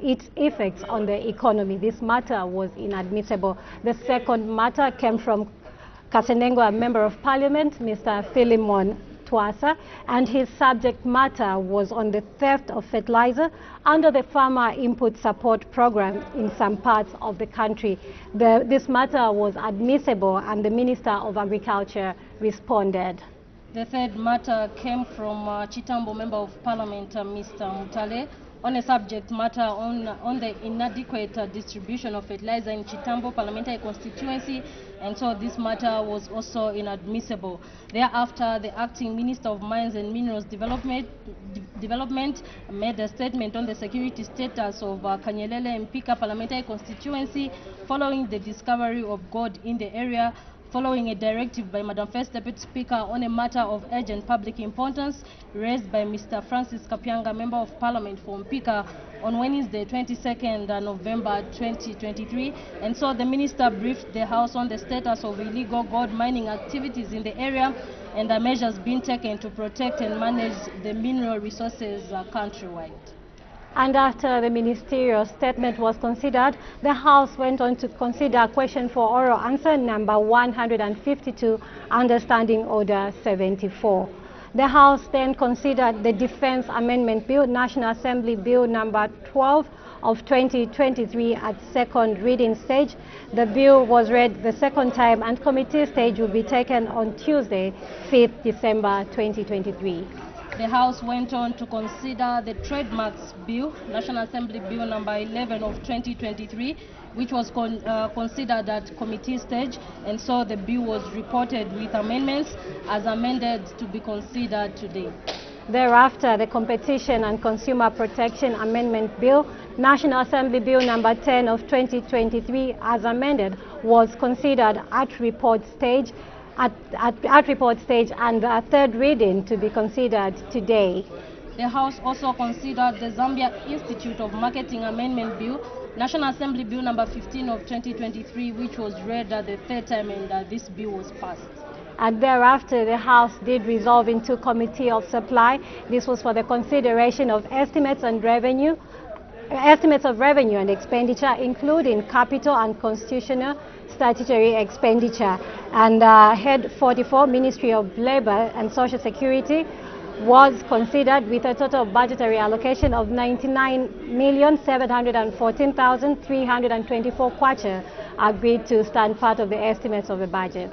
its effects on the economy. This matter was inadmissible. The second matter came from Kasenengo, a member of parliament, Mr. Philemon Twasa, and his subject matter was on the theft of fertilizer under the Farmer Input Support Program in some parts of the country. This matter was admissible and the Minister of Agriculture responded. The third matter came from Chitambo Member of Parliament, Mr. Mutale, on a subject matter on the inadequate distribution of fertilizer in Chitambo parliamentary constituency, and so this matter was also inadmissible. Thereafter, the acting Minister of Mines and Minerals Development made a statement on the security status of Kanyelele and Pika parliamentary constituency following the discovery of gold in the area, following a directive by Madam First Deputy Speaker on a matter of urgent public importance raised by Mr. Francis Kapianga, Member of Parliament for Mpika, on Wednesday, 22nd November 2023. And so the Minister briefed the House on the status of illegal gold mining activities in the area and the measures being taken to protect and manage the mineral resources countrywide. And after the ministerial statement was considered, the House went on to consider question for oral answer number 152, Understanding Order 74. The House then considered the Defense Amendment Bill, National Assembly Bill number 12 of 2023 at second reading stage. The bill was read the second time and committee stage will be taken on Tuesday, 5th December 2023. The House went on to consider the Trademarks Bill, National Assembly Bill number 11 of 2023, which was considered at committee stage, and so the bill was reported with amendments as amended to be considered today. Thereafter, the Competition and Consumer Protection Amendment Bill, National Assembly Bill number 10 of 2023, as amended, was considered at report stage and a third reading to be considered today. The House also considered the Zambia Institute of Marketing Amendment Bill, National Assembly Bill number 15 of 2023, which was read the third time, and this bill was passed. And thereafter, the House did resolve into Committee of Supply. This was for the consideration of estimates of revenue and expenditure, including capital and constitutional statutory expenditure. And Head 44, Ministry of Labor and Social Security, was considered with a total budgetary allocation of 99,714,324 kwacha agreed to stand part of the estimates of the budget.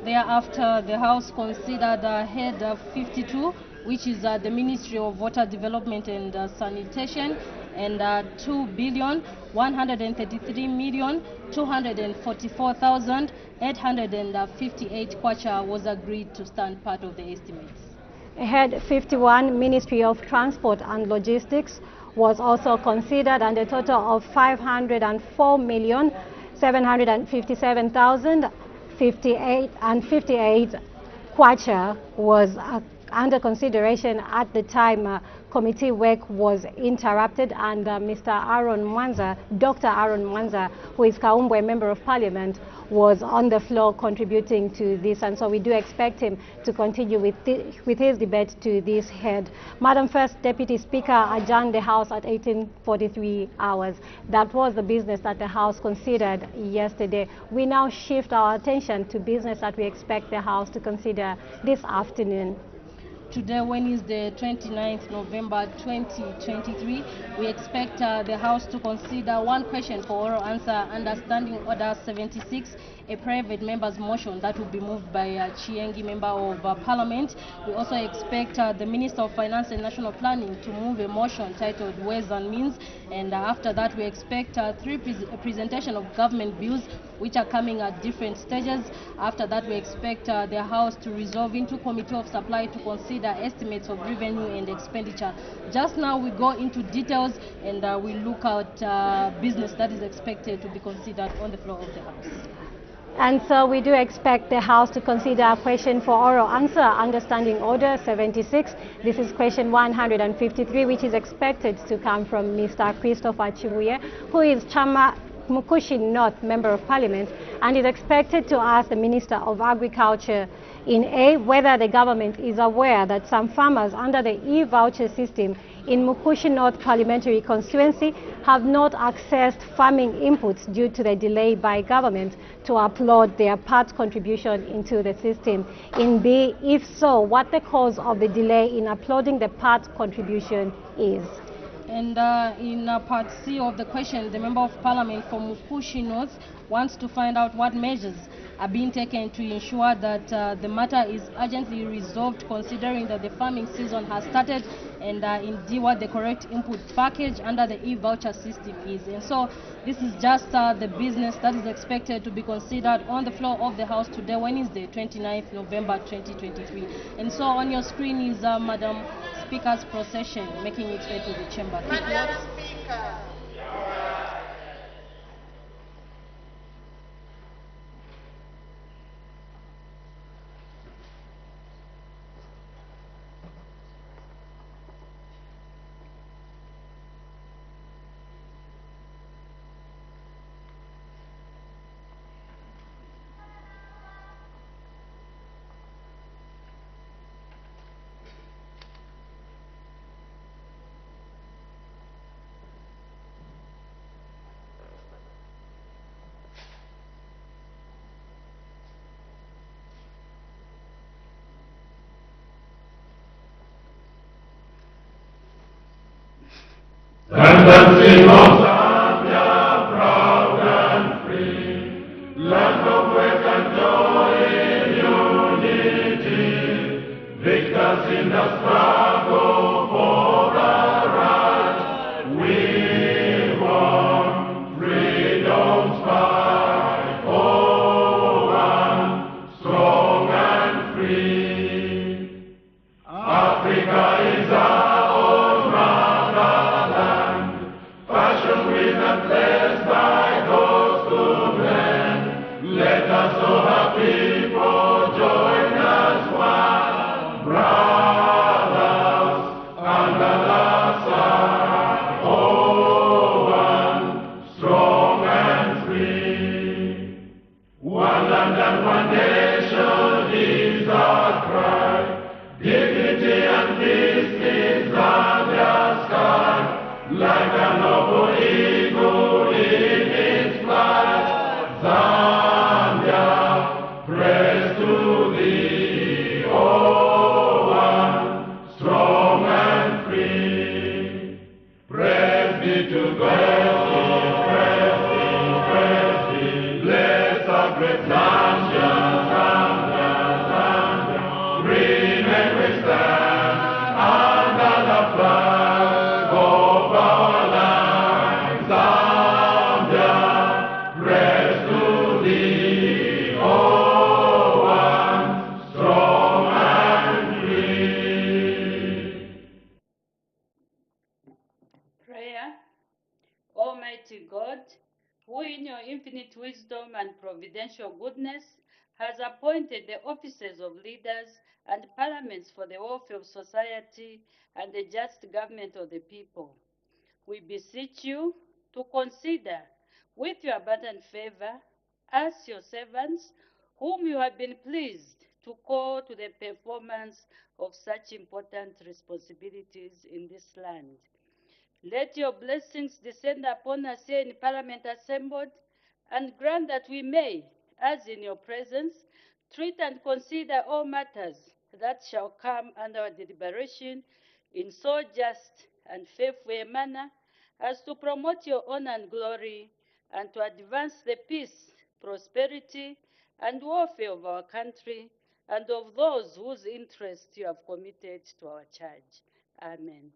Thereafter, the House considered Head 52, which is the Ministry of Water Development and Sanitation, and 2,133,244,858 kwacha was agreed to stand part of the estimates. Head 51, Ministry of Transport and Logistics, was also considered, and a total of 504,757,058 kwacha was under consideration at the time committee work was interrupted, and Mr. Aaron Mwanza, Dr. Aaron Mwanza, who is Kaumbwe Member of Parliament, was on the floor contributing to this, and so we do expect him to continue with his debate to this head. Madam First Deputy Speaker adjourned the House at 18:43 hours. That was the business that the House considered yesterday. We now shift our attention to business that we expect the House to consider this afternoon. Today, Wednesday, 29th November 2023, we expect the House to consider one question for oral answer under Standing Order 76, a private member's motion that will be moved by Chiengi, Member of Parliament. We also expect the Minister of Finance and National Planning to move a motion titled Ways and Means, and after that we expect three presentation of government bills which are coming at different stages. After that we expect the House to resolve into Committee of Supply to consider estimates of revenue and expenditure. Just now we go into details and we look at business that is expected to be considered on the floor of the House. And so we do expect the House to consider a question for oral answer under Standing Order 76. This is question 153, which is expected to come from Mr. Christopher Chibuye, who is Mukushi North Member of Parliament, and is expected to ask the Minister of Agriculture in A, whether the government is aware that some farmers under the e-voucher system in Mukushi North Parliamentary Constituency have not accessed farming inputs due to the delay by government to upload their part contribution into the system. In B, if so, what the cause of the delay in uploading the part contribution is. And in part C of the question, the Member of Parliament for Mukushi North wants to find out what measures are being taken to ensure that the matter is urgently resolved, considering that the farming season has started, and indeed what the correct input package under the e-voucher system is. And so this is just the business that is expected to be considered on the floor of the House today, Wednesday, 29th November 2023. And so on your screen is Madam Speaker's procession making its way to the chamber. Madam Speaker. Tendency of Zambia, proud and free, land of wealth and joy in unity, victors in the struggle for the right. We want freedom's fight, oh, one, strong and free. Africa is our own motherland, fashioned with and blessed by those who blend. Let us, all our people, join as one, brothers under the sun. Oh, one, strong and free. One land and one nation is our cry. Dignity and peace is Zambia's sky, like a noble eagle in its flight. Zambia, praise to thee, oh, one, strong and free. Praise be to God, praise be, bless our great Zambia, Zambia, Zambia. Remain we stand under the flag of our land. Zambia, praise to thee, oh, one, strong and free. Prayer. Almighty God, who in your infinite wisdom and providential goodness has appointed the offices of leaders and parliaments for the welfare of society and the just government of the people, we beseech you to consider with your abundant favor us, your servants, whom you have been pleased to call to the performance of such important responsibilities in this land. Let your blessings descend upon us here in Parliament assembled, and grant that we may, as in your presence, treat and consider all matters that shall come under our deliberation in so just and faithful a manner as to promote your honor and glory, and to advance the peace, prosperity, and welfare of our country and of those whose interests you have committed to our charge. Amen.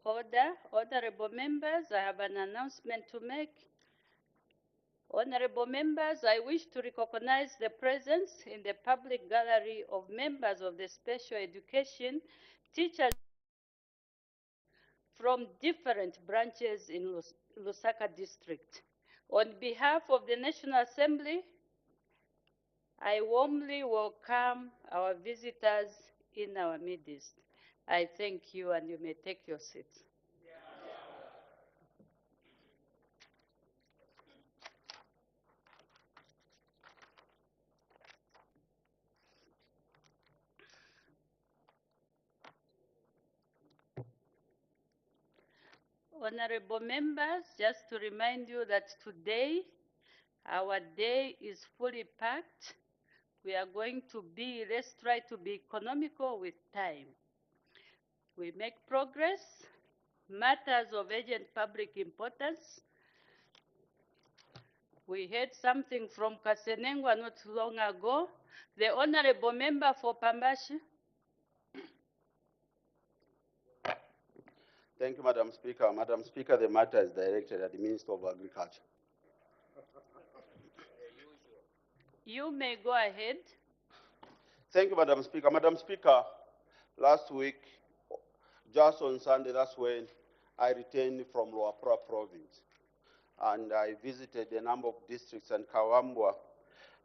Order, honorable members, I have an announcement to make. Honorable members, I wish to recognize the presence in the public gallery of members of the special education teachers from different branches in Lusaka district. On behalf of the National Assembly, I warmly welcome our visitors in our midst. I thank you, and you may take your seats. Honorable members, just to remind you that today our day is fully packed. We are going to let's try to be economical with time. We make progress, matters of urgent public importance. We heard something from Kasenengwa not long ago. The Honorable Member for Pambashi. Thank you, Madam Speaker. Madam Speaker, the matter is directed at the Minister of Agriculture. You may go ahead. Thank you, Madam Speaker. Madam Speaker, last week, just on Sunday, that's when I returned from Luapra province. And I visited a number of districts, and Kawambwa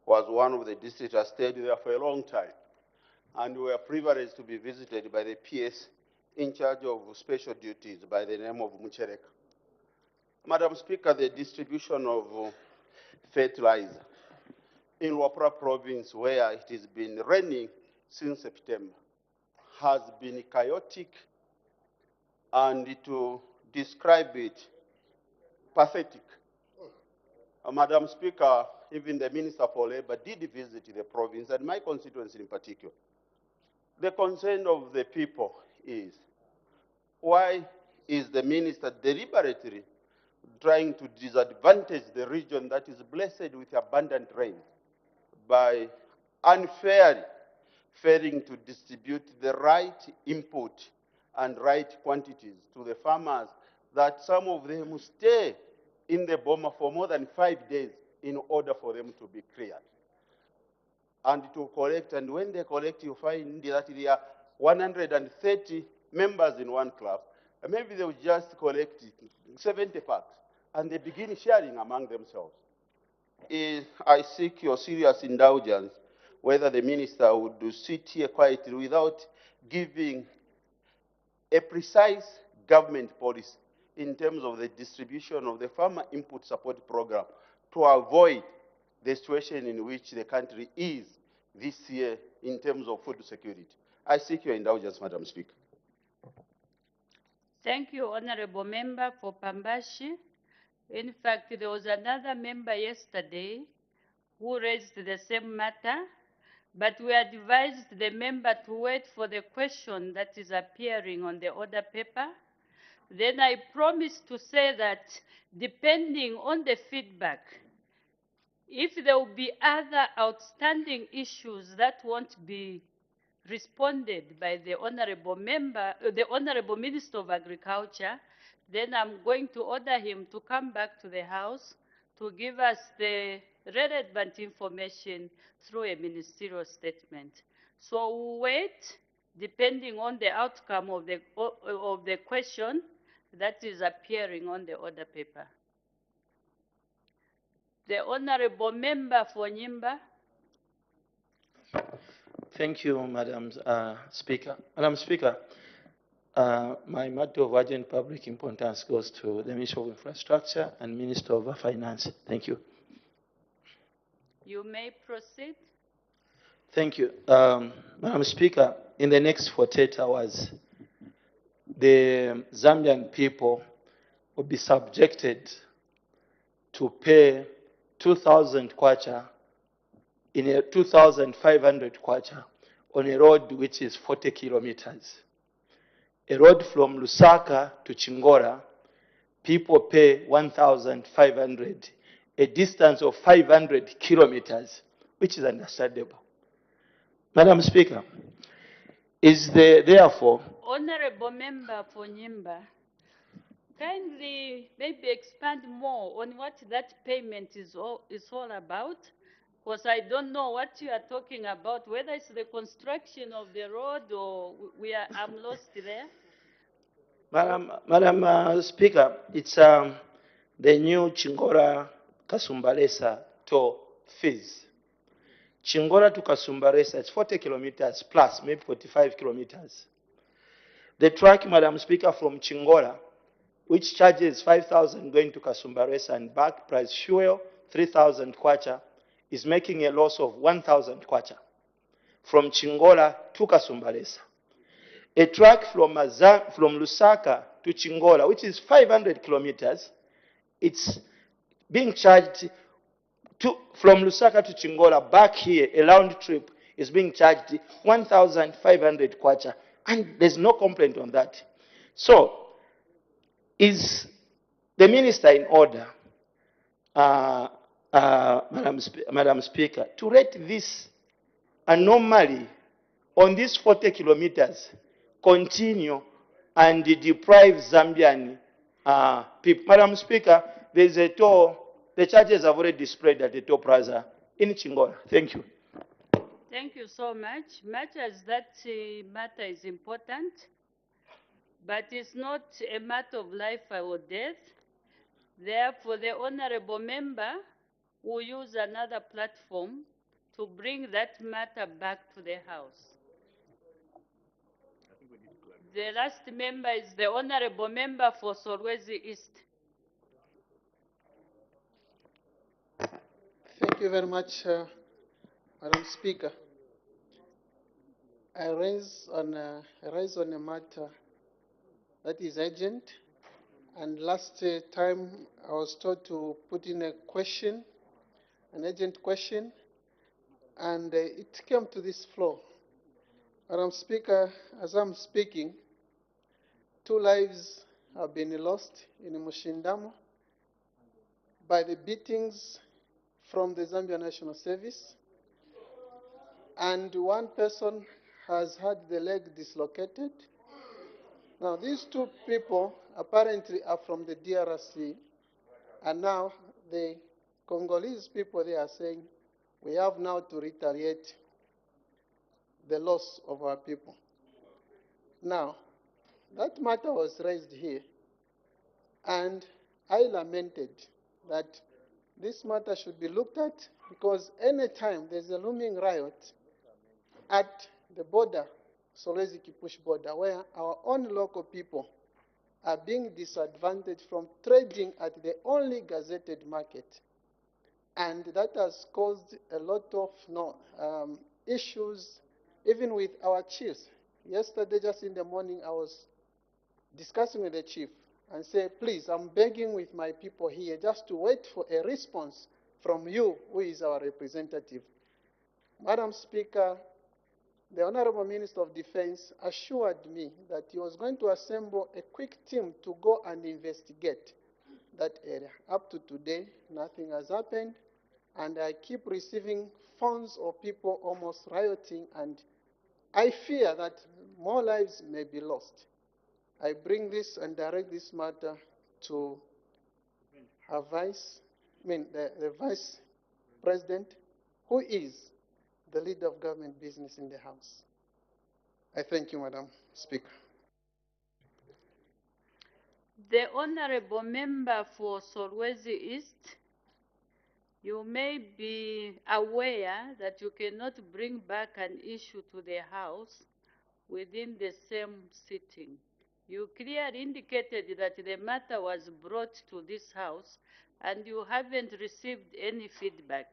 was one of the districts. I stayed there for a long time. And we were privileged to be visited by the PS in charge of special duties by the name of Muchereka. Madam Speaker, the distribution of fertilizer in Luapra province, where it has been raining since September, has been chaotic, and to describe it, pathetic. Madam Speaker, even the Minister for Labor did visit the province, and my constituency in particular. The concern of the people is, why is the minister deliberately trying to disadvantage the region that is blessed with abundant rain by unfairly failing to distribute the right input and right quantities to the farmers, that some of them stay in the boma for more than 5 days in order for them to be cleared and to collect. And when they collect, you find that there are 130 members in one club, and maybe they will just collect 70 packs, and they begin sharing among themselves. I seek your serious indulgence whether the minister would sit here quietly without giving a precise government policy in terms of the distribution of the farmer input support program to avoid the situation in which the country is this year in terms of food security. I seek your indulgence, Madam Speaker. Thank you, Honorable Member for Pambashi. In fact, there was another member yesterday who raised the same matter, but we advised the member to wait for the question that is appearing on the order paper. Then I promised to say that depending on the feedback, if there will be other outstanding issues that won't be responded by the Honorable Member, the Honorable Minister of Agriculture, then I'm going to order him to come back to the House to give us the relevant information through a ministerial statement. So we'll wait, depending on the outcome of the question that is appearing on the order paper. The Honorable Member for Nyimba. Thank you, Madam Speaker. Madam Speaker, my matter of urgent public importance goes to the Minister of Infrastructure and Minister of Finance. Thank you. You may proceed. Thank you. Madam Speaker, in the next 48 hours, the Zambian people will be subjected to pay 2,000 kwacha in a 2,500 kwacha on a road which is 40 kilometers. A road from Lusaka to Chingora, people pay 1,500, a distance of 500 kilometers, which is understandable. Madam Speaker, therefore... Honorable Member for Nyimba, kindly maybe expand more on what that payment is all about, because I don't know what you are talking about, whether it's the construction of the road or I'm lost there. Madam Speaker, it's the new Chingora Kasumbalesa toll fees. Chingora to Kasumbalesa, it's 40 kilometers plus, maybe 45 kilometers. The track, Madam Speaker, from Chingora, which charges 5,000 going to Kasumbalesa and back, price fuel 3,000 kwacha, is making a loss of 1,000 kwacha from Chingora to Kasumbalesa. A track from Lusaka to Chingola, which is 500 kilometers, it's being charged from Lusaka to Chingola back here, a round trip is being charged 1,500 kwacha, and there's no complaint on that. So, is the minister in order, Madam Speaker, to rate this anomaly on these 40 kilometers continue and deprive Zambian people? Madam Speaker, there's a toll, the charges have already displayed at the toll plaza in Chingola. Thank you. Thank you so much. Much as that matter is important, but it's not a matter of life or death. Therefore, the honorable member will use another platform to bring that matter back to the House. The last member is the honorable member for Solwezi East. Thank you very much, Madam Speaker. I rise on a matter that is urgent, and last time I was told to put in a question, an urgent question, and it came to this floor. Madam Speaker, as I'm speaking, 2 lives have been lost in Mushindamo by the beatings from the Zambia National Service, and 1 person has had the leg dislocated. Now, these 2 people apparently are from the DRC, and now the Congolese people, they are saying, we have now to retaliate the loss of our people. Now, that matter was raised here, and I lamented that this matter should be looked at, because any time there's a looming riot at the border, Solwezi Kipush border, where our own local people are being disadvantaged from trading at the only gazetted market. And that has caused a lot of issues, even with our chiefs. Yesterday, just in the morning, I was discussing with the chief and say, please, I'm begging with my people here just to wait for a response from you, who is our representative. Madam Speaker, the Honorable Minister of Defense assured me that he was going to assemble a quick team to go and investigate that area. Up to today, nothing has happened, and I keep receiving phones of people almost rioting, and I fear that more lives may be lost. I bring this and direct this matter to the Vice President, who is the leader of government business in the House. I thank you, Madam Speaker. The honorable member for Solwezi East, you may be aware that you cannot bring back an issue to the House within the same sitting. You clearly indicated that the matter was brought to this House and you haven't received any feedback.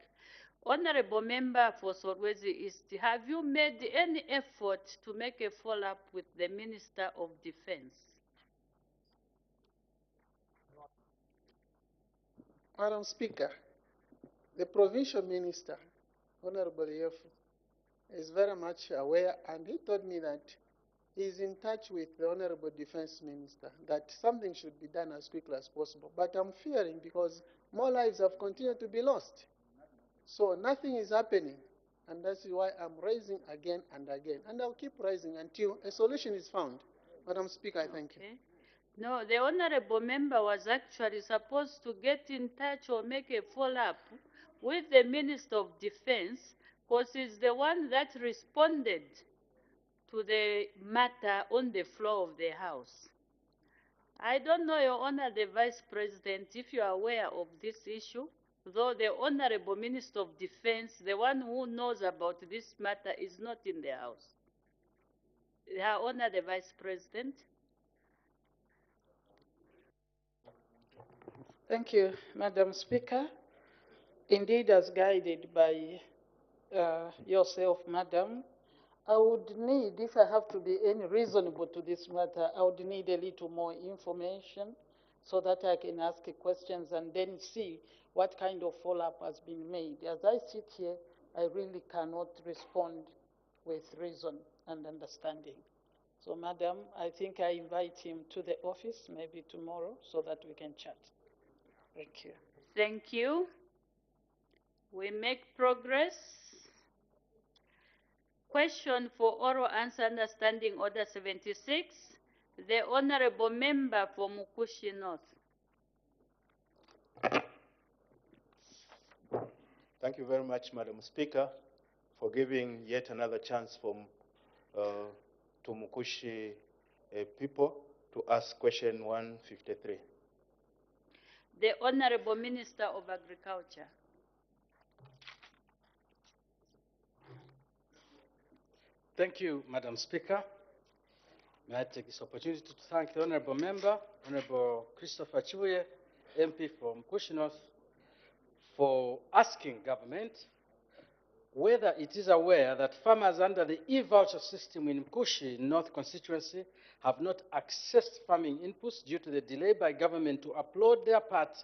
Honorable member for Solwezi East, have you made any effort to make a follow-up with the Minister of Defense? Madam Speaker, the provincial minister, Honorable Yefu, is very much aware, and he told me that he's in touch with the Honorable Defense Minister, that something should be done as quickly as possible. But I'm fearing, because more lives have continued to be lost. So nothing is happening, and that's why I'm raising again and again. And I'll keep raising until a solution is found. Madam Speaker, I thank you. No, the honorable member was actually supposed to get in touch or make a follow-up with the Minister of Defense, because he's the one that responded to the matter on the floor of the House. I don't know, Your Honor, the Vice President, if you are aware of this issue, though the Honorable Minister of Defense, the one who knows about this matter, is not in the House. Your Honor, the Vice President. Thank you, Madam Speaker. Indeed, as guided by yourself, Madam, I would need, if I have to be any reasonable to this matter, I would need a little more information so that I can ask questions and then see what kind of follow-up has been made. As I sit here, I really cannot respond with reason and understanding. So, Madam, I think I invite him to the office, maybe tomorrow, so that we can chat. Thank you. Thank you. We make progress. Question for oral answer understanding order 76. The honorable member for Mukushi North. Thank you very much, Madam Speaker, for giving yet another chance to Mukushi people to ask question 153. The Honorable Minister of Agriculture. Thank you, Madam Speaker. May I take this opportunity to thank the Honorable Member, Honorable Christopher Chibuye, MP from Mukushi North, for asking government whether it is aware that farmers under the e-voucher system in Mukushi North constituency have not accessed farming inputs due to the delay by government to upload their part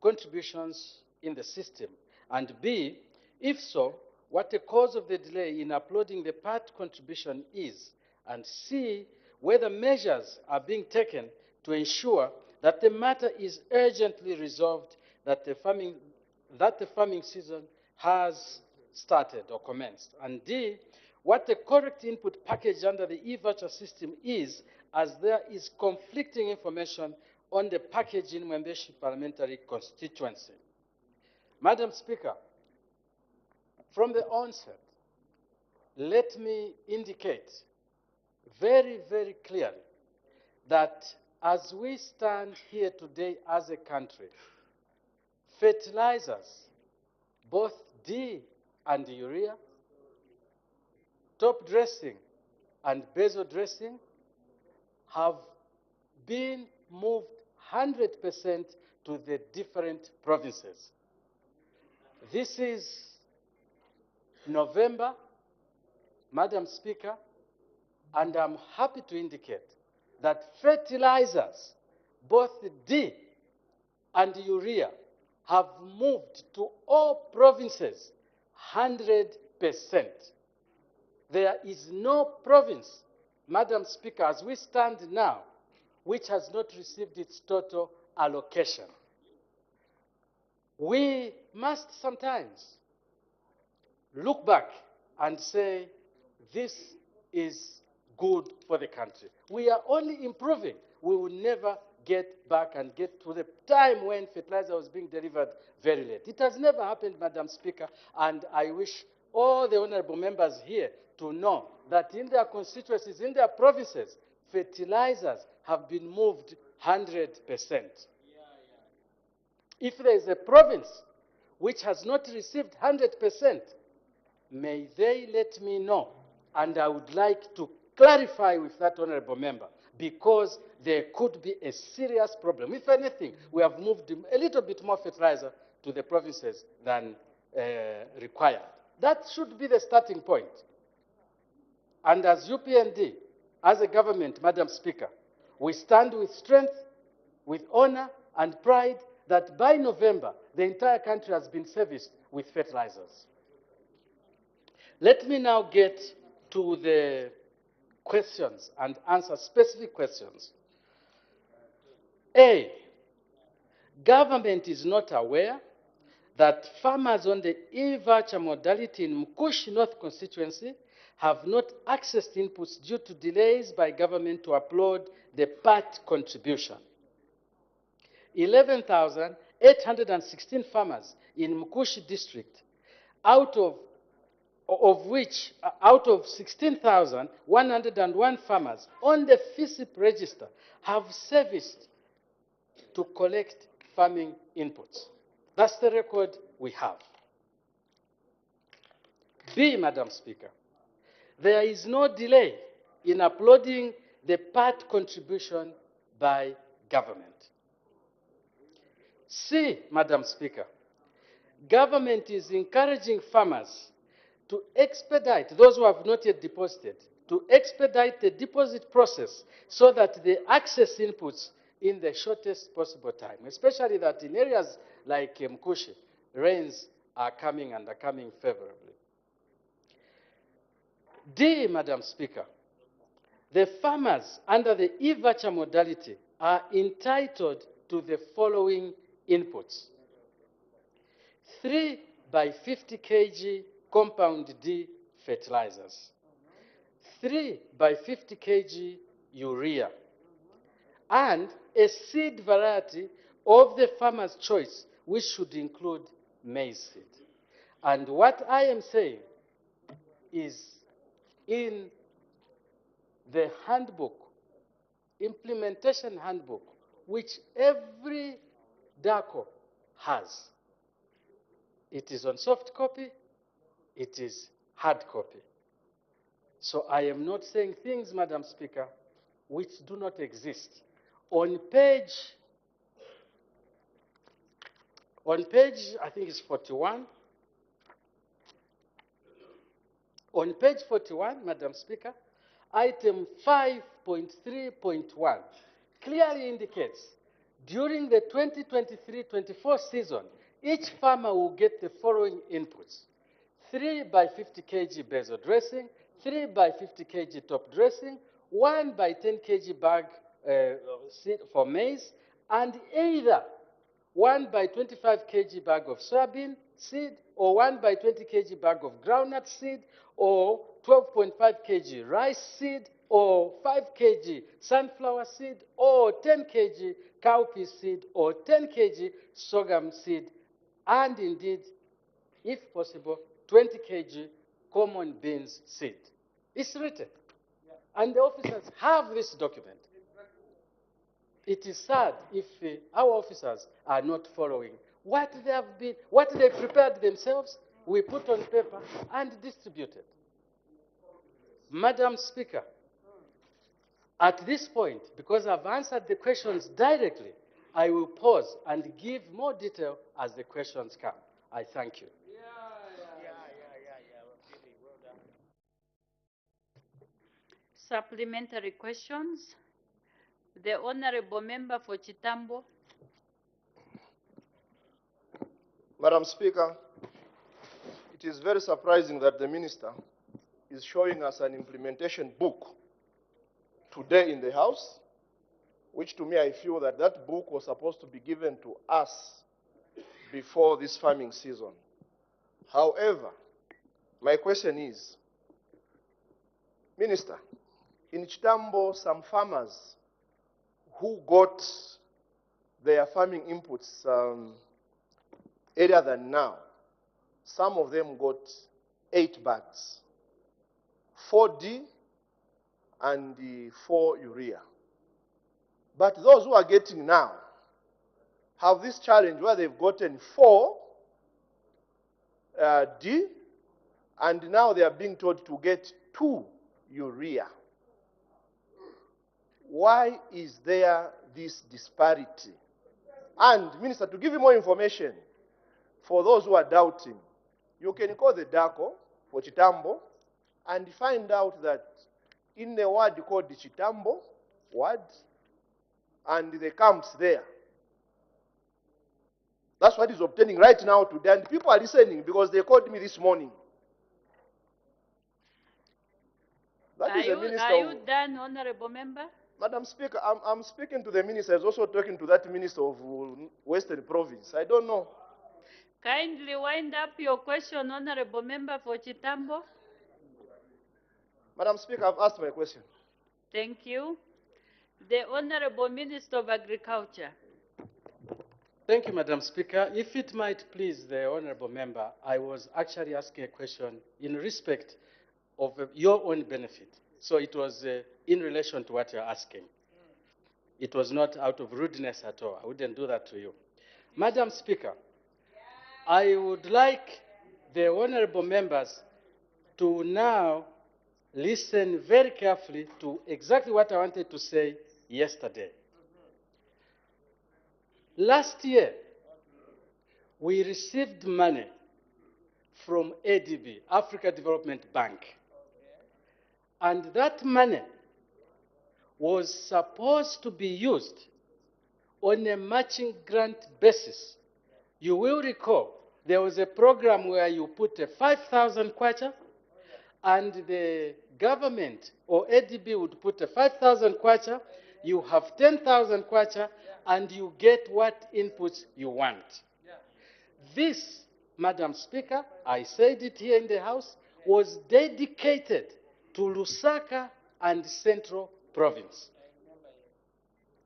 contributions in the system, and B, if so, what the cause of the delay in uploading the part contribution is, and C, whether measures are being taken to ensure that the matter is urgently resolved, that the farming season has started or commenced, and D, what the correct input package under the e-voucher system is, as there is conflicting information on the package in Mwembeshi parliamentary constituency. Madam Speaker, from the onset, let me indicate very, very clearly that as we stand here today as a country, fertilizers, both D and urea, top dressing and basal dressing have been moved 100% to the different provinces. This is November, Madam Speaker, and I'm happy to indicate that fertilizers, both D and urea, have moved to all provinces 100%. There is no province, Madam Speaker, as we stand now, which has not received its total allocation. We must sometimes look back and say, this is good for the country. We are only improving. We will never get back and get to the time when fertilizer was being delivered very late. It has never happened, Madam Speaker, and I wish all the honorable members here to know that in their constituencies, in their provinces, fertilizers have been moved 100%. If there is a province which has not received 100%, may they let me know, and I would like to clarify with that honorable member, because there could be a serious problem. If anything, we have moved a little bit more fertilizer to the provinces than required. That should be the starting point. And as UPND, as a government, Madam Speaker, we stand with strength, with honor and pride that by November, the entire country has been serviced with fertilizers. Let me now get to the questions and answer specific questions. A, government is not aware that farmers on the e-voucher modality in Mkushi North constituency have not accessed inputs due to delays by government to upload the part contribution. 11,816 farmers in Mkushi district, out of which, out of 16,101 farmers on the FISIP register have serviced to collect farming inputs. That's the record we have. B, Madam Speaker, there is no delay in uploading the part contribution by government. C, Madam Speaker, government is encouraging farmers to expedite, those who have not yet deposited, to expedite the deposit process so that they access inputs in the shortest possible time, especially that in areas like Mkushi, rains are coming and are coming favorably. D, Madam Speaker, the farmers under the e-voucher modality are entitled to the following inputs: 3 by 50 kg compound D fertilizers, 3 by 50 kg urea, and a seed variety of the farmer's choice, which should include maize seed. And what I am saying is, in the handbook, implementation handbook, which every DACO has, it is on soft copy, it is hard copy. So I am not saying things, Madam Speaker, which do not exist. On page, I think it's 41. On page 41, Madam Speaker, item 5.3.1 clearly indicates during the 2023-24 season, each farmer will get the following inputs: 3 by 50 kg basil dressing, 3 by 50 kg top dressing, 1 by 10 kg bag seed for maize, and either 1 by 25 kg bag of soybean seed, or 1 by 20 kg bag of groundnut seed, or 12.5 kg rice seed, or 5 kg sunflower seed, or 10 kg cowpea seed, or 10 kg sorghum seed, and indeed, if possible, 20 kg common beans seed. It's written. And the officers have this document. It is sad if our officers are not following what they have been, what they prepared themselves, we put on paper and distributed. Madam Speaker, at this point, because I've answered the questions directly, I will pause and give more detail as the questions come. I thank you. Supplementary questions. The Honorable Member for Chitambo. Madam Speaker, it is very surprising that the Minister is showing us an implementation book today in the House, which to me I feel that that book was supposed to be given to us before this farming season. However, my question is, Minister, in Chitambo, some farmers who got their farming inputs earlier than now, some of them got 8 bags, 4D and 4 urea. But those who are getting now have this challenge where they've gotten 4 D, and now they are being told to get 2 urea. Why is there this disparity? And, Minister, to give you more information, for those who are doubting, you can call the DACO for Chitambo and find out that in the word called the Chitambo word, and the camps there, that's what is obtaining right now today. And people are listening because they called me this morning. Are you done, Honorable Member? Madam Speaker, I'm speaking to the minister. I was also talking to that minister of Western Province. I don't know. Kindly wind up your question, Honorable Member for Chitambo. Madam Speaker, I've asked my question. Thank you. The Honorable Minister of Agriculture. Thank you, Madam Speaker. If it might please the honorable member, I was actually asking a question in respect of your own benefit. So it was in relation to what you're asking. It was not out of rudeness at all. I wouldn't do that to you. Madam Speaker, I would like the honorable members to now listen very carefully to exactly what I wanted to say yesterday. Last year, we received money from ADB, Africa Development Bank. And that money was supposed to be used on a matching grant basis. You will recall there was a program where you put a 5,000 kwacha, and the government or ADB would put a 5,000 kwacha, you have 10,000 kwacha, and you get what inputs you want. This, Madam Speaker, I said it here in the House, was dedicated to Lusaka and Central Province.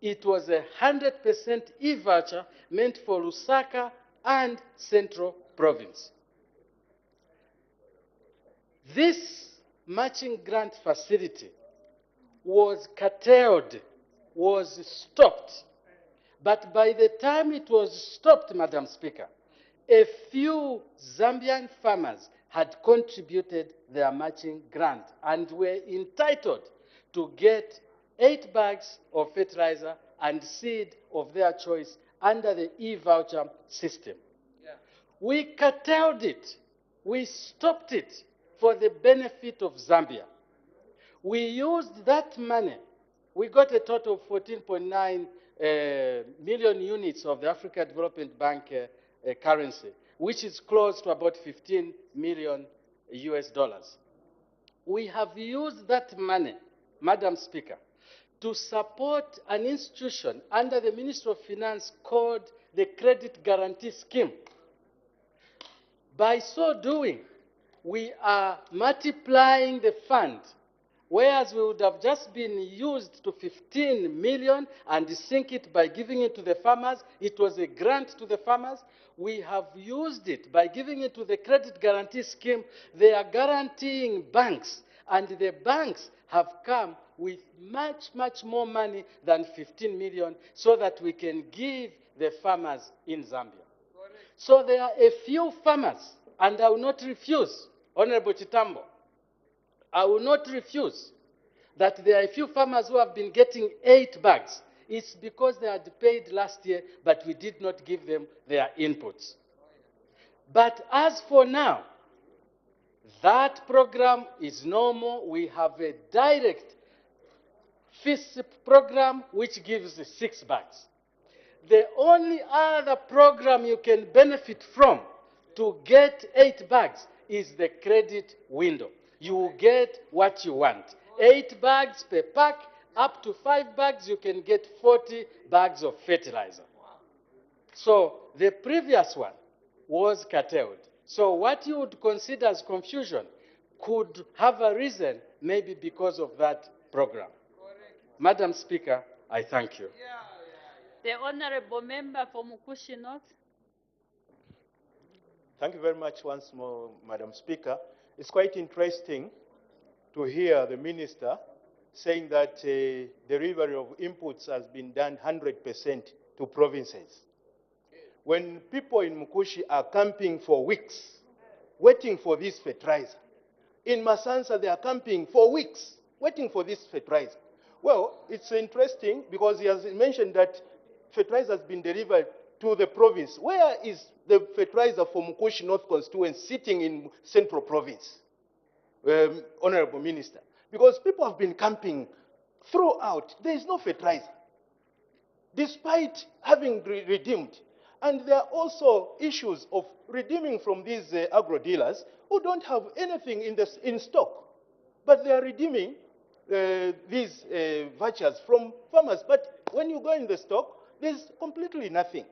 It was a 100% e-voucher meant for Lusaka and Central Province. This matching grant facility was curtailed, was stopped. But by the time it was stopped, Madam Speaker, a few Zambian farmers had contributed their matching grant and were entitled to get 8 bags of fertilizer and seed of their choice under the e-voucher system. Yeah. We curtailed it. We stopped it for the benefit of Zambia. We used that money. We got a total of 14.9 million units of the Africa Development Bank currency, which is close to about 15 million US dollars. We have used that money, Madam Speaker, to support an institution under the Ministry of Finance called the Credit Guarantee Scheme. By so doing, we are multiplying the fund, whereas we would have just been used to 15 million and sink it by giving it to the farmers. It was a grant to the farmers. We have used it by giving it to the Credit Guarantee Scheme. They are guaranteeing banks, and the banks have come with much, much more money than 15 million so that we can give the farmers in Zambia. So there are a few farmers, and I will not refuse, Honorable Chitambo, I will not refuse that there are a few farmers who have been getting 8 bags. It's because they had paid last year, but we did not give them their inputs. But as for now, that program is no more. We have a direct FISP program which gives 6 bags. The only other program you can benefit from to get 8 bags is the credit window. You will get what you want. 8 bags per pack, up to 5 bags, you can get 40 bags of fertilizer. So the previous one was curtailed. So what you would consider as confusion could have arisen maybe because of that program. Madam Speaker, I thank you. The Honorable Member for Mukushi North. Thank you very much once more, Madam Speaker. It's quite interesting to hear the Minister saying that delivery of inputs has been done 100% to provinces. When people in Mukushi are camping for weeks, waiting for this fertilizer. In Masansa, they are camping for weeks, waiting for this fertilizer. Well, it's interesting because he has mentioned that fertilizer has been delivered to the province. Where is the fertilizer for Mukushi North constituency sitting in Central Province, Honorable Minister? Because people have been camping throughout. There is no fertilizer, despite having redeemed. And there are also issues of redeeming from these agro dealers who don't have anything in stock, but they are redeeming these vouchers from farmers. But when you go in the stock, there's completely nothing.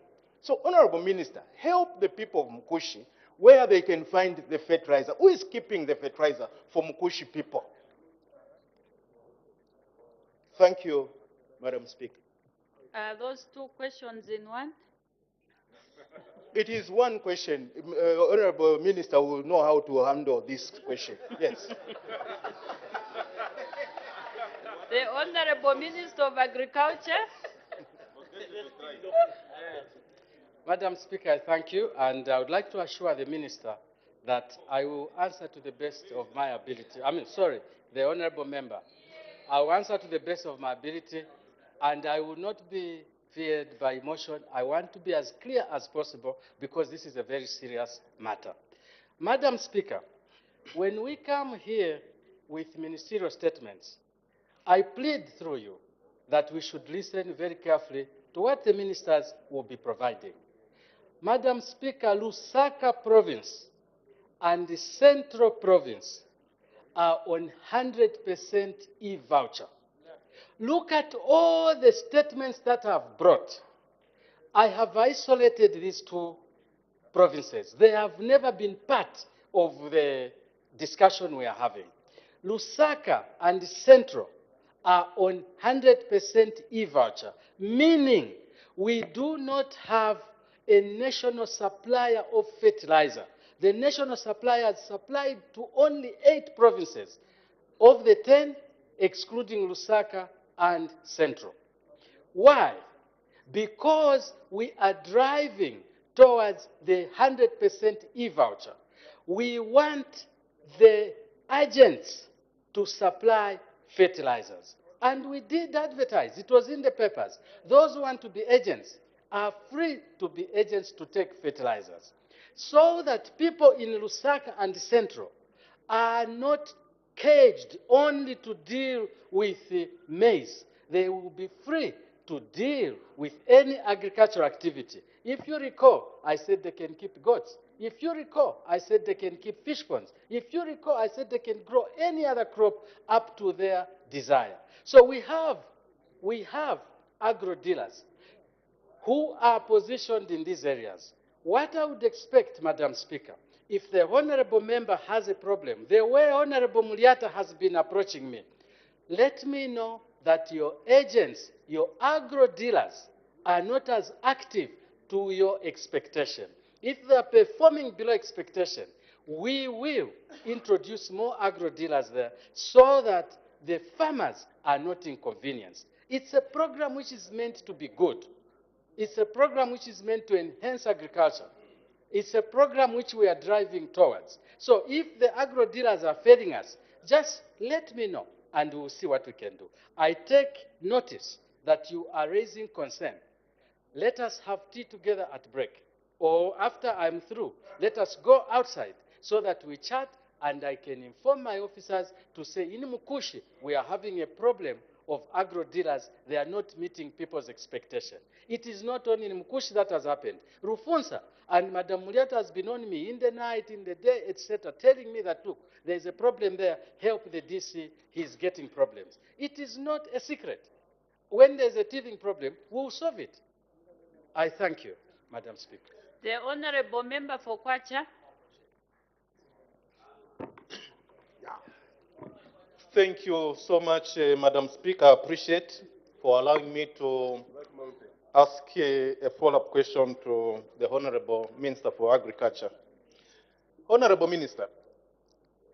So, Honorable Minister, help the people of Mukushi where they can find the fertilizer. Who is keeping the fertilizer for Mukushi people? Thank you, Madam Speaker. Are those two questions in one? It is one question. Honorable Minister will know how to handle this question. Yes. The Honorable Minister of Agriculture. Madam Speaker, I thank you, and I would like to assure the Minister that I will answer to the best of my ability. The Honorable Member. I will answer to the best of my ability, and I will not be feared by emotion. I want to be as clear as possible because this is a very serious matter. Madam Speaker, when we come here with ministerial statements, I plead through you that we should listen very carefully to what the ministers will be providing. Madam Speaker, Lusaka Province and the Central Province are on 100% e-voucher. Look at all the statements that I've brought. I have isolated these two provinces. They have never been part of the discussion we are having. Lusaka and Central are on 100% e-voucher, meaning we do not have a national supplier of fertilizer. The national supplier is supplied to only 8 provinces of the 10, excluding Lusaka and Central. Why? Because we are driving towards the 100% e-voucher. We want the agents to supply fertilizers. And we did advertise. It was in the papers. Those who want to be agents are free to be agents to take fertilizers. So that people in Lusaka and Central are not caged only to deal with maize. They will be free to deal with any agricultural activity. If you recall, I said they can keep goats. If you recall, I said they can keep fish ponds. If you recall, I said they can grow any other crop up to their desire. So we have agro dealers who are positioned in these areas. What I would expect, Madam Speaker, if the honorable member has a problem, the way Honorable Muliata has been approaching me, let me know that your agents, your agro dealers, are not as active to your expectation. If they are performing below expectation, we will introduce more agro dealers there so that the farmers are not inconvenienced. It's a program which is meant to be good. It's a program which is meant to enhance agriculture. It's a program which we are driving towards. So if the agro dealers are failing us, just let me know and we'll see what we can do. I take notice that you are raising concern. Let us have tea together at break. Or after I'm through, let us go outside so that we chat and I can inform my officers to say, in Mukushi, we are having a problem of agro dealers. They are not meeting people's expectation. It is not only in Mukushi that has happened. Rufunsa and Madam Muliata has been on me in the night, in the day, etc., telling me that, look, there's a problem there, help the DC, he's getting problems. It is not a secret. When there's a teething problem, we'll solve it. I thank you, Madam Speaker. The Honorable Member for Kwacha. Thank you so much, Madam Speaker. I appreciate for allowing me to ask a follow-up question to the Honorable Minister for Agriculture. Honorable Minister,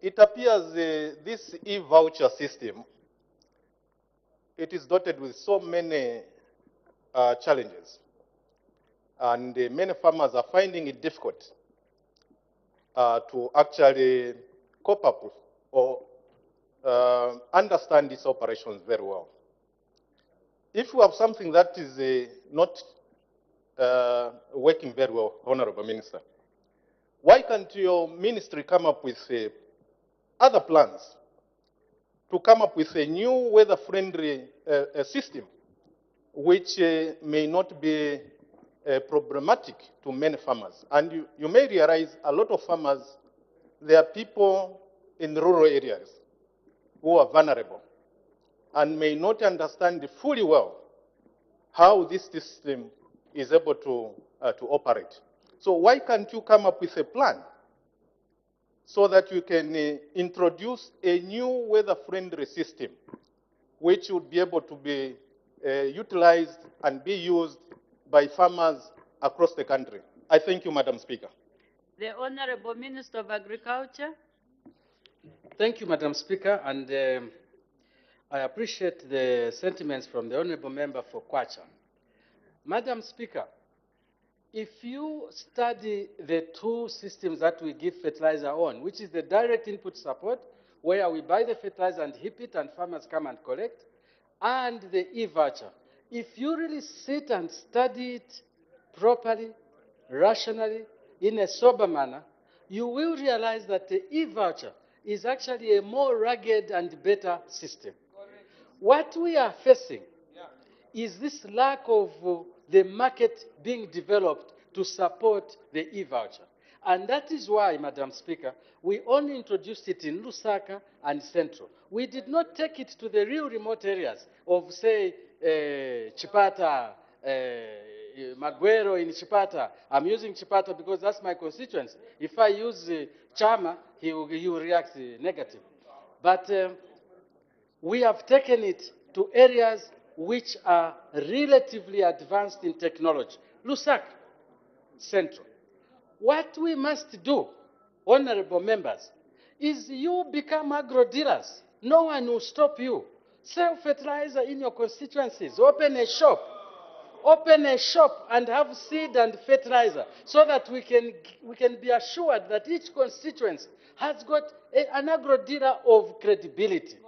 it appears this e-voucher system, it is dotted with so many challenges. And many farmers are finding it difficult to actually cope up with or understand these operations very well. If you have something that is not working very well, Honorable Minister, why can't your ministry come up with other plans to come up with a new weather-friendly system which may not be problematic to many farmers? And you may realize a lot of farmers, they are people in rural areas who are vulnerable and may not understand fully well how this system is able to to operate. So why can't you come up with a plan so that you can introduce a new weather-friendly system which would be able to be utilized and be used by farmers across the country? I thank you, Madam Speaker. The Honorable Minister of Agriculture. Thank you, Madam Speaker, and I appreciate the sentiments from the Honorable Member for Kwacha. Madam Speaker, if you study the two systems that we give fertilizer on, which is the direct input support, where we buy the fertilizer and heap it and farmers come and collect, and the e-voucher, if you really sit and study it properly, rationally, in a sober manner, you will realize that the e-voucher is actually a more rugged and better system. What we are facing is this lack of the market being developed to support the e-voucher. And that is why, Madam Speaker, we only introduced it in Lusaka and Central. We did not take it to the real remote areas of, say, Chipata, Maguero in Chipata. I'm using Chipata because that's my constituency. If I use Chama, he will react negative. But we have taken it to areas which are relatively advanced in technology. Lusaka, Central. What we must do, honorable members, is you become agro-dealers. No one will stop you. Sell fertilizer in your constituencies. Open a shop. Open a shop and have seed and fertilizer so that we can be assured that each constituency has got an agro-dealer of credibility.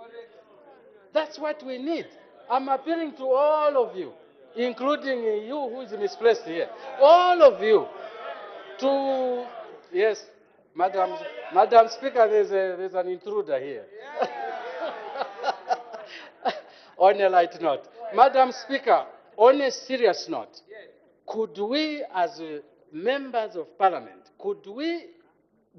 That's what we need. I'm appealing to all of you, including you who is misplaced here. All of you to, yes, Madam Speaker, there's an intruder here. On a light note. Madam Speaker, on a serious note, could we as members of parliament, could we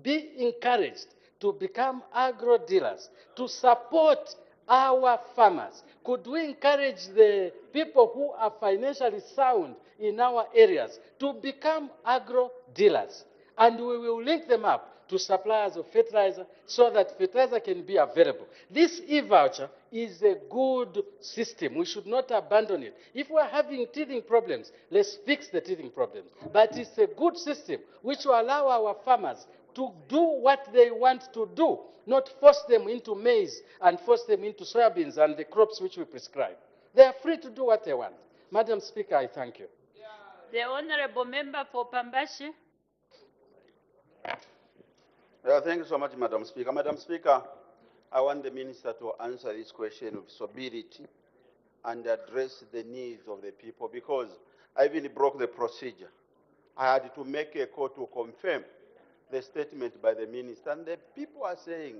be encouraged to become agro-dealers, to support our farmers? Could we encourage the people who are financially sound in our areas to become agro-dealers? And we will link them up to suppliers of fertilizer so that fertilizer can be available. This e-voucher is a good system. We should not abandon it. If we're having teething problems, let's fix the teething problems. But it's a good system which will allow our farmers to do what they want to do, not force them into maize and force them into soybeans and the crops which we prescribe. They are free to do what they want. Madam Speaker, I thank you. The Honorable Member for Pambashi. Thank you so much, Madam Speaker. Madam Speaker, I want the Minister to answer this question of sobriety and address the needs of the people, because I even broke the procedure. I had to make a call to confirm the statement by the Minister, and the people are saying,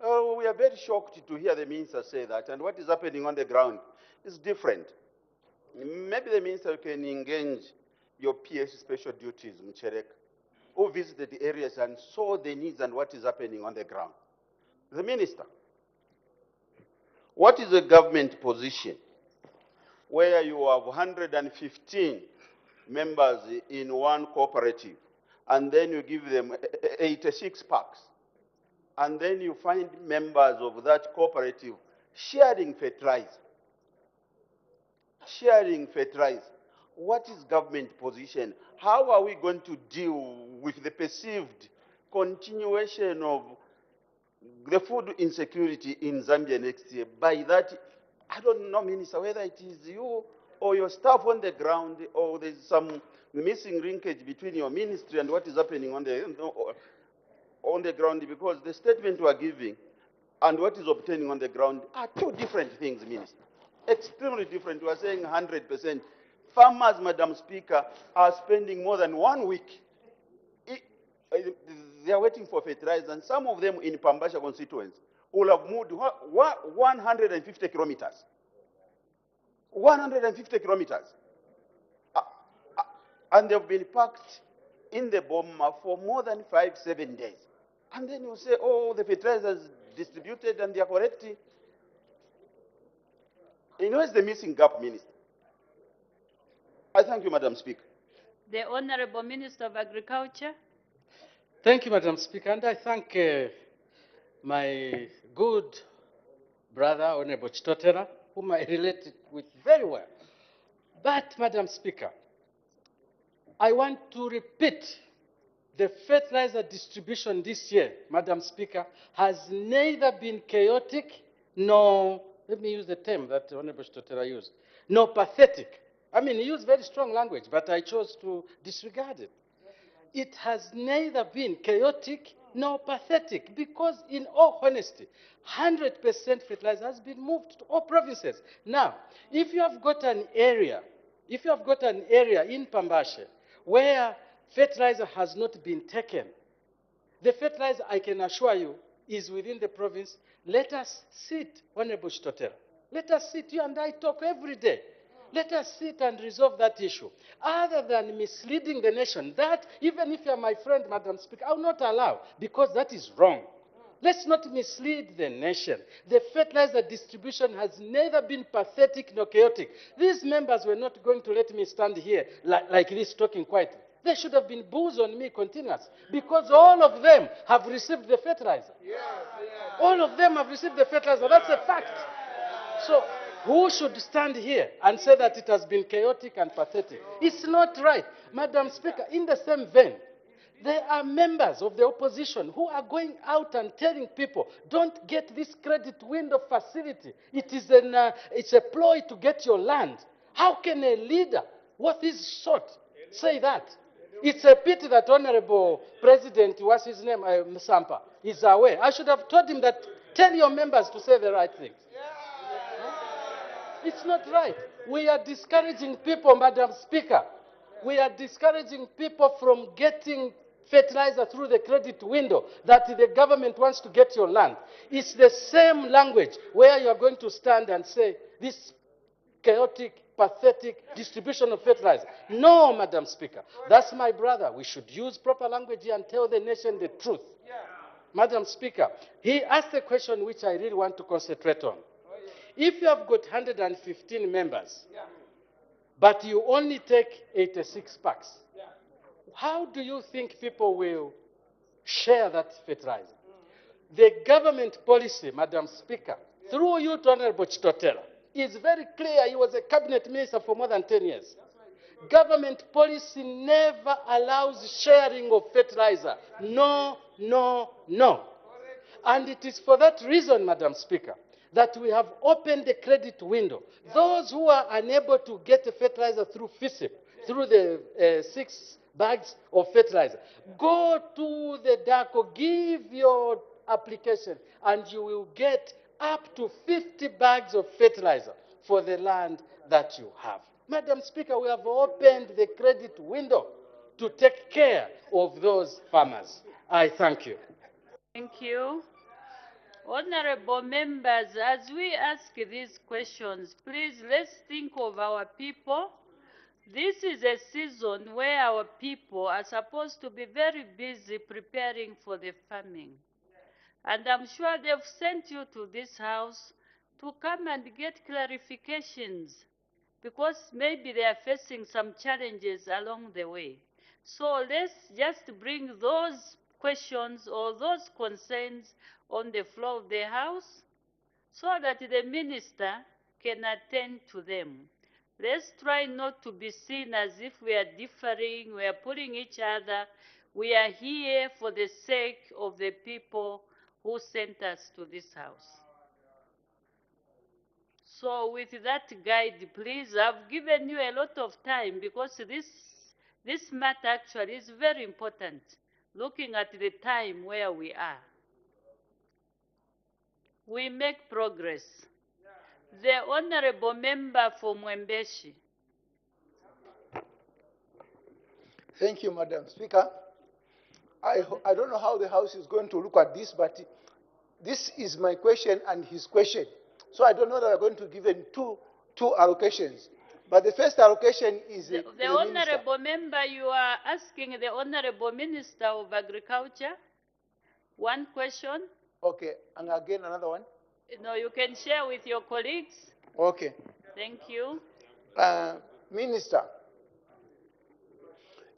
oh, we are very shocked to hear the Minister say that, and what is happening on the ground is different. Maybe the Minister can engage your PS Special Duties, Mcherek, who visited the areas and saw the needs and what is happening on the ground. The Minister, what is the government position where you have 115 members in one cooperative, and then you give them 86 packs, and then you find members of that cooperative sharing fertilizer? Sharing fertilizer. What is government position? How are we going to deal with the perceived continuation of the food insecurity in Zambia next year? By that, I don't know, Minister, whether it is you or your staff on the ground, or there's some missing linkage between your ministry and what is happening on the ground, because the statement we are giving and what is obtaining on the ground are two different things, Minister. Extremely different. We are saying 100%. Farmers, Madam Speaker, are spending more than 1 week. They are waiting for fertilizer, and some of them in Pambasha constituents will have moved 150 kilometers. 150 kilometers. And they've been packed in the bomber for more than 5-7 days. And then you say, oh, the fertilizers distributed and they are correct. You know, it's the missing gap, Minister. I thank you, Madam Speaker. The Honorable Minister of Agriculture. Thank you, Madam Speaker, and I thank my good brother, Honorable Chitotera, whom I related with very well. But, Madam Speaker, I want to repeat the fertilizer distribution this year, Madam Speaker, has neither been chaotic nor, let me use the term that Honorable Chitotera used, nor pathetic. I mean, he used very strong language, but I chose to disregard it. It has neither been chaotic nor pathetic because, in all honesty, 100% fertilizer has been moved to all provinces. Now, if you have got an area, in Pambashe where fertilizer has not been taken, the fertilizer, I can assure you, is within the province. Let us sit, Honorable Chitotera. Let us sit. You and I talk every day. Let us sit and resolve that issue. Other than misleading the nation, that, even if you are my friend, Madam Speaker, I will not allow, because that is wrong. Let's not mislead the nation. The fertilizer distribution has neither been pathetic nor chaotic. These members were not going to let me stand here like this talking quietly. They should have been booze on me continuous, because all of them have received the fertilizer. All of them have received the fertilizer. That's a fact. So, who should stand here and say that it has been chaotic and pathetic? It's not right. Madam Speaker, in the same vein, there are members of the opposition who are going out and telling people, don't get this credit window facility. It's a ploy to get your land. How can a leader, what is sort, say that? It's a pity that Honorable President, what's his name, Msampa, is aware. I should have told him that, tell your members to say the right things. It's not right. We are discouraging people, Madam Speaker. We are discouraging people from getting fertilizer through the credit window that the government wants to get your land. It's the same language where you are going to stand and say this chaotic, pathetic distribution of fertilizer. No, Madam Speaker. That's my brother. We should use proper language here and tell the nation the truth. Madam Speaker, he asked a question which I really want to concentrate on. If you have got 115 members, but you only take 86 packs, how do you think people will share that fertilizer? The government policy, Madam Speaker, through you to Honorable Chitotera, is very clear. He was a cabinet minister for more than 10 years. Government policy never allows sharing of fertilizer. No, no, no. And it is for that reason, Madam Speaker, that we have opened the credit window. Those who are unable to get the fertilizer through FISIP, through the 6 bags of fertilizer, go to the DACO, give your application, and you will get up to 50 bags of fertilizer for the land that you have. Madam Speaker, we have opened the credit window to take care of those farmers. I thank you. Thank you. Honorable members, as we ask these questions, please let's think of our people. This is a season where our people are supposed to be very busy preparing for the farming. And I'm sure they've sent you to this house to come and get clarifications, because maybe they are facing some challenges along the way. So let's just bring those questions or those concerns on the floor of the House so that the minister can attend to them. Let's try not to be seen as if we are differing, we are pulling each other. We are here for the sake of the people who sent us to this House. So with that guide, please, I've given you a lot of time because this matter actually is very important, looking at the time where we are. We make progress. The Honorable Member for Mwembeshi. Thank you, Madam Speaker. I don't know how the House is going to look at this, but this is my question and his question. So I don't know that we're going to give him two allocations. But the first allocation is the Honorable Member, you are asking the Honorable Minister of Agriculture one question. Okay, and again another one? No, you can share with your colleagues. Okay. Thank you. Minister,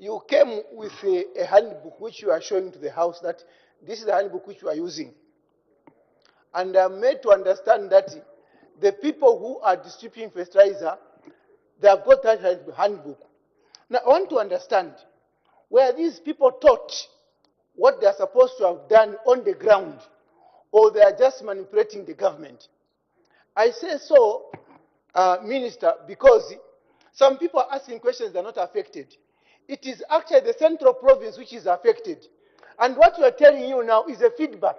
you came with a handbook which you are showing to the House that this is the handbook which you are using. And I'm made to understand that the people who are distributing fertilizer, they have got that handbook. Now, I want to understand where these people taught what they are supposed to have done on the ground, or they are just manipulating the government. I say so, Minister, because some people are asking questions, they're not affected. It is actually the central province which is affected. And what we are telling you now is a feedback.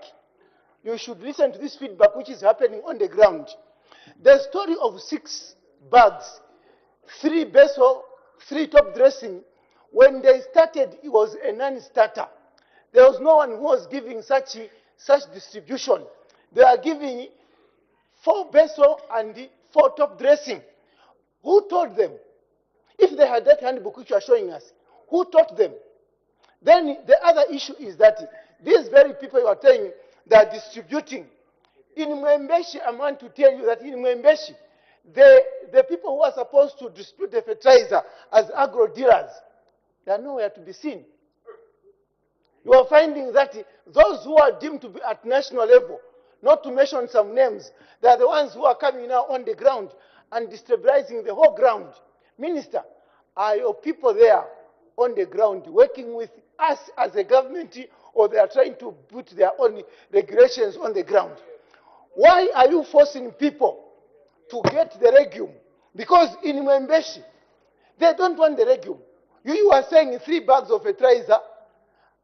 You should listen to this feedback which is happening on the ground. The story of 6 bags, 3 basil, 3 top dressing, when they started, it was a non-starter. There was no one who was giving such distribution. They are giving 4 basil and 4 top dressing. Who told them? If they had that handbook which you are showing us, who taught them? Then the other issue is that these very people you are saying they are distributing. In Mwembeshi, I want to tell you that in Mwembeshi, the people who are supposed to distribute the fertilizer as agro dealers, they are nowhere to be seen. You are finding that those who are deemed to be at national level, not to mention some names, they are the ones who are coming now on the ground and destabilizing the whole ground. Minister, are your people there on the ground working with us as a government, or they are trying to put their own regulations on the ground? Why are you forcing people to get the legume? Because in Mwembeshi, they don't want the legume. You are saying 3 bags of fertilizer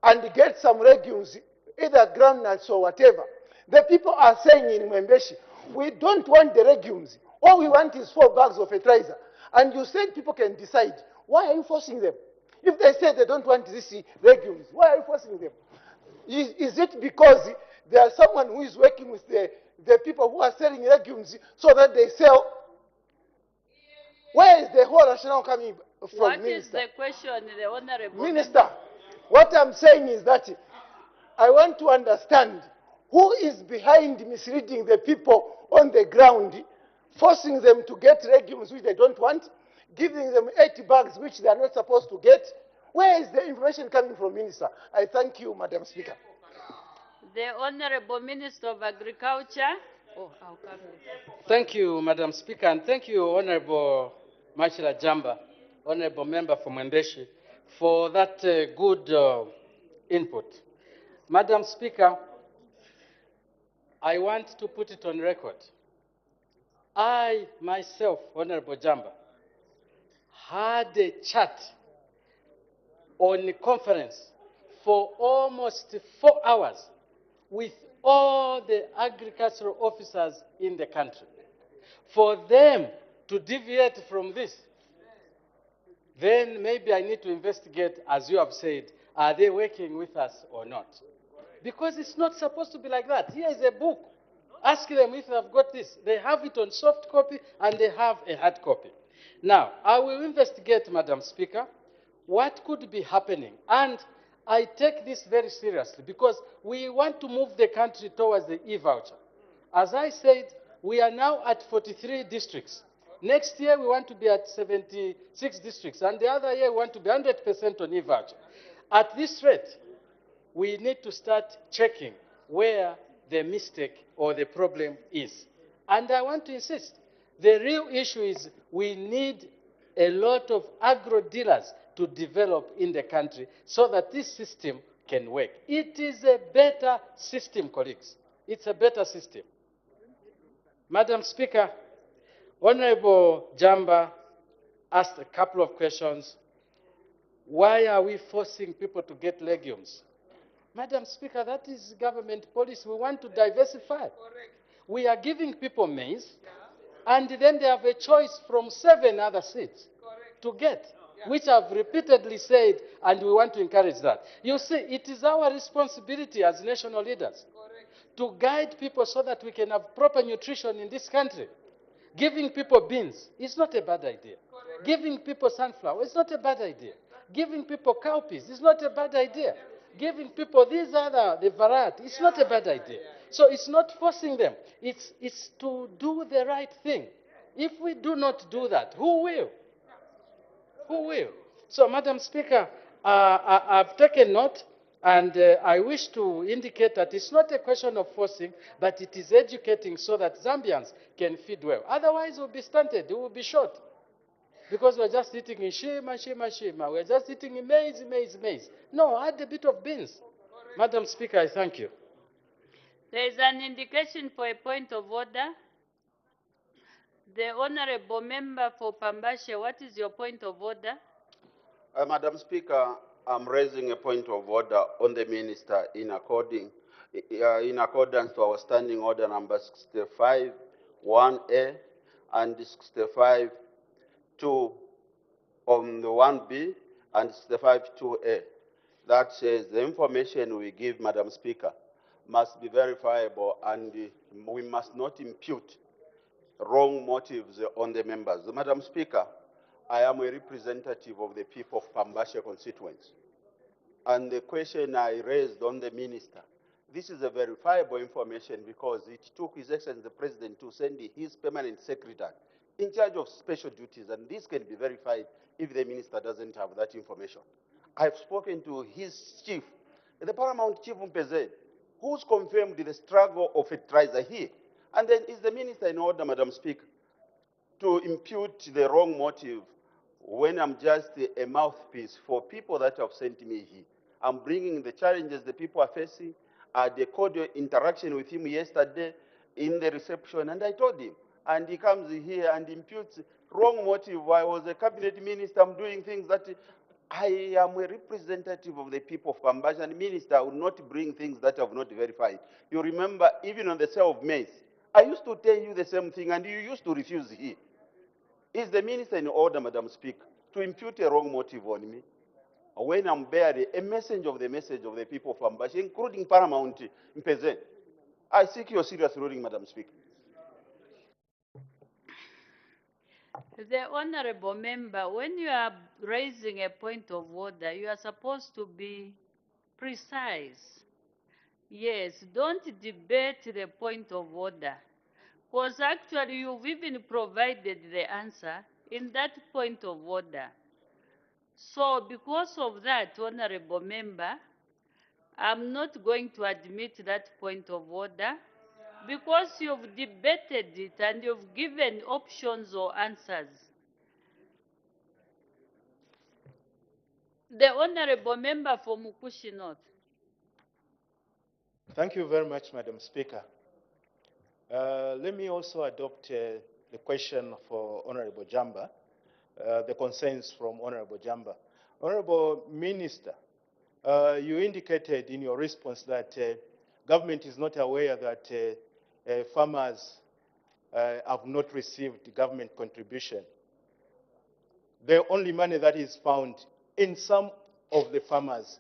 and get some legumes, either groundnuts or whatever. The people are saying in Mwembeshi, we don't want the legumes. All we want is 4 bags of fertilizer. And you said people can decide. Why are you forcing them? If they say they don't want these legumes, why are you forcing them? Is it because there is someone who is working with the people who are selling legumes so that they sell? Where is the whole rationale coming from, What Minister? is the question, the Honorable Minister, Member? what I'm saying is that I want to understand who is behind misleading the people on the ground, forcing them to get legumes which they don't want, giving them 80 bags which they are not supposed to get. Where is the information coming from, Minister? I thank you, Madam Speaker. The Honorable Minister of Agriculture. Oh, I'll come later. Thank you, Madam Speaker, and thank you, Honorable Machila Jamba, Honorable Member for Mwembeshi, for that good input. Madam Speaker, I want to put it on record. I, myself, Honorable Jamba, had a chat on a conference for almost 4 hours with all the agricultural officers in the country. For them to deviate from this, then maybe I need to investigate, as you have said, are they working with us or not? Because it's not supposed to be like that. Here is a book. Ask them if they've got this. They have it on soft copy and they have a hard copy. Now, I will investigate, Madam Speaker, what could be happening. And I take this very seriously because we want to move the country towards the e-voucher. As I said, we are now at 43 districts. Next year, we want to be at 76 districts. And the other year, we want to be 100% on e-voucher. At this rate, we need to start checking where the mistake or the problem is. And I want to insist, the real issue is we need a lot of agro dealers to develop in the country so that this system can work. It is a better system, colleagues. It's a better system. Madam Speaker, Honorable Jamba asked a couple of questions. Why are we forcing people to get legumes? Madam Speaker, that is government policy. We want to diversify. Correct. We are giving people maize, and then they have a choice from 7 other seeds to get, which I've repeatedly said, and we want to encourage that. You see, it is our responsibility as national leaders to guide people so that we can have proper nutrition in this country. Giving people beans is not a bad idea. Giving people sunflower is not a bad idea. Giving people cowpeas is not a bad idea. Giving people these other, the variety, it's not a bad idea. So it's not forcing them. It's to do the right thing. If we do not do that, who will? Who will? So, Madam Speaker, I've taken note, and I wish to indicate that it's not a question of forcing, but it is educating so that Zambians can feed well. Otherwise, we'll be stunted, we will be short. Because we're just eating in shima, shima, shima. We're just eating in maize, maize, maize. No, add a bit of beans. Madam Speaker, I thank you. There is an indication for a point of order. The Honorable Member for Pambashe, what is your point of order? Madam Speaker, I'm raising a point of order on the Minister in accordance to our standing order number 65 1A and 65 2 on the 1B and 65 2A. That says the information we give, Madam Speaker, must be verifiable and we must not impute wrong motives on the members. Madam Speaker, I am a representative of the people of Pambashe constituency. And the question I raised on the minister, this is a verifiable information because it took His Excellency the President to send his permanent secretary in charge of special duties, and this can be verified if the minister doesn't have that information. I've spoken to his chief, the paramount chief Mpeze, who's confirmed the struggle of fertilizer here. And then is the minister in order, Madam Speaker, to impute the wrong motive when I'm just a mouthpiece for people that have sent me here? I'm bringing the challenges the people are facing. I had a cordial interaction with him yesterday in the reception, and I told him, and he comes here and imputes wrong motive. I was a cabinet minister, I'm doing things that I am a representative of the people of Pambashe, and minister will not bring things that I have not verified. You remember, even on the sale of maize, I used to tell you the same thing, and you used to refuse here. Is the minister in order, Madam Speaker, to impute a wrong motive on me when I'm bearing a message of the people of Pambashe, including Paramount Mpeze? I seek your serious ruling, Madam Speaker. The Honorable Member, when you are raising a point of order, you are supposed to be precise. Yes, don't debate the point of order. Because actually you've even provided the answer in that point of order. So because of that, Honorable Member, I'm not going to admit that point of order because you've debated it and you've given options or answers. The Honorable Member for Mukushi North. Thank you very much, Madam Speaker. Let me also adopt the question for Honorable Jamba, the concerns from Honorable Jamba. Honorable Minister, you indicated in your response that government is not aware that farmers have not received government contribution. The only money that is found in some of the farmers'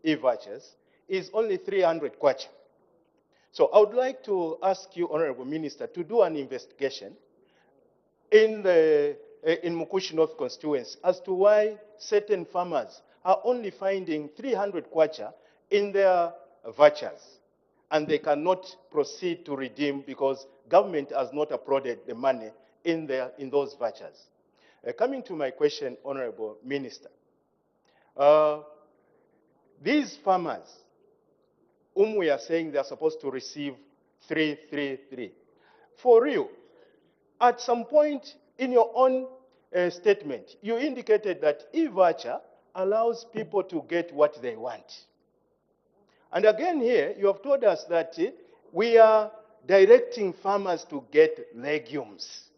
e-vouchers is only 300 kwacha. So I would like to ask you, Honorable Minister, to do an investigation in Mukushi North constituency as to why certain farmers are only finding 300 kwacha in their vouchers, and they cannot proceed to redeem because government has not uploaded the money in those vouchers. Coming to my question, Honorable Minister, these farmers whom we are saying they are supposed to receive 333, for real, at some point in your own statement, you indicated that e-voucher allows people to get what they want. And again here, you have told us that we are directing farmers to get legumes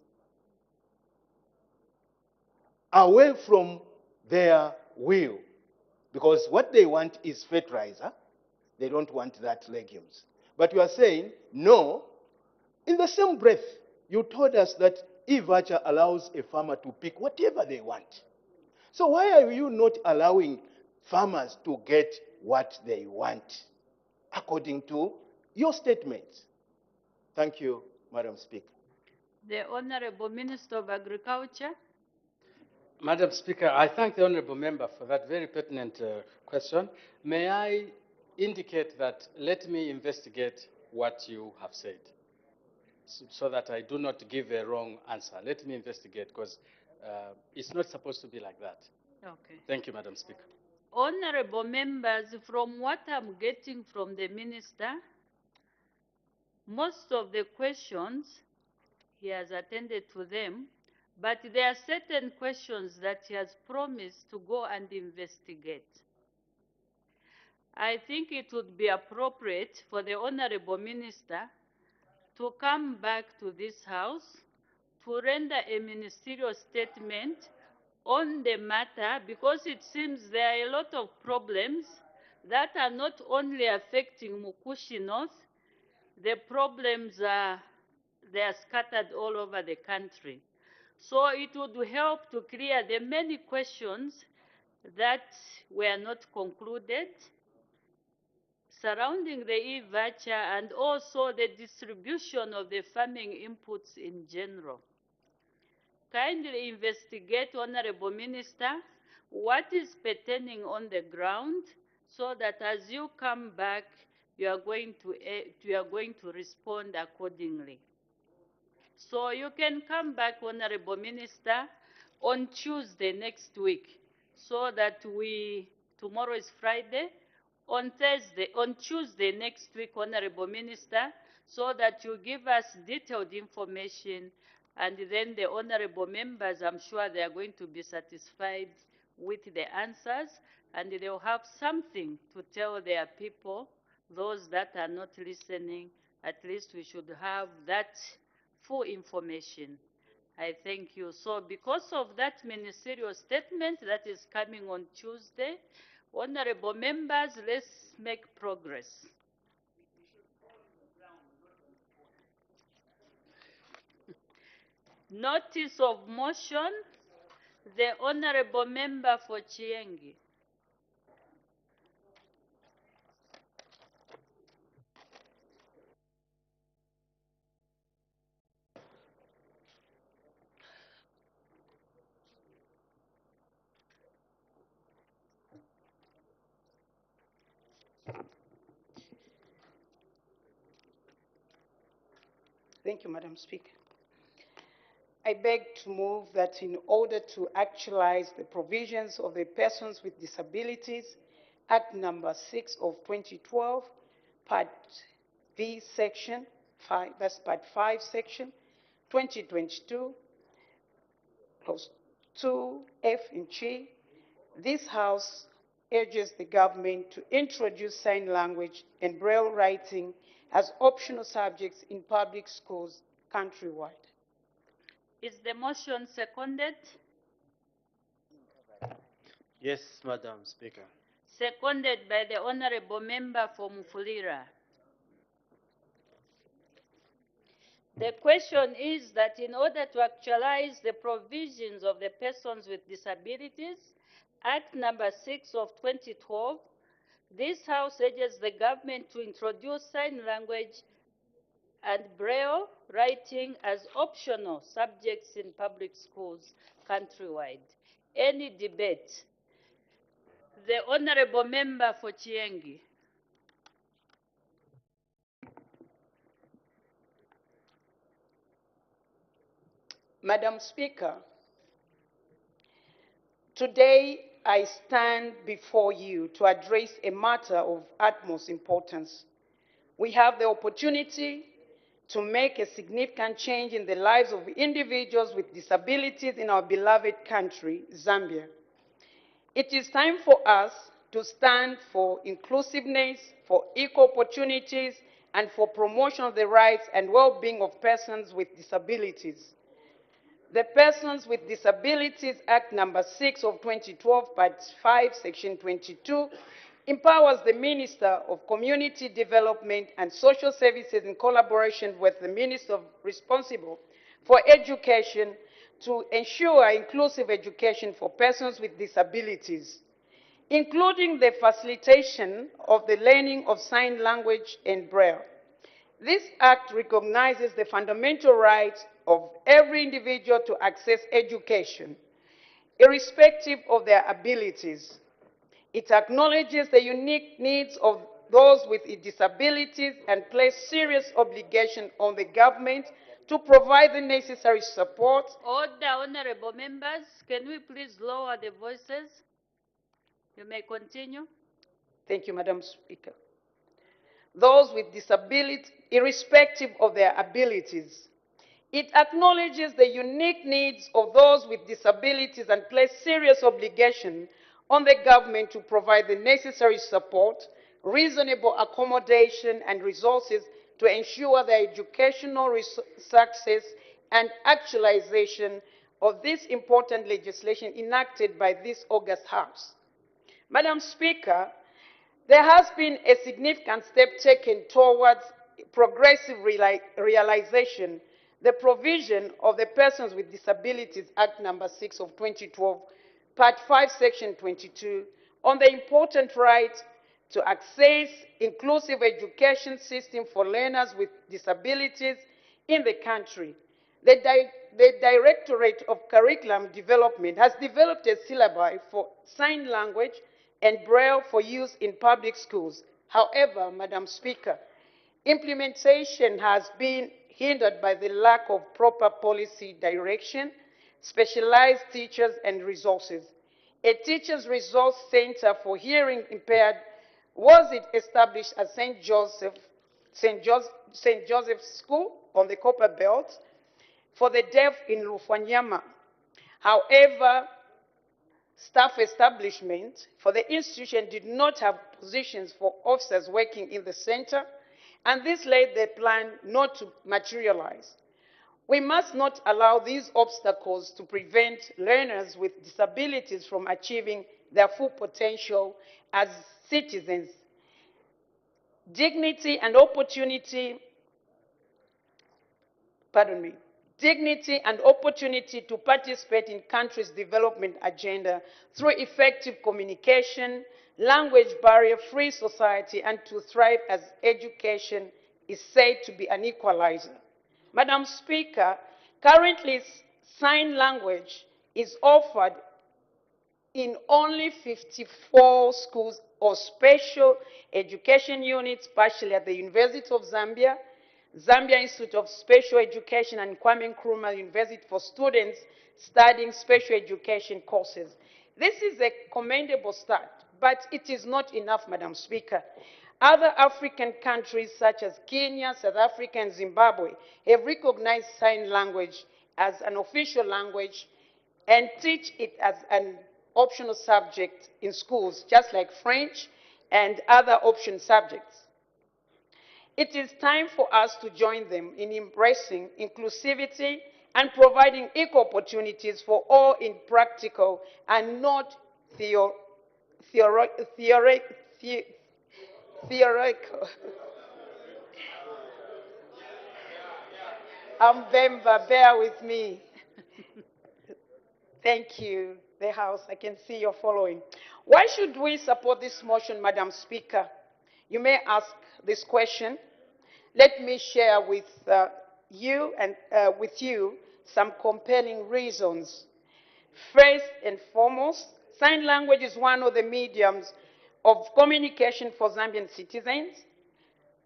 away from their will, because what they want is fertilizer. They don't want that legumes. But you are saying, no. In the same breath, you told us that e-voucher allows a farmer to pick whatever they want. So why are you not allowing farmers to get what they want, according to your statements? Thank you, Madam Speaker. The Honorable Minister of Agriculture. Madam Speaker, I thank the Honorable Member for that very pertinent question. May I indicate that let me investigate what you have said so that I do not give a wrong answer. Let me investigate because it's not supposed to be like that. Okay. Thank you, Madam Speaker. Honorable members, from what I'm getting from the minister, most of the questions, he has attended to them, but there are certain questions that he has promised to go and investigate. I think it would be appropriate for the Honorable Minister to come back to this House to render a ministerial statement on the matter, because it seems there are a lot of problems that are not only affecting Mukushi North, the problems are scattered all over the country. So it would help to clear the many questions that were not concluded surrounding the e-voucher and also the distribution of the farming inputs in general. Kindly investigate, Honorable Minister, what is pertaining on the ground, so that as you come back, you are going to respond accordingly. So you can come back, Honorable Minister, on Tuesday next week, so that tomorrow is Friday, on Tuesday next week, Honorable Minister, so that you give us detailed information, and then the honorable members, I'm sure they are going to be satisfied with the answers, and they'll have something to tell their people. Those that are not listening, at least we should have that full information. I thank you. So because of that ministerial statement that is coming on Tuesday, honorable members, let's make progress. Notice of motion, the honorable member for Chiengi. Thank you, Madam Speaker. I beg to move that in order to actualize the provisions of the Persons with Disabilities Act number 6 of 2012, Part V, Section 5, that's Part 5, Section 2022, Clause 2F and G, this House urges the government to introduce sign language and Braille writing as optional subjects in public schools countrywide. Is the motion seconded? Yes, Madam Speaker. Seconded by the honorable member for Mufulira. The question is that in order to actualize the provisions of the Persons with Disabilities Act number 6 of 2012, this House urges the government to introduce sign language and Braille writing as optional subjects in public schools countrywide. Any debate? The honorable member for Chiengi. Madam Speaker, today I stand before you to address a matter of utmost importance. We have the opportunity to make a significant change in the lives of individuals with disabilities in our beloved country, Zambia. It is time for us to stand for inclusiveness, for equal opportunities, and for promotion of the rights and well-being of persons with disabilities. The Persons with Disabilities Act number 6 of 2012, Part 5, Section 22, empowers the Minister of Community Development and Social Services in collaboration with the Minister responsible for education to ensure inclusive education for persons with disabilities, including the facilitation of the learning of sign language and Braille. This act recognizes the fundamental right of every individual to access education, irrespective of their abilities. It acknowledges the unique needs of those with disabilities and places serious obligation on the government to provide the necessary support. Order, honorable members. Can we please lower the voices? You may continue. Thank you, Madam Speaker. Those with disability, irrespective of their abilities. It acknowledges the unique needs of those with disabilities and places serious obligation on the government to provide the necessary support, reasonable accommodation, and resources to ensure their educational success and actualization of this important legislation enacted by this August House. Madam Speaker, there has been a significant step taken towards progressive realization, the provision of the Persons with Disabilities Act number 6 of 2012, Part 5, Section 22, on the important right to access inclusive education system for learners with disabilities in the country. The Directorate of Curriculum Development has developed a syllabi for sign language and Braille for use in public schools. However, Madam Speaker, implementation has been hindered by the lack of proper policy direction, specialized teachers, and resources. A Teachers Resource Center for Hearing Impaired was established at St. Joseph's School on the Copper Belt for the deaf in Lufwanyama. However, staff establishment for the institution did not have positions for officers working in the center, and this led the plan not to materialize. We must not allow these obstacles to prevent learners with disabilities from achieving their full potential as citizens. Dignity and opportunity to participate in country's development agenda through effective communication, language barrier-free society, and to thrive as education is said to be an equalizer. Madam Speaker, currently sign language is offered in only 54 schools or special education units, partially at the University of Zambia, Zambia Institute of Special Education, and Kwame Nkrumah University for students studying special education courses. This is a commendable start, but it is not enough, Madam Speaker. Other African countries such as Kenya, South Africa, and Zimbabwe have recognized sign language as an official language and teach it as an optional subject in schools, just like French and other option subjects. It is time for us to join them in embracing inclusivity and providing equal opportunities for all in practical and not theoretical. Mbemba, bear with me. Thank you, the House. I can see you're following. Why should we support this motion, Madam Speaker? You may ask this question. Let me share with you some compelling reasons. First and foremost, sign language is one of the mediums of communication for Zambian citizens.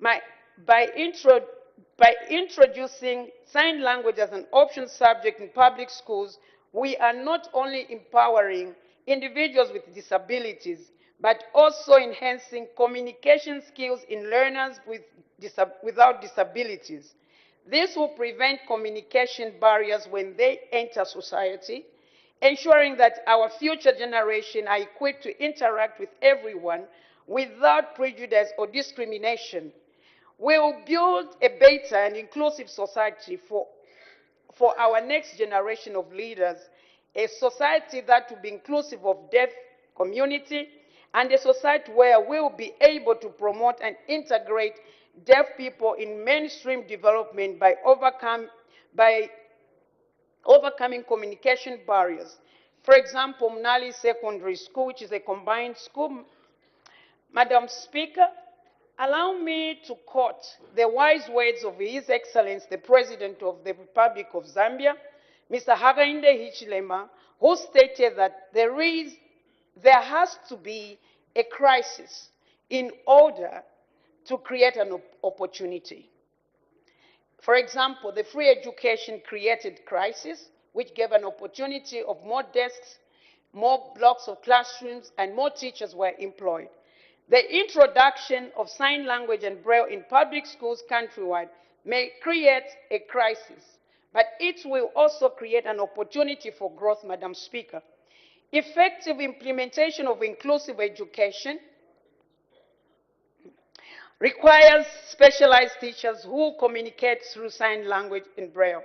By introducing sign language as an option subject in public schools, we are not only empowering individuals with disabilities, but also enhancing communication skills in learners without disabilities. This will prevent communication barriers when they enter society, ensuring that our future generation are equipped to interact with everyone without prejudice or discrimination. We will build a better and inclusive society for our next generation of leaders, a society that will be inclusive of deaf community, and a society where we will be able to promote and integrate deaf people in mainstream development by overcoming communication barriers. For example, Mnali Secondary School, which is a combined school. Madam Speaker, allow me to quote the wise words of His Excellency, the President of the Republic of Zambia, Mr. Hakainde Hichilema, who stated that there has to be a crisis in order to create an opportunity. For example, the free education created crisis, which gave an opportunity of more desks, more blocks of classrooms, and more teachers were employed. The introduction of sign language and Braille in public schools countrywide may create a crisis, but it will also create an opportunity for growth, Madam Speaker. Effective implementation of inclusive education requires specialized teachers who communicate through sign language in Braille.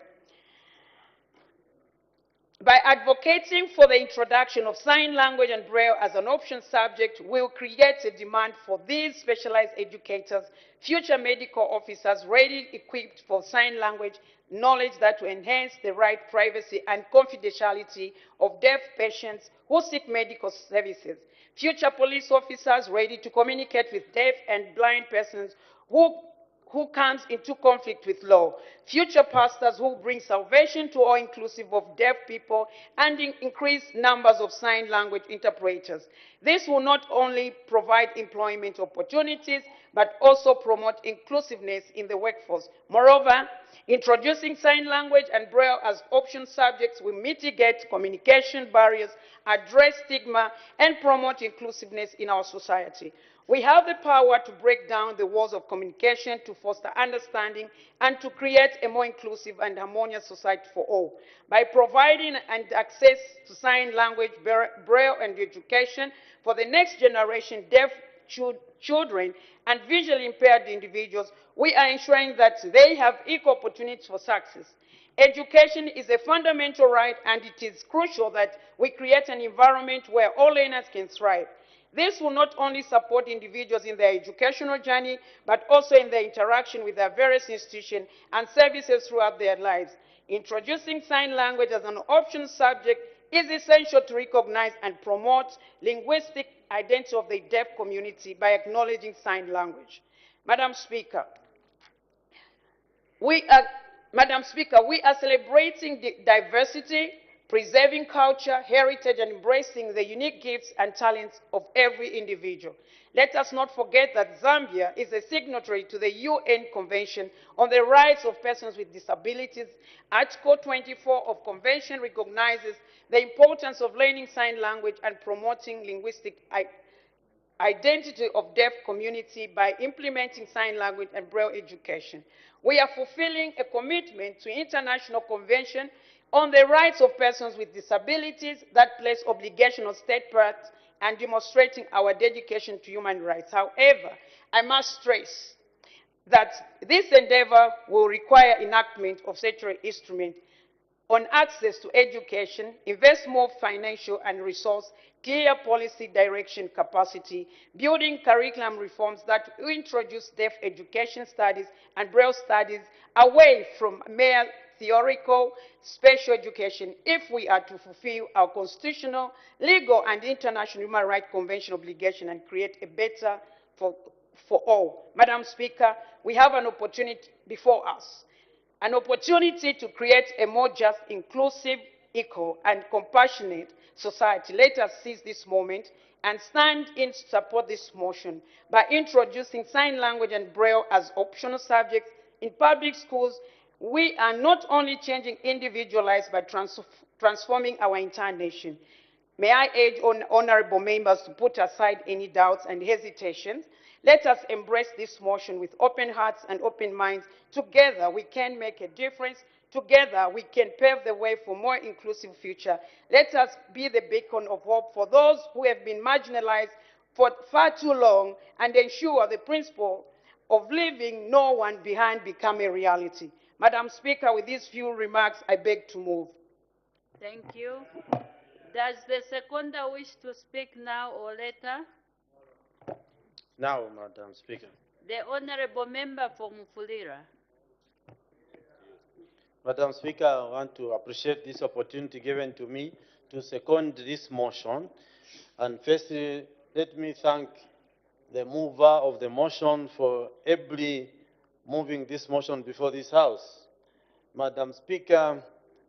By advocating for the introduction of sign language and Braille as an option subject, will create a demand for these specialized educators, future medical officers ready equipped for sign language knowledge that will enhance the right privacy and confidentiality of deaf patients who seek medical services, future police officers ready to communicate with deaf and blind persons who comes into conflict with law, future pastors who bring salvation to all inclusive of deaf people, and increased numbers of sign language interpreters. This will not only provide employment opportunities, but also promote inclusiveness in the workforce. Moreover, introducing sign language and Braille as option subjects will mitigate communication barriers, address stigma, and promote inclusiveness in our society. We have the power to break down the walls of communication, to foster understanding, and to create a more inclusive and harmonious society for all. By providing and access to sign language, Braille, and education for the next generation deaf children and visually impaired individuals, we are ensuring that they have equal opportunities for success. Education is a fundamental right, and it is crucial that we create an environment where all learners can thrive. This will not only support individuals in their educational journey, but also in their interaction with their various institutions and services throughout their lives. Introducing sign language as an optional subject is essential to recognize and promote linguistic identity of the deaf community by acknowledging sign language. Madam Speaker, we are celebrating diversity, preserving culture, heritage, and embracing the unique gifts and talents of every individual. Let us not forget that Zambia is a signatory to the UN Convention on the Rights of Persons with Disabilities. Article 24 of the Convention recognizes the importance of learning sign language and promoting linguistic identity of deaf community by implementing sign language and Braille education. We are fulfilling a commitment to International Convention on the Rights of Persons with Disabilities that place obligation on state parts and demonstrating our dedication to human rights. However, I must stress that this endeavor will require enactment of statutory instruments on access to education, invest more financial and resource, clear policy direction capacity, building curriculum reforms that will introduce deaf education studies and Braille studies away from mere theoretical special education if we are to fulfill our constitutional, legal, and international human rights convention obligation and create a better for all. Madam Speaker, we have an opportunity before us, an opportunity to create a more just, inclusive, equal, and compassionate society. Let us seize this moment and stand in to support this motion by introducing sign language and Braille as optional subjects in public schools. We are not only changing individual lives, but transforming our entire nation. May I urge honorable members to put aside any doubts and hesitations. Let us embrace this motion with open hearts and open minds. Together we can make a difference. Together we can pave the way for a more inclusive future. Let us be the beacon of hope for those who have been marginalized for far too long and ensure the principle of leaving no one behind become a reality. Madam Speaker, with these few remarks, I beg to move. Thank you. Does the seconder wish to speak now or later? Now, Madam Speaker. The Honorable Member for Mufulira. Madam Speaker, I want to appreciate this opportunity given to me to second this motion. And firstly, let me thank the mover of the motion for ably moving this motion before this House. Madam Speaker,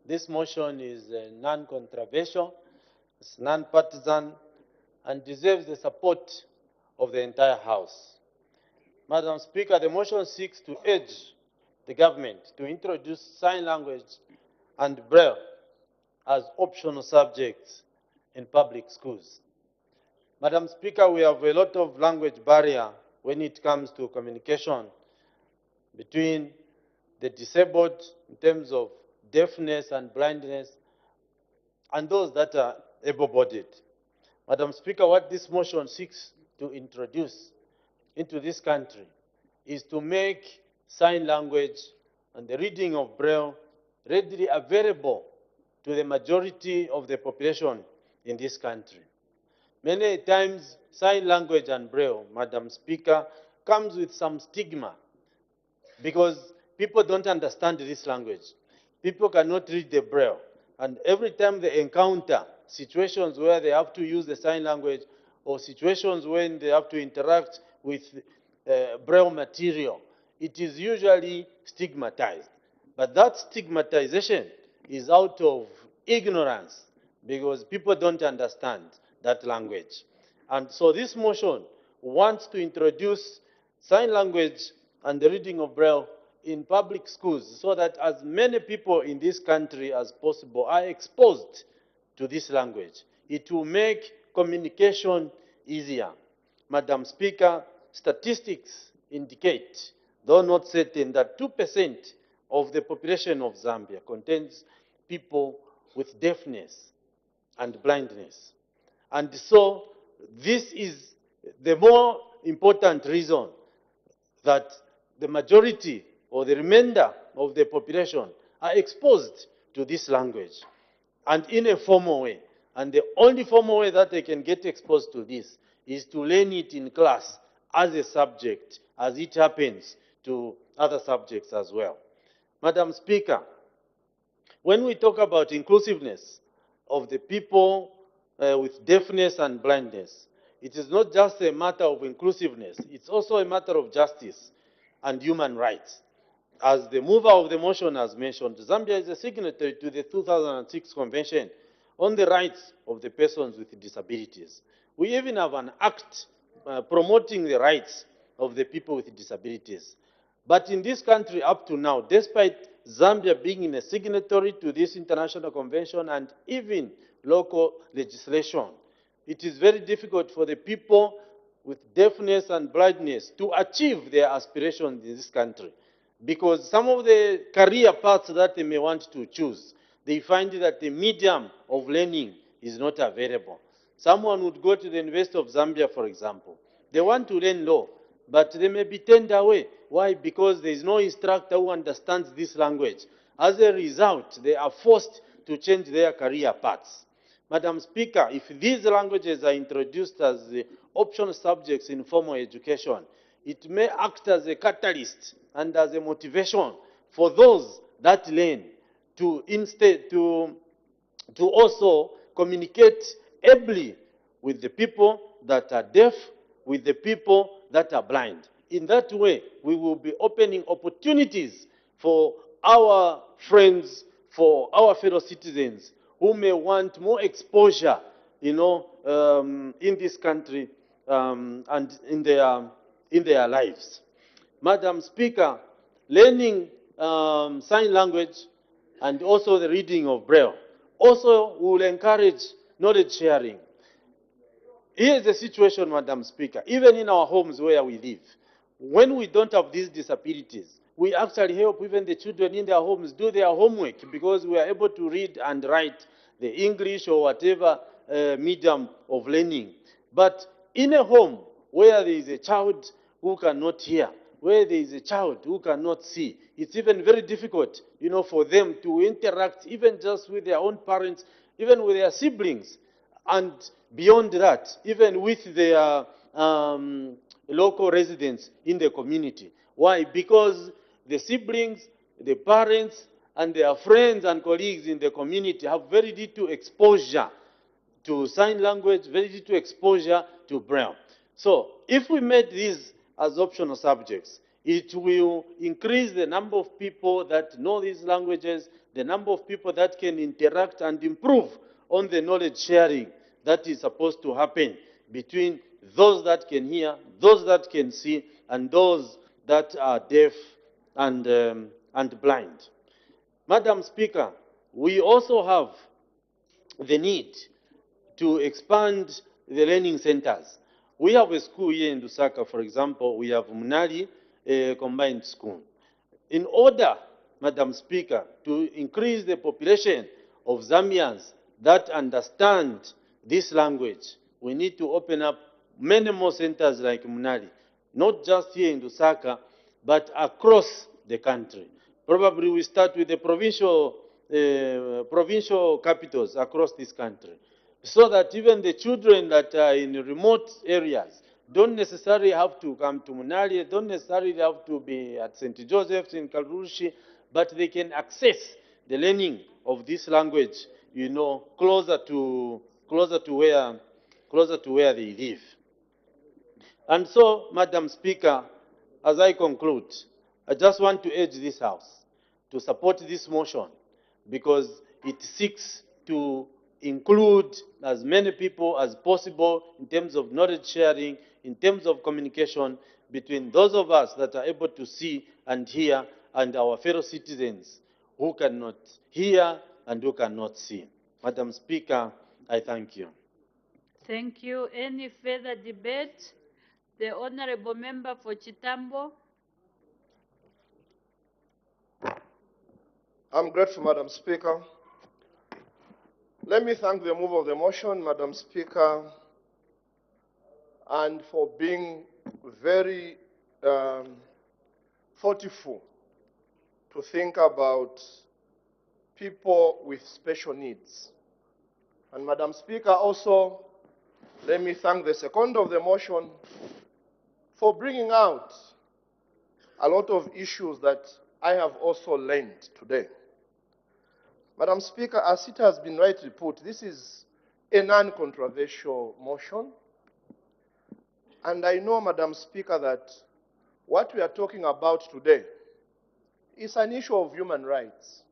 this motion is non-controversial, it's non-partisan, and deserves the support of the entire House. Madam Speaker, the motion seeks to urge the government to introduce sign language and Braille as optional subjects in public schools. Madam Speaker, we have a lot of language barrier when it comes to communication between the disabled in terms of deafness and blindness and those that are able-bodied. Madam Speaker, what this motion seeks to introduce into this country is to make sign language and the reading of Braille readily available to the majority of the population in this country. Many times, sign language and Braille, Madam Speaker, comes with some stigma because people don't understand this language. People cannot read the Braille. And every time they encounter situations where they have to use the sign language or situations when they have to interact with Braille material, it is usually stigmatized. But that stigmatization is out of ignorance because people don't understand that language. And so this motion wants to introduce sign language and the reading of Braille in public schools so that as many people in this country as possible are exposed to this language. It will make communication easier. Madam Speaker, statistics indicate, though not certain, that 2% of the population of Zambia contains people with deafness and blindness. And so this is the more important reason that the majority or the remainder of the population are exposed to this language and in a formal way. And the only formal way that they can get exposed to this is to learn it in class as a subject, as it happens to other subjects as well. Madam Speaker, when we talk about inclusiveness of the people with deafness and blindness, it is not just a matter of inclusiveness, it's also a matter of justice and human rights. As the mover of the motion has mentioned, Zambia is a signatory to the 2006 Convention on the Rights of the Persons with Disabilities. We even have an act promoting the rights of the people with disabilities. But in this country up to now, despite Zambia being a signatory to this international convention and even local legislation, it is very difficult for the people with deafness and blindness to achieve their aspirations in this country. Because some of the career paths that they may want to choose, they find that the medium of learning is not available. Someone would go to the University of Zambia, for example. They want to learn law, but they may be turned away. Why? Because there is no instructor who understands this language. As a result, they are forced to change their career paths. Madam Speaker, if these languages are introduced as the optional subjects in formal education, it may act as a catalyst and as a motivation for those that learn to instead to also communicate ably with the people that are deaf, with the people that are blind. In that way, we will be opening opportunities for our friends, for our fellow citizens who may want more exposure, in this country and in their lives. Madam Speaker, learning sign language and also the reading of Braille also will encourage knowledge sharing. Here is the situation, Madam Speaker, even in our homes where we live. When we don't have these disabilities, we actually help even the children in their homes do their homework because we are able to read and write the English or whatever medium of learning. But in a home where there is a child who cannot hear, where there is a child who cannot see, it's even very difficult, for them to interact even just with their own parents, even with their siblings, and beyond that, even with their local residents in the community. Why? Because the siblings, the parents, and their friends and colleagues in the community have very little exposure to sign language, very little exposure to Braille. So if we made these as optional subjects, it will increase the number of people that know these languages, the number of people that can interact and improve on the knowledge sharing that is supposed to happen between those that can hear, those that can see, and those that are deaf and blind. Madam Speaker, we also have the need to expand the learning centers. We have a school here in Lusaka, for example. We have Munali Combined School. In order, Madam Speaker, to increase the population of Zambians that understand this language, we need to open up many more centers like Munali, not just here in Lusaka, but across the country. Probably we start with the provincial capitals across this country, so that even the children that are in remote areas don't necessarily have to come to Munali, don't necessarily have to be at St. Joseph's in Kalurushi, but they can access the learning of this language, you know, closer to where they live. And so, Madam Speaker, as I conclude, I just want to urge this House to support this motion because it seeks to include as many people as possible in terms of knowledge sharing, in terms of communication between those of us that are able to see and hear and our fellow citizens who cannot hear and who cannot see. Madam Speaker, I thank you. Thank you. Any further debate? The Honorable Member for Chitambo. I'm grateful, Madam Speaker. Let me thank the mover of the motion, Madam Speaker, and for being very thoughtful to think about people with special needs. And Madam Speaker, also, let me thank the second of the motion for bringing out a lot of issues that I have also learned today. Madam Speaker, as it has been rightly put, this is a non-controversial motion. And I know, Madam Speaker, that what we are talking about today is an issue of human rights.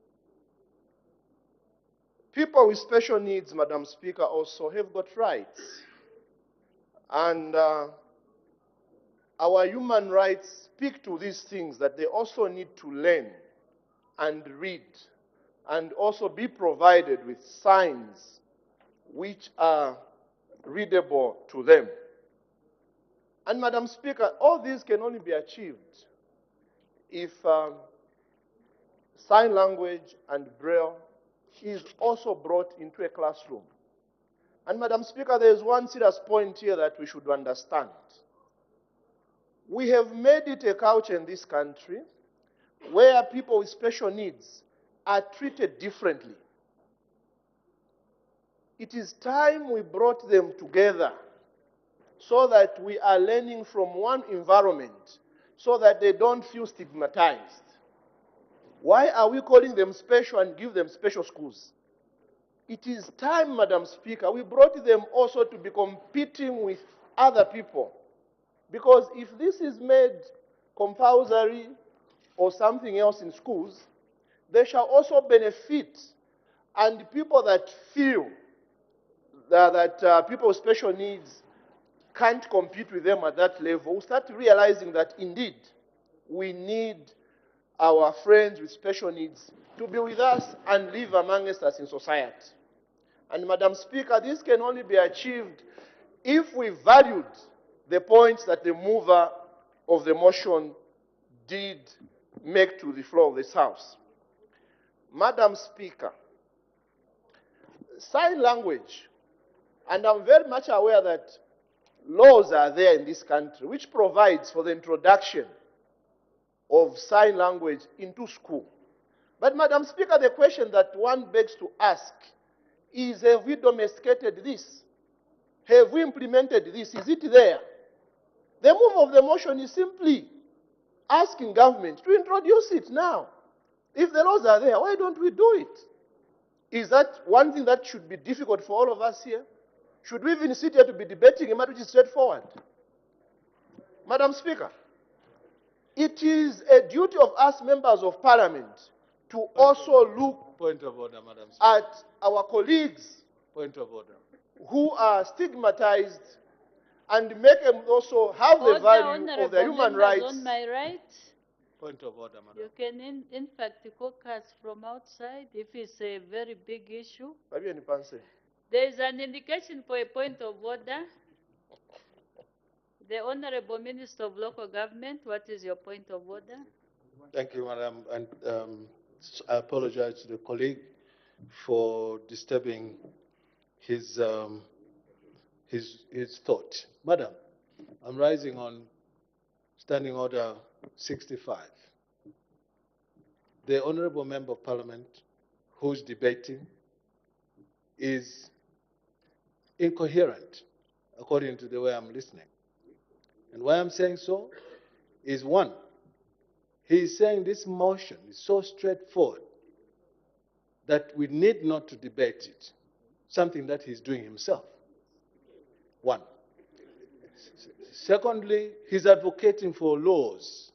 People with special needs, Madam Speaker, also have got rights. And our human rights speak to these things, that they also need to learn and read and also be provided with signs which are readable to them. And Madam Speaker, all these can only be achieved if sign language and Braille is also brought into a classroom. And Madam Speaker, there is one serious point here that we should understand. We have made it a culture in this country where people with special needs are treated differently. It is time we brought them together so that we are learning from one environment so that they don't feel stigmatized. Why are we calling them special and give them special schools? It is time, Madam Speaker, we brought them also to be competing with other people. Because if this is made compulsory or something else in schools, they shall also benefit. And people that feel that people with special needs can't compete with them at that level will start realizing that indeed we need our friends with special needs to be with us and live amongst us in society. And Madam Speaker, this can only be achieved if we valued the points that the mover of the motion did make to the floor of this House. Madam Speaker, sign language, and I'm very much aware that laws are there in this country which provides for the introduction of sign language into school. But Madam Speaker, the question that one begs to ask is, have we domesticated this? Have we implemented this? Is it there? The move of the motion is simply asking government to introduce it now. If the laws are there, why don't we do it? Is that one thing that should be difficult for all of us here? Should we even sit here to be debating a matter which is straightforward? Madam Speaker, it is a duty of us members of parliament to also look Point of order, Madam Speaker. at our colleagues Point of order. who are stigmatized and make them also have the value of their human rights. On my right, Point of order, Madam. you can in fact caucus from outside if it's a very big issue. Fabian Panse. There is an indication for a point of order. The Honorable Minister of Local Government, what is your point of order? Thank you, Madam. And I apologize to the colleague for disturbing his, his thought. Madam, I'm rising on Standing Order 65. The Honorable Member of Parliament who's debating is incoherent, according to the way I'm listening. And why I'm saying so is, one, he is saying this motion is so straightforward that we need not to debate it, something that he's doing himself. One. Secondly, he's advocating for laws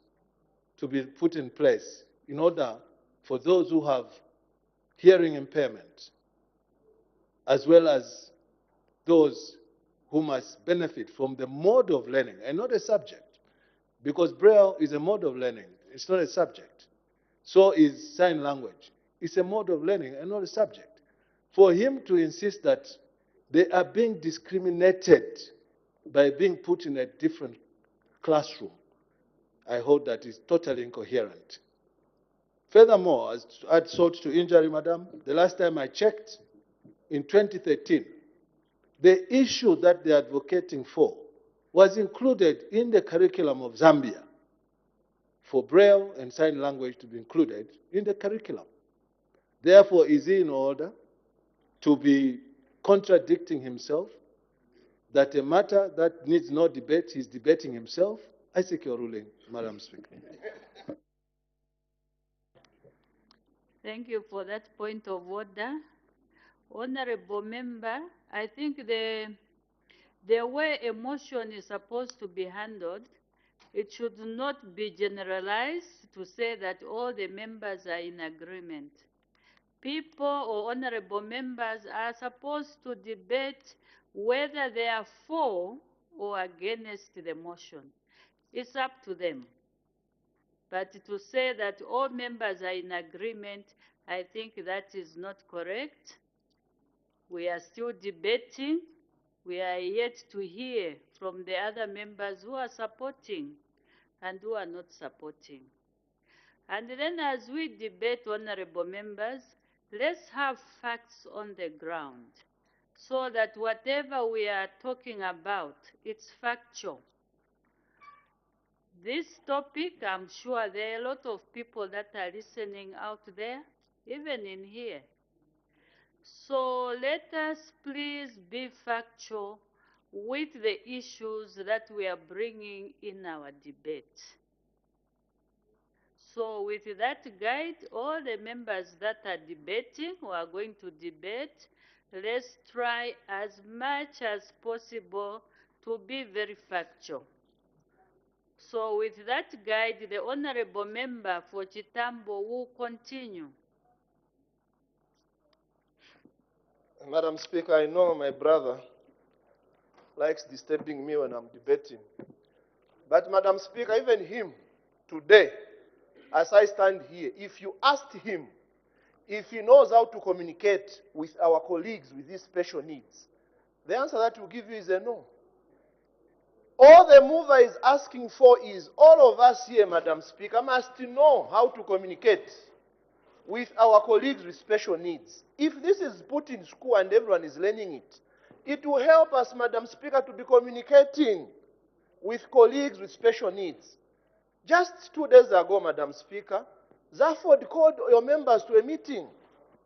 to be put in place in order for those who have hearing impairment, as well as those who must benefit from the mode of learning and not a subject. Because Braille is a mode of learning, it's not a subject. So is sign language. It's a mode of learning and not a subject. For him to insist that they are being discriminated by being put in a different classroom, I hold that is totally incoherent. Furthermore, as to add salt to injury, Madam, the last time I checked, in 2013, the issue that they're advocating for was included in the curriculum of Zambia, for Braille and sign language to be included in the curriculum. Therefore, is he in order to be contradicting himself, that a matter that needs no debate, he's debating himself? I seek your ruling, Madam Speaker. Thank you for that point of order. Honorable Member, I think the way a motion is supposed to be handled, it should not be generalized to say that all the members are in agreement. People or honorable members are supposed to debate whether they are for or against the motion. It's up to them. But to say that all members are in agreement, I think that is not correct. We are still debating. We are yet to hear from the other members who are supporting and who are not supporting. And then as we debate, honorable members, let's have facts on the ground so that whatever we are talking about, it's factual. This topic, I'm sure there are a lot of people that are listening out there, even in here. So let us please be factual with the issues that we are bringing in our debate. So with that guide, all the members that are debating or are going to debate, let's try as much as possible to be very factual. So with that guide, the honorable member for Chitambo will continue. Madam Speaker, I know my brother likes disturbing me when I'm debating. But Madam Speaker, even him, today, as I stand here, if you asked him if he knows how to communicate with our colleagues with these special needs, the answer that he will give you is a no. All the mover is asking for is all of us here, Madam Speaker, must know how to communicate with our colleagues with special needs. If this is put in school and everyone is learning it, it will help us, Madam Speaker, to be communicating with colleagues with special needs. Just 2 days ago, Madam Speaker, Zafford called your members to a meeting,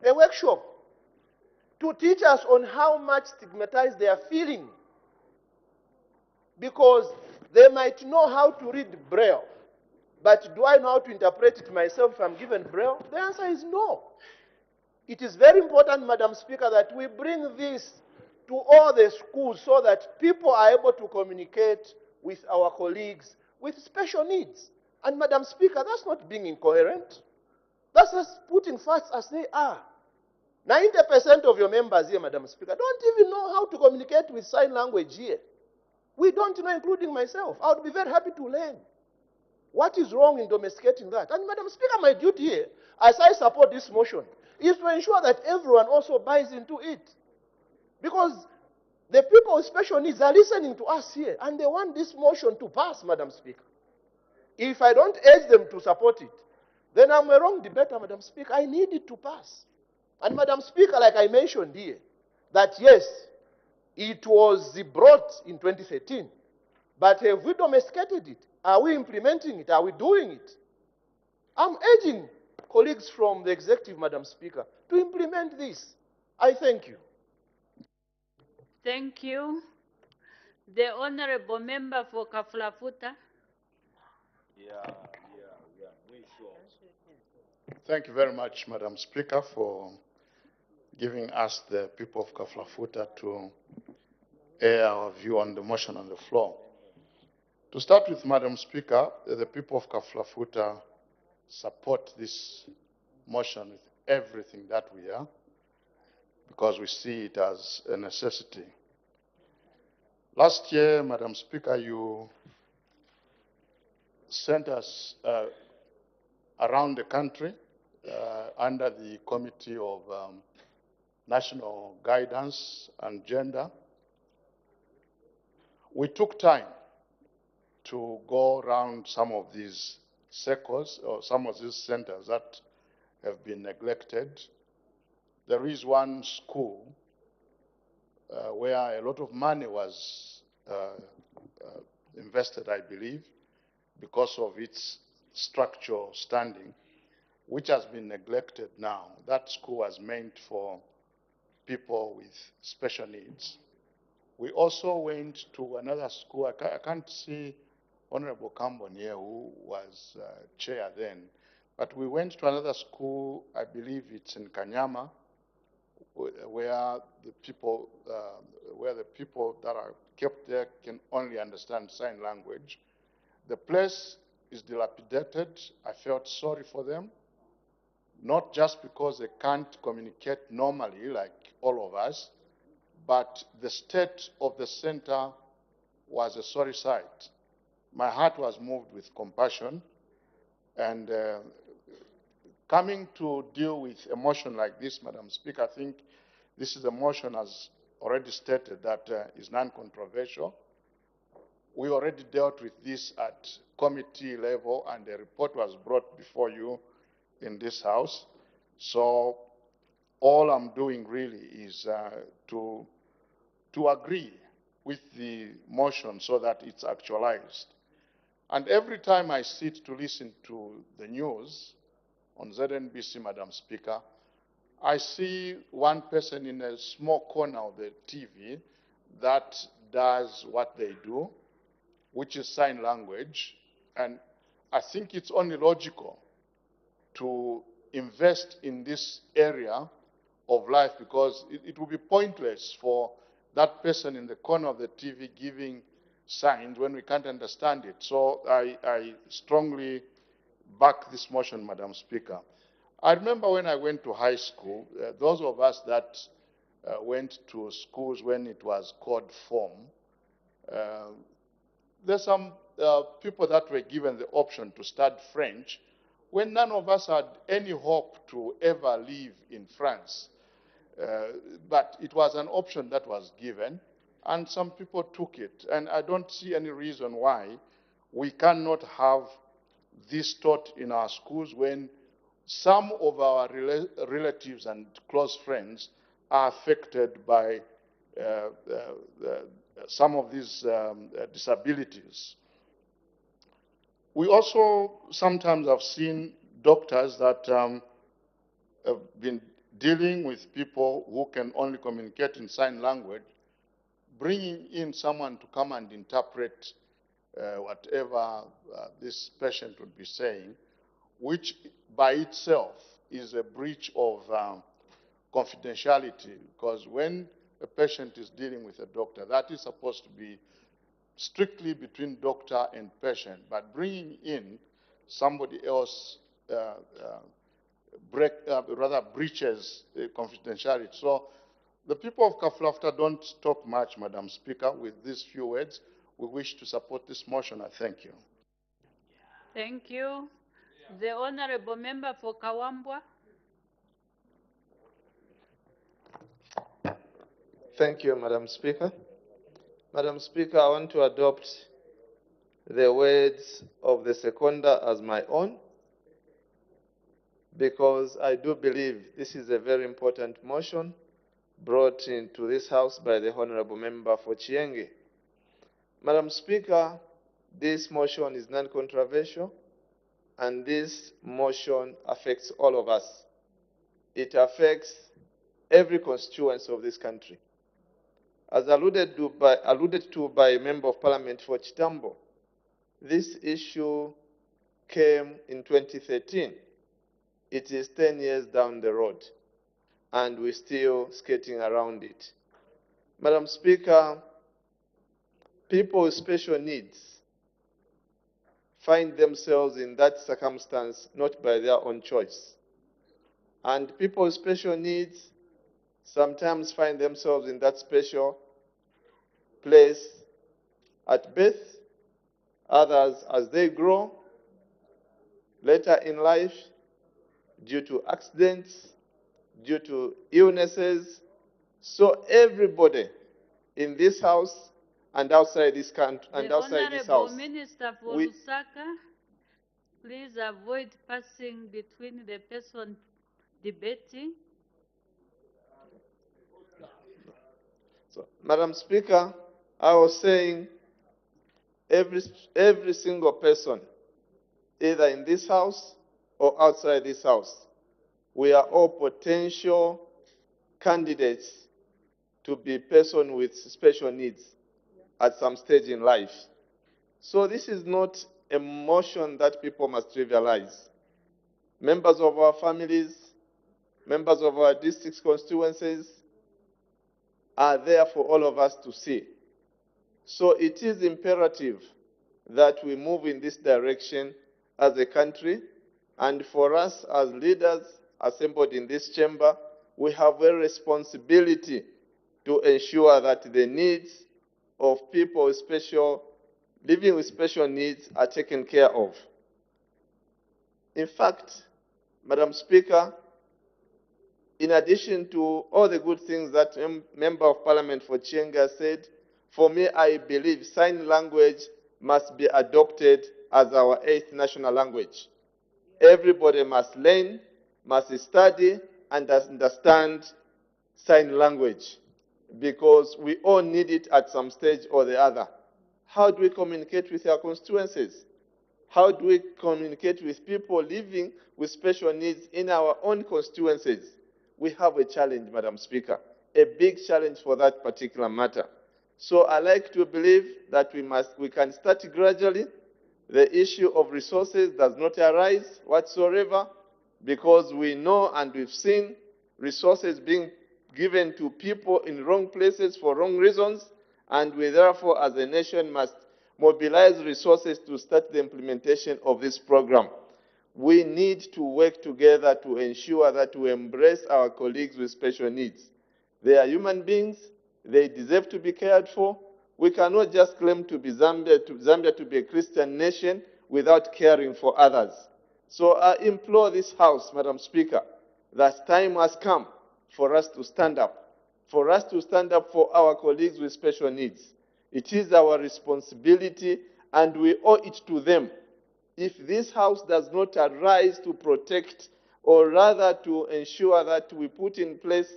a workshop, to teach us on how much stigmatized they are feeling. Because they might know how to read Braille, but do I know how to interpret it myself if I'm given Braille? The answer is no. It is very important, Madam Speaker, that we bring this to all the schools so that people are able to communicate with our colleagues with special needs. And Madam Speaker, that's not being incoherent. That's just putting facts as they are. 90% of your members here, Madam Speaker, don't even know how to communicate with sign language here. We don't know, including myself. I would be very happy to learn. What is wrong in domesticating that? And Madam Speaker, my duty here, as I support this motion, is to ensure that everyone also buys into it. Because the people with special needs are listening to us here, and they want this motion to pass, Madam Speaker. If I don't urge them to support it, then I'm a wrong debater, Madam Speaker. I need it to pass. And Madam Speaker, like I mentioned here, that yes, it was brought in 2013, but have we domesticated it? Are we implementing it? Are we doing it? I'm urging colleagues from the executive, Madam Speaker, to implement this. I thank you. Thank you. The Honorable Member for Kafulafuta. Thank you very much, Madam Speaker, for giving us, the people of Kafulafuta, to air our view on the motion on the floor. To start with, Madam Speaker, the people of Kafulafuta support this motion with everything that we are, because we see it as a necessity. Last year, Madam Speaker, you sent us around the country under the Committee of National Guidance and Gender. We took time to go around some of these circles or some of these centers that have been neglected. There is one school where a lot of money was invested, I believe, because of its structural standing, which has been neglected now. That school was meant for people with special needs. We also went to another school. I can't see Honorable Cambon here, who was chair then, but we went to another school, I believe it's in Kanyama, where the people that are kept there can only understand sign language. The place is dilapidated. I felt sorry for them, not just because they can't communicate normally like all of us, but the state of the center was a sorry sight. My heart was moved with compassion, and coming to deal with a motion like this, Madam Speaker, I think this is a motion, as already stated, that is non-controversial. We already dealt with this at committee level, and a report was brought before you in this House. So all I'm doing really is to agree with the motion so that it's actualized. And every time I sit to listen to the news on ZNBC, Madam Speaker, I see one person in a small corner of the TV that does what they do, which is sign language. And I think it's only logical to invest in this area of life, because it would be pointless for that person in the corner of the TV giving signs when we can't understand it. So I strongly back this motion, Madam Speaker. I remember when I went to high school, those of us that went to schools when it was called form, there's some people that were given the option to study French when none of us had any hope to ever live in France. But it was an option that was given, and some people took it. And I don't see any reason why we cannot have this taught in our schools when some of our relatives and close friends are affected by some of these disabilities. We also sometimes have seen doctors that have been dealing with people who can only communicate in sign language, bringing in someone to come and interpret whatever this patient would be saying, which by itself is a breach of confidentiality, because when a patient is dealing with a doctor, that is supposed to be strictly between doctor and patient, but bringing in somebody else breaches confidentiality. So the people of Kafulafuta don't talk much, Madam Speaker. With these few words, we wish to support this motion. I thank you. Thank you. The Honorable Member for Kawambwa. Thank you, Madam Speaker. Madam Speaker, I want to adopt the words of the seconder as my own because I do believe this is a very important motion brought into this House by the Honorable Member for Chienge. Madam Speaker, this motion is non-controversial and this motion affects all of us. It affects every constituency of this country. As alluded to by a Member of Parliament for Chitambo, this issue came in 2013. It is 10 years down the road, and we're still skating around it. Madam Speaker, people with special needs find themselves in that circumstance not by their own choice. And people with special needs sometimes find themselves in that special place at birth, others as they grow, later in life, due to accidents, due to illnesses. So everybody in this House and outside this country and outside this House, Minister for Lusaka, please avoid passing between the person debating. So, Madam Speaker, I was saying every single person, either in this House or outside this House, we are all potential candidates to be person with special needs at some stage in life. So this is not a motion that people must trivialize. Members of our families, members of our districts constituencies are there for all of us to see. So it is imperative that we move in this direction as a country, and for us as leaders assembled in this chamber, we have a responsibility to ensure that the needs of people living with special needs are taken care of. In fact, Madam Speaker, in addition to all the good things that Member of Parliament for Chienga said, for me, I believe sign language must be adopted as our 8th national language. Everybody must learn, must study, and understand sign language because we all need it at some stage or the other. How do we communicate with our constituencies? How do we communicate with people living with special needs in our own constituencies? We have a challenge, Madam Speaker, a big challenge for that particular matter. So I like to believe that we can start gradually. The issue of resources does not arise whatsoever because we know and we've seen resources being given to people in wrong places for wrong reasons, and we therefore as a nation must mobilize resources to start the implementation of this program. We need to work together to ensure that we embrace our colleagues with special needs. They are human beings. They deserve to be cared for. We cannot just claim to be Zambia to be a Christian nation without caring for others. So I implore this House, Madam Speaker, that time has come for us to stand up, for our colleagues with special needs. It is our responsibility and we owe it to them. If this House does not arise to protect or rather to ensure that we put in place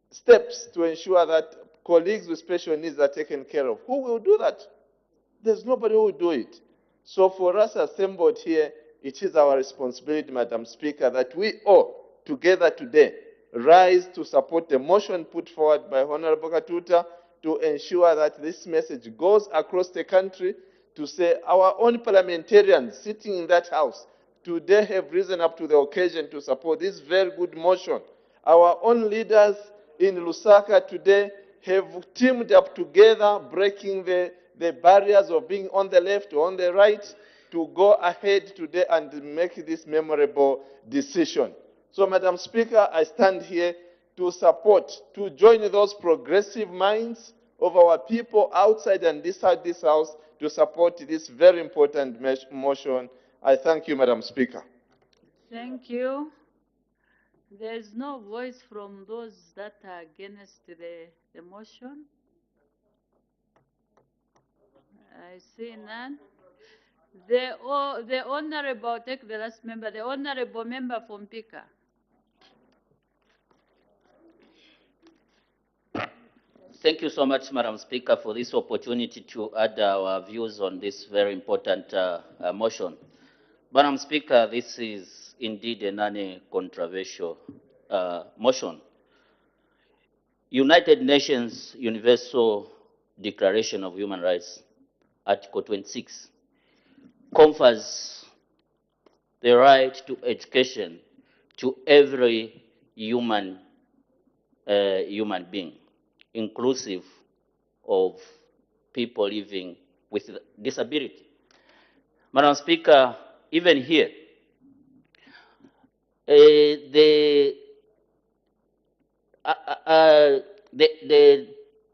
steps to ensure that colleagues with special needs are taken care of, who will do that? There's nobody who will do it. So for us assembled here, it is our responsibility, Madam Speaker, that we all together today rise to support the motion put forward by Honorable Katuta to ensure that this message goes across the country to say our own parliamentarians sitting in that House today have risen up to the occasion to support this very good motion. Our own leaders in Lusaka today have teamed up together, breaking the barriers of being on the left or on the right, to go ahead today and make this memorable decision. So, Madam Speaker, I stand here to support, to join those progressive minds of our people outside and inside this House to support this very important motion. I thank you, Madam Speaker. Thank you. There is no voice from those that are against the motion. I see none. The Honorable, take the last member, the Honorable Member from Pika. Thank you so much, Madam Speaker, for this opportunity to add our views on this very important motion. Madam Speaker, this is indeed a non-controversial motion. United Nations Universal Declaration of Human Rights, Article 26, confers the right to education to every human being, inclusive of people living with disability. Madam Speaker, even here, the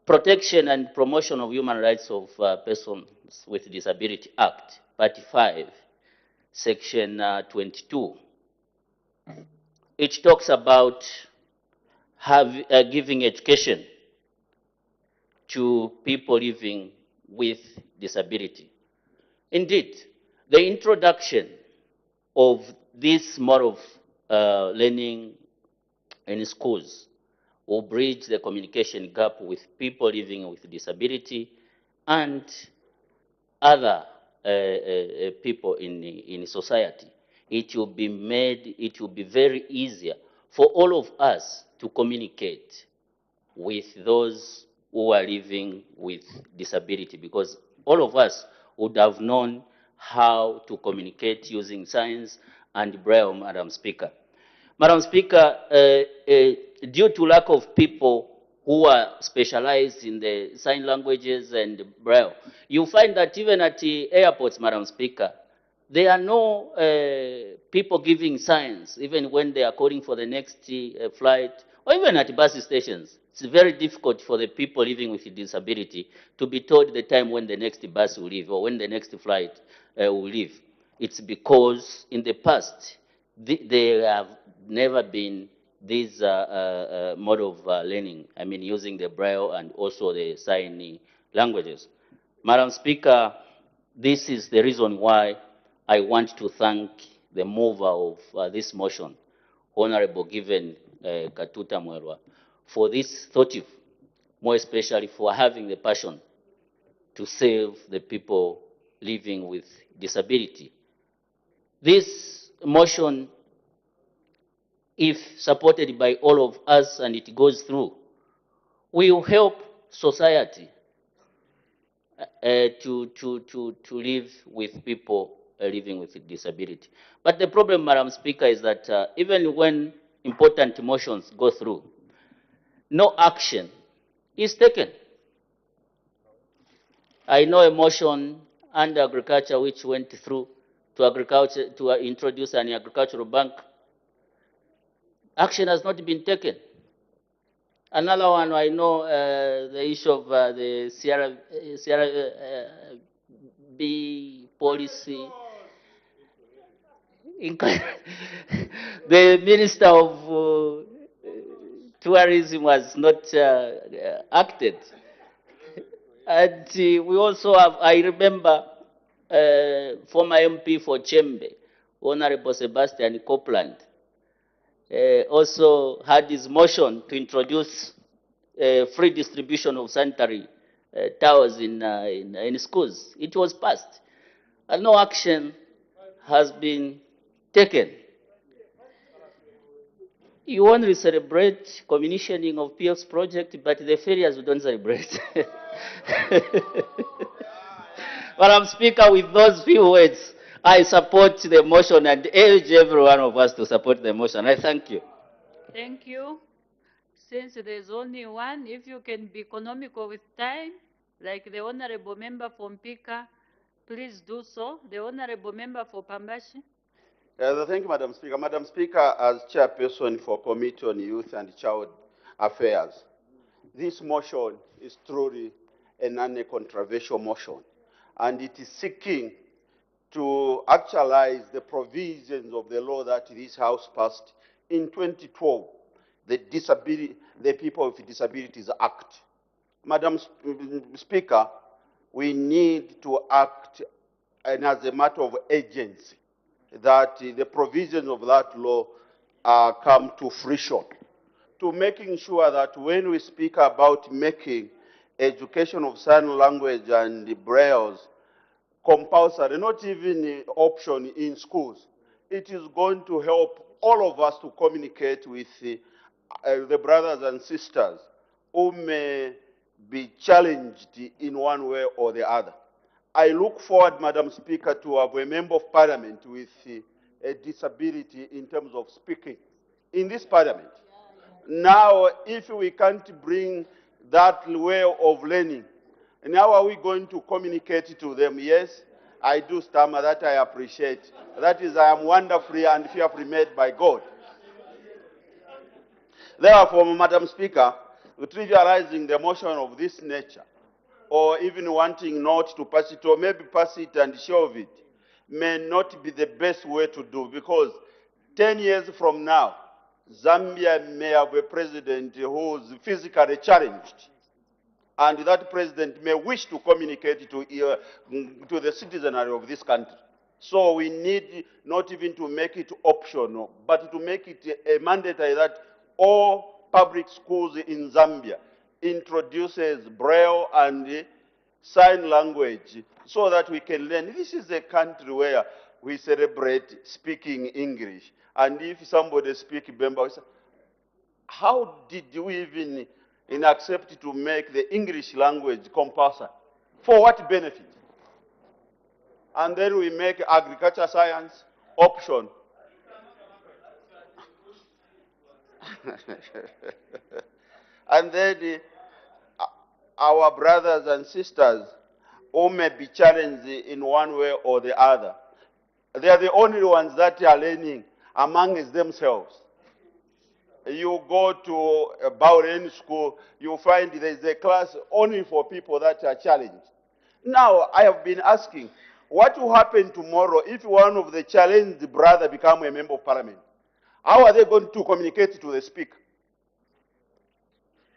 Protection and Promotion of Human Rights of Persons with Disability Act, Part 5, Section 22, it talks about giving education to people living with disability. Indeed, the introduction of this mode of learning in schools will bridge the communication gap with people living with disability and other people in society. It will be very easier for all of us to communicate with those who are living with disability, because all of us would have known how to communicate using signs and Braille, Madam Speaker. Madam Speaker, due to lack of people who are specialized in the sign languages and Braille, you find that even at the airports, Madam Speaker, there are no people giving signs, even when they are calling for the next flight, or even at bus stations. It's very difficult for the people living with a disability to be told the time when the next bus will leave or when the next flight will leave. It's because in the past, there have never been this mode of learning, I mean using the Braille and also the sign languages. Madam Speaker, this is the reason why I want to thank the mover of this motion, Honorable Given Katuta Mwerwa, for this thought, more especially for having the passion to save the people living with disability. This motion, if supported by all of us and it goes through, will help society to live with people living with disability. But the problem, Madam Speaker, is that even when important motions go through, no action is taken. I know a motion under agriculture which went through to agriculture to introduce an agricultural bank. Action has not been taken. Another one, I know the issue of the CRB policy. The Minister of Tourism was not acted. And we also have, I remember, former MP for Chembe, Honorable Sebastian Copeland, also had his motion to introduce free distribution of sanitary towels in schools. It was passed, and no action has been taken. You only celebrate commissioning of PF's project, but the failures we don't celebrate. Madam Speaker, with those few words, I support the motion and urge every one of us to support the motion. I thank you. Thank you. Since there's only one, if you can be economical with time, like the Honorable Member from Pika, please do so. The Honorable Member for Pambashi. Thank you, Madam Speaker. Madam Speaker, as chairperson for Committee on Youth and Child Affairs, this motion is truly a non-controversial motion, and it is seeking to actualize the provisions of the law that this House passed in 2012 the People with Disabilities Act. Madam Speaker, we need to act and as a matter of agency that the provisions of that law come to fruition, to making sure that when we speak about making education of sign language and brailles compulsory, not even an option in schools, it is going to help all of us to communicate with the brothers and sisters who may be challenged in one way or the other. I look forward, Madam Speaker, to have a member of parliament with a disability in terms of speaking in this parliament. Now, if we can't bring that way of learning, now are we going to communicate to them? Yes, I do stammer, that I appreciate. That is, I am wonderfully and fearfully made by God. Therefore, Madam Speaker, trivializing the motion of this nature, or even wanting not to pass it, or maybe pass it and shelve it, may not be the best way to do, because 10 years from now, Zambia may have a president who is physically challenged, and that president may wish to communicate to the citizenry of this country. So we need not even to make it optional, but to make it a mandatory that all public schools in Zambia introduces Braille and sign language so that we can learn. This is a country where we celebrate speaking English. And if somebody speaks Bemba, we say, how did we even accept to make the English language compulsory? For what benefit? And then we make agriculture science option. And then our brothers and sisters who may be challenged in one way or the other, they are the only ones that are learning among themselves. You go to a Bauren school, you find there is a class only for people that are challenged. Now, I have been asking, what will happen tomorrow if one of the challenged brother become a member of parliament? How are they going to communicate to the speaker?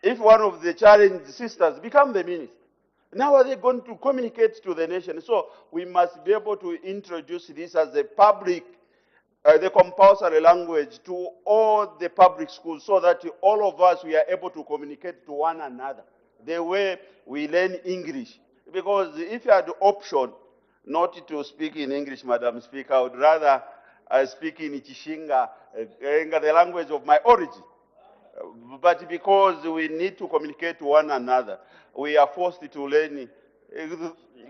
If one of the challenged sisters become the minister, now are they going to communicate to the nation? So we must be able to introduce this as a public, the compulsory language to all the public schools, so that all of us, we are able to communicate to one another the way we learn English. Because if you had the option not to speak in English, Madam Speaker, I would rather speak in Chishinga, the language of my origin. But because we need to communicate to one another, we are forced to learn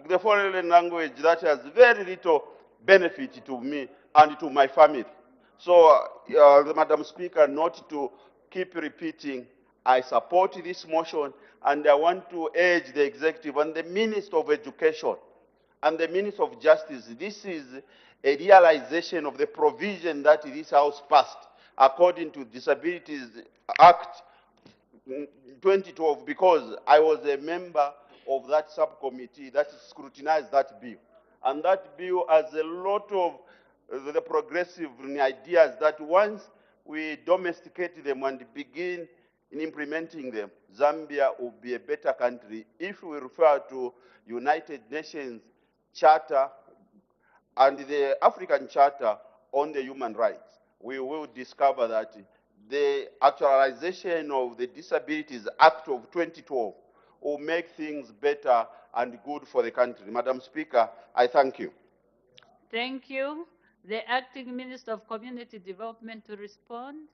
the foreign language that has very little benefit to me and to my family. So, Madam Speaker, not to keep repeating, I support this motion, and I want to urge the executive and the Minister of Education and the Minister of Justice. This is a realization of the provision that this House passed according to Disabilities Act 2012, because I was a member of that subcommittee that scrutinized that bill. And that bill has a lot of the progressive ideas that once we domesticate them and begin in implementing them, Zambia will be a better country. If we refer to United Nations Charter and the African Charter on the Human Rights, we will discover that the actualization of the Disabilities Act of 2012 will make things better and good for the country. Madam Speaker, I thank you. Thank you. The Acting Minister of Community Development to respond.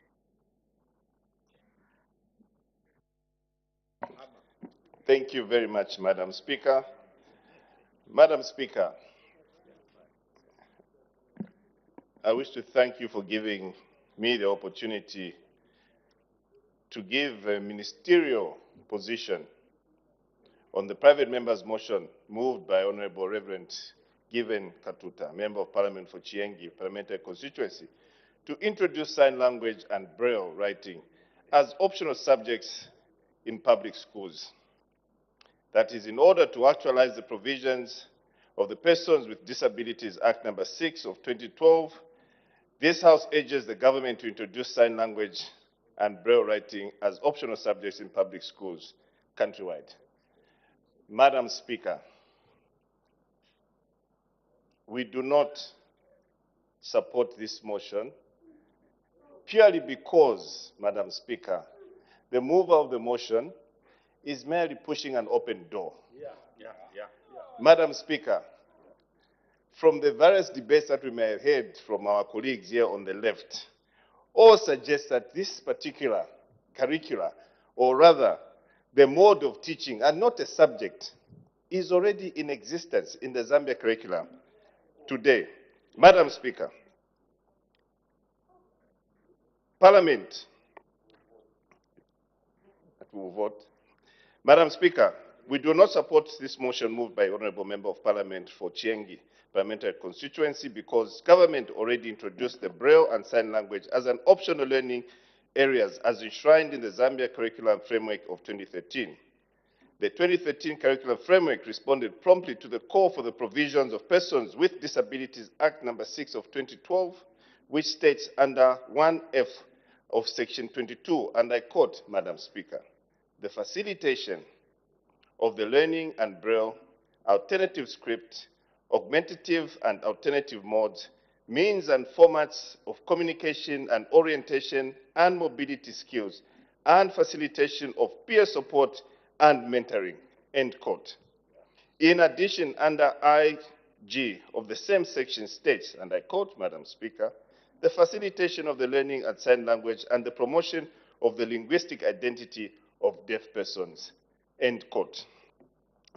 Thank you very much, Madam Speaker. Madam Speaker, I wish to thank you for giving me the opportunity to give a ministerial position on the private member's motion moved by Honorable Reverend Given Katuta, Member of Parliament for Chiengi Parliamentary Constituency, to introduce sign language and Braille writing as optional subjects in public schools. That is, in order to actualize the provisions of the Persons with Disabilities Act number 6 of 2012 This House urges the government to introduce sign language and Braille writing as optional subjects in public schools countrywide. Madam Speaker, we do not support this motion purely because, Madam Speaker, the mover of the motion is merely pushing an open door. Madam Speaker, from the various debates that we may have heard from our colleagues here on the left, all suggest that this particular curricula, or rather the mode of teaching and not a subject, is already in existence in the Zambia curriculum today. Madam Speaker, Parliament, that will vote. Madam Speaker, we do not support this motion moved by Honourable Member of Parliament for Chiengi Parliamentary Constituency because government already introduced the Braille and Sign Language as an optional learning areas as enshrined in the Zambia Curriculum Framework of 2013. The 2013 Curriculum Framework responded promptly to the call for the provisions of Persons with Disabilities Act No. 6 of 2012, which states under 1F of Section 22, and I quote, Madam Speaker, the facilitation of the learning and Braille, alternative script, augmentative and alternative modes, means and formats of communication and orientation and mobility skills, and facilitation of peer support and mentoring, end quote. In addition, under IG of the same section states, and I quote, Madam Speaker, the facilitation of the learning and sign language and the promotion of the linguistic identity of deaf persons, end quote.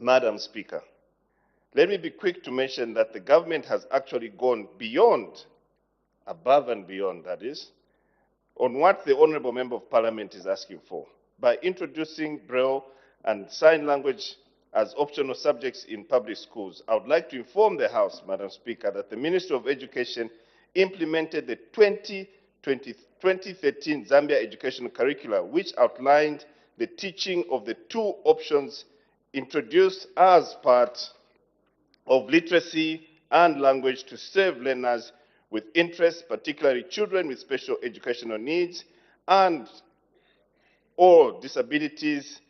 Madam Speaker, let me be quick to mention that the government has actually gone beyond, above and beyond, that is, on what the Honourable Member of Parliament is asking for by introducing Braille and sign language as optional subjects in public schools. I would like to inform the House, Madam Speaker, that the Ministry of Education implemented the 2013 Zambia Educational Curricula, which outlined the teaching of the two options introduced as part of literacy and language to serve learners with interests, particularly children with special educational needs and or disabilities.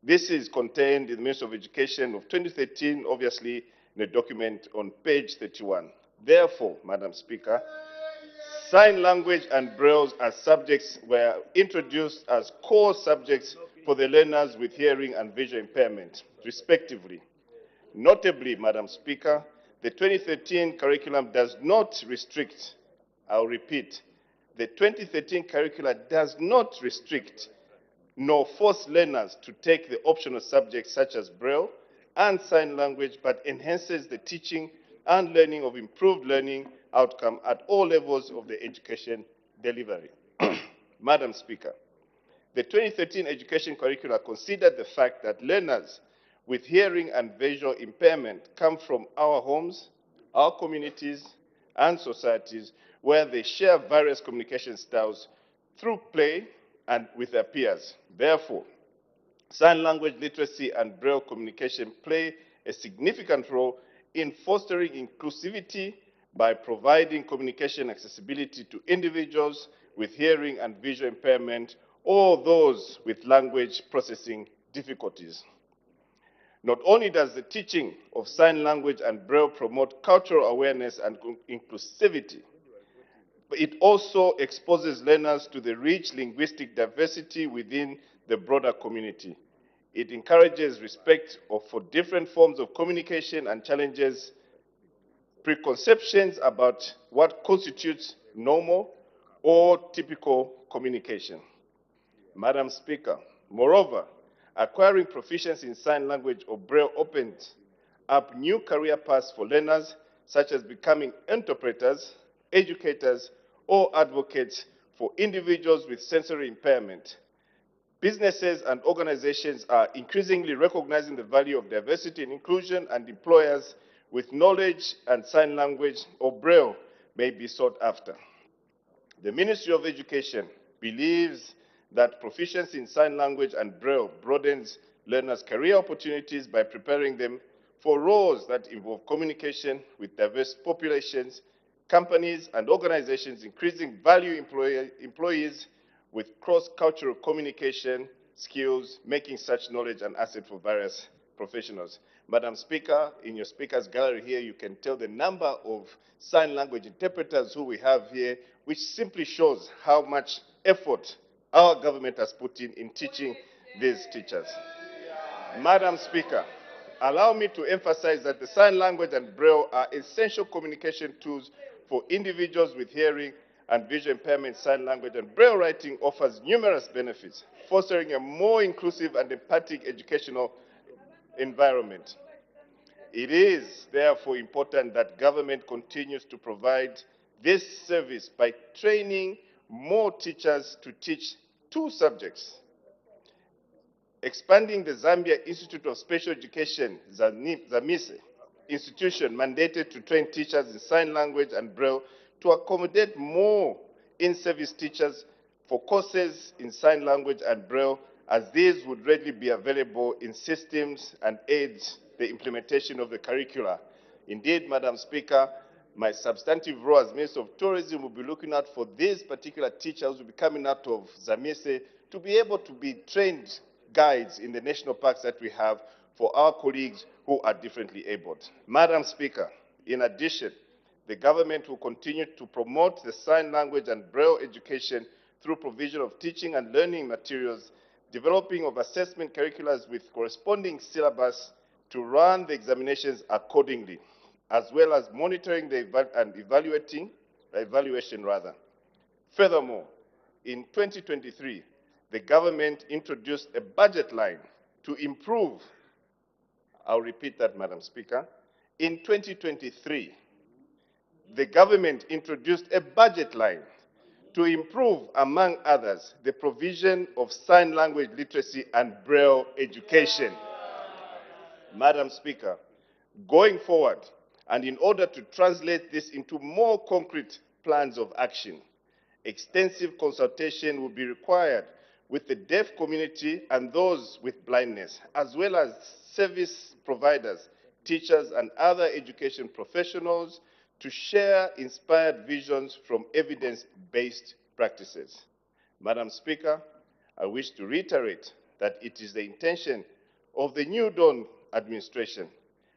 This is contained in the Ministry of Education of 2013, obviously, in a document on page 31. Therefore, Madam Speaker, sign language and Braille as subjects were introduced as core subjects for the learners with hearing and visual impairment, respectively. Notably, Madam Speaker, the 2013 curriculum does not restrict, I'll repeat, the 2013 curricula does not restrict nor force learners to take the optional subjects such as Braille and sign language, but enhances the teaching and learning of improved learning outcome at all levels of the education delivery. Madam Speaker, the 2013 education curricula considered the fact that learners with hearing and visual impairment come from our homes, our communities, and societies where they share various communication styles through play and with their peers. Therefore, sign language literacy and Braille communication play a significant role in fostering inclusivity by providing communication accessibility to individuals with hearing and visual impairment or those with language processing difficulties. Not only does the teaching of sign language and Braille promote cultural awareness and inclusivity, but it also exposes learners to the rich linguistic diversity within the broader community. It encourages respect for different forms of communication and challenges preconceptions about what constitutes normal or typical communication. Madam Speaker, moreover, acquiring proficiency in sign language or Braille opens up new career paths for learners, such as becoming interpreters, educators, or advocates for individuals with sensory impairment. Businesses and organizations are increasingly recognizing the value of diversity and inclusion, and employers with knowledge and sign language or Braille may be sought after. The Ministry of Education believes that proficiency in sign language and Braille broadens learners' career opportunities by preparing them for roles that involve communication with diverse populations, companies and organizations increasing value employees with cross-cultural communication skills, making such knowledge an asset for various professionals. Madam Speaker, in your speakers gallery here, you can tell the number of sign language interpreters who we have here, which simply shows how much effort our government has put in teaching these teachers. Madam Speaker, allow me to emphasize that the sign language and Braille are essential communication tools for individuals with hearing and visual impairment. Sign language and Braille writing offers numerous benefits, fostering a more inclusive and empathic educational environment. It is therefore important that government continues to provide this service by training more teachers to teach 2 subjects, expanding the Zambia Institute of Special Education, ZAMISE, institution mandated to train teachers in sign language and Braille to accommodate more in-service teachers for courses in sign language and Braille, as these would readily be available in systems and aid the implementation of the curricula. Indeed, Madam Speaker, my substantive role as Minister of Tourism will be looking out for these particular teachers who will be coming out of ZAMISE to be able to be trained guides in the national parks that we have for our colleagues who are differently abled. Madam Speaker, in addition, the government will continue to promote the sign language and Braille education through provision of teaching and learning materials, developing of assessment curricula with corresponding syllabus to run the examinations accordingly, as well as monitoring the evaluation. Furthermore, in 2023, the government introduced a budget line to improve, I'll repeat that, Madam Speaker. In 2023, the government introduced a budget line to improve, among others, the provision of sign language literacy and Braille education. Madam Speaker, going forward, and in order to translate this into more concrete plans of action, extensive consultation will be required with the deaf community and those with blindness, as well as service providers, teachers, and other education professionals to share inspired visions from evidence-based practices. Madam Speaker, I wish to reiterate that it is the intention of the New Dawn administration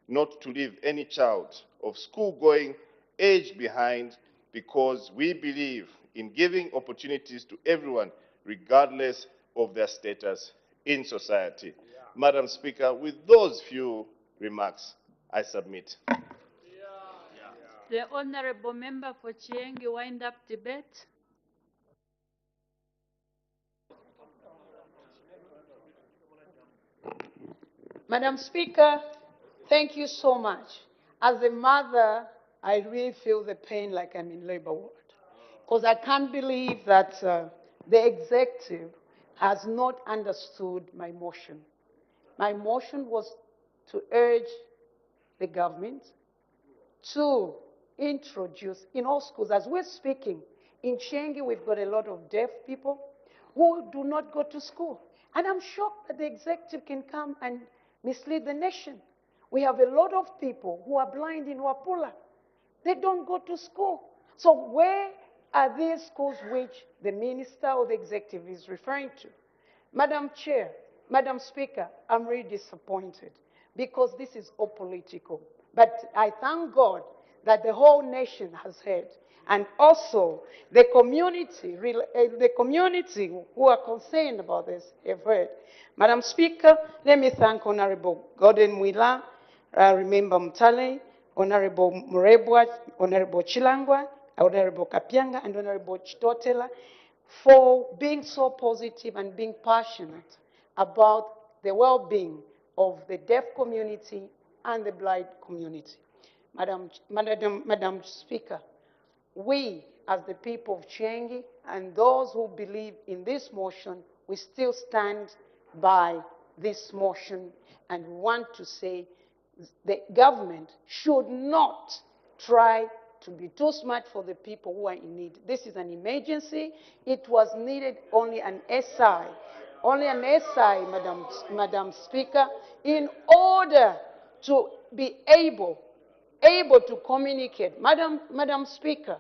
not to leave any child of school-going age behind, because we believe in giving opportunities to everyone regardless of their status in society. Madam Speaker, with those few remarks, I submit. The Honourable Member for Chiengi wind-up debate. Madam Speaker, thank you so much. As a mother, I really feel the pain like I'm in labor ward, because I can't believe that the executive has not understood my motion. My motion was to urge the government to introduce in all schools, as we're speaking, in Chiengi we've got a lot of deaf people who do not go to school. And I'm shocked that the executive can come and mislead the nation. We have a lot of people who are blind in Wapula. They don't go to school. So where are these schools which the minister or the executive is referring to? Madam Chair, Madam Speaker, I'm really disappointed because this is all political. But I thank God that the whole nation has heard, and also the community who are concerned about this have heard. Madam Speaker, let me thank Honorable Gordon Mwila, remember Mutale, Honorable Murebwa, Honorable Chilangwa, Honorable Kapianga, and Honorable Chitotela for being so positive and being passionate about the well-being of the deaf community and the blind community. Madam Speaker, we as the people of Chiengi and those who believe in this motion, we still stand by this motion and want to say the government should not try to be too smart for the people who are in need. This is an emergency. It was needed only an SI, Madam Speaker, in order to be able able to communicate. Madam Speaker,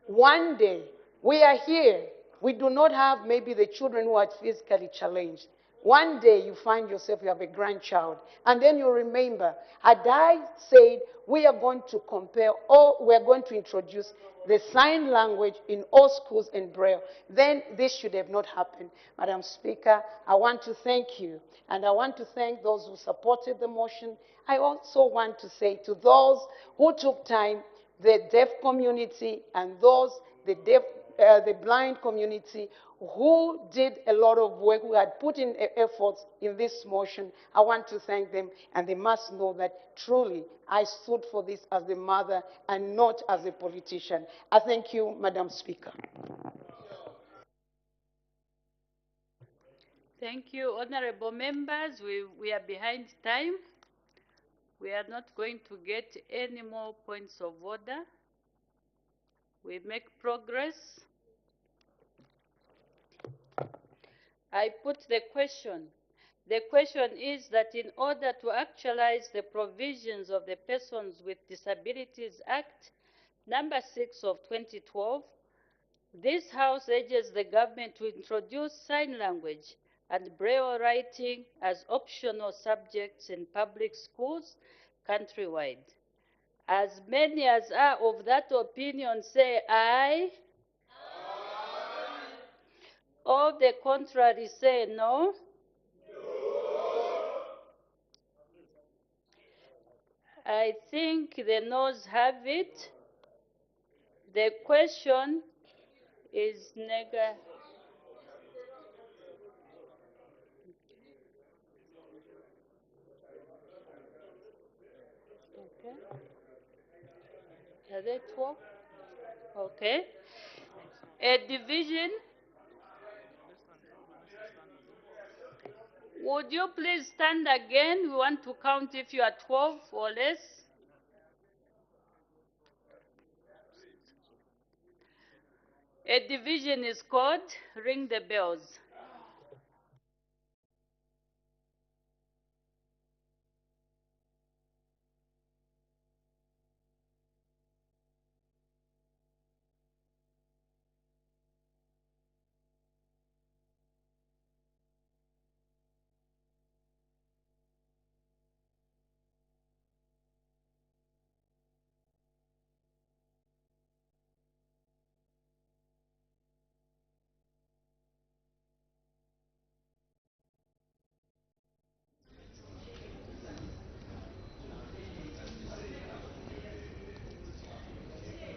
one day we are here. We do not have maybe the children who are physically challenged. One day you find yourself, you have a grandchild, and then you remember, had I said we are going to compare, or we are going to introduce the sign language in all schools in Braille, then this should have not happened. Madam Speaker, I want to thank you, and I want to thank those who supported the motion. I also want to say to those who took time, the deaf community and those, the blind community, who did a lot of work, who had put in efforts in this motion. I want to thank them, and they must know that truly I stood for this as a mother and not as a politician. I thank you, Madam Speaker. Thank you, honorable members. We are behind time. We are not going to get any more points of order. We make progress. I put the question. The question is that in order to actualize the provisions of the Persons with Disabilities Act, number 6 of 2012, this House urges the government to introduce sign language and Braille writing as optional subjects in public schools countrywide. As many as are of that opinion say aye. All the contrary say no. I think the noes have it. The question is negative. Okay. Are there 12? Okay. A division. Would you please stand again? We want to count if you are 12 or less. A division is called. Ring the bells.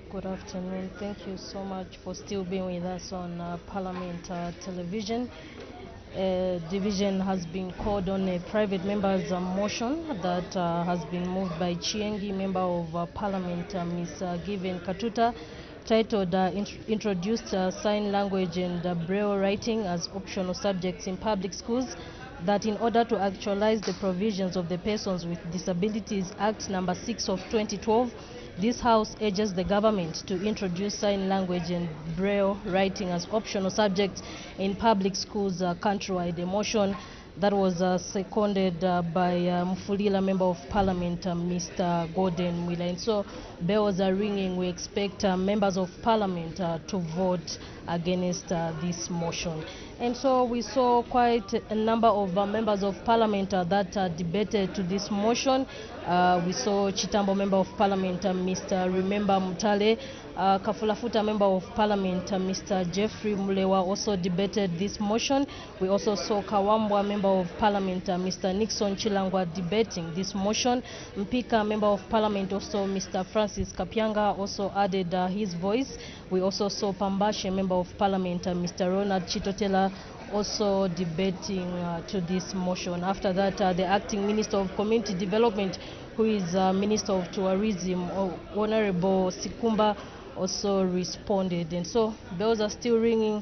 Good afternoon. Thank you so much for still being with us on Parliament Television. Division has been called on a private member's motion that has been moved by Chiengi, Member of Parliament, Ms. Given Katuta, titled Introduced Sign Language and Braille Writing as Optional Subjects in Public Schools, that in order to actualize the provisions of the Persons with Disabilities Act number 6 of 2012, this House urges the government to introduce sign language and Braille writing as optional subjects in public schools countrywide. A motion that was seconded by Mufulira, Member of Parliament, Mr. Gordon Wheeler. And so bells are ringing. We expect members of Parliament to vote against this motion. And so we saw quite a number of members of Parliament that debated to this motion. We saw Chitambo, Member of Parliament, Mr. Remember Mutale, Kafulafuta, Member of Parliament, Mr. Jeffrey Mulewa also debated this motion. We also saw Kawambwa, Member of Parliament, Mr. Nixon Chilangwa debating this motion. Mpika, Member of Parliament, also Mr. Francis Kapyanga also added his voice. We also saw Pambashe, Member of Parliament, Mr. Ronald Chitotela also debating to this motion. After that, the Acting Minister of Community Development, who is Minister of Tourism, Honorable Sikumba, also responded. And so bells are still ringing.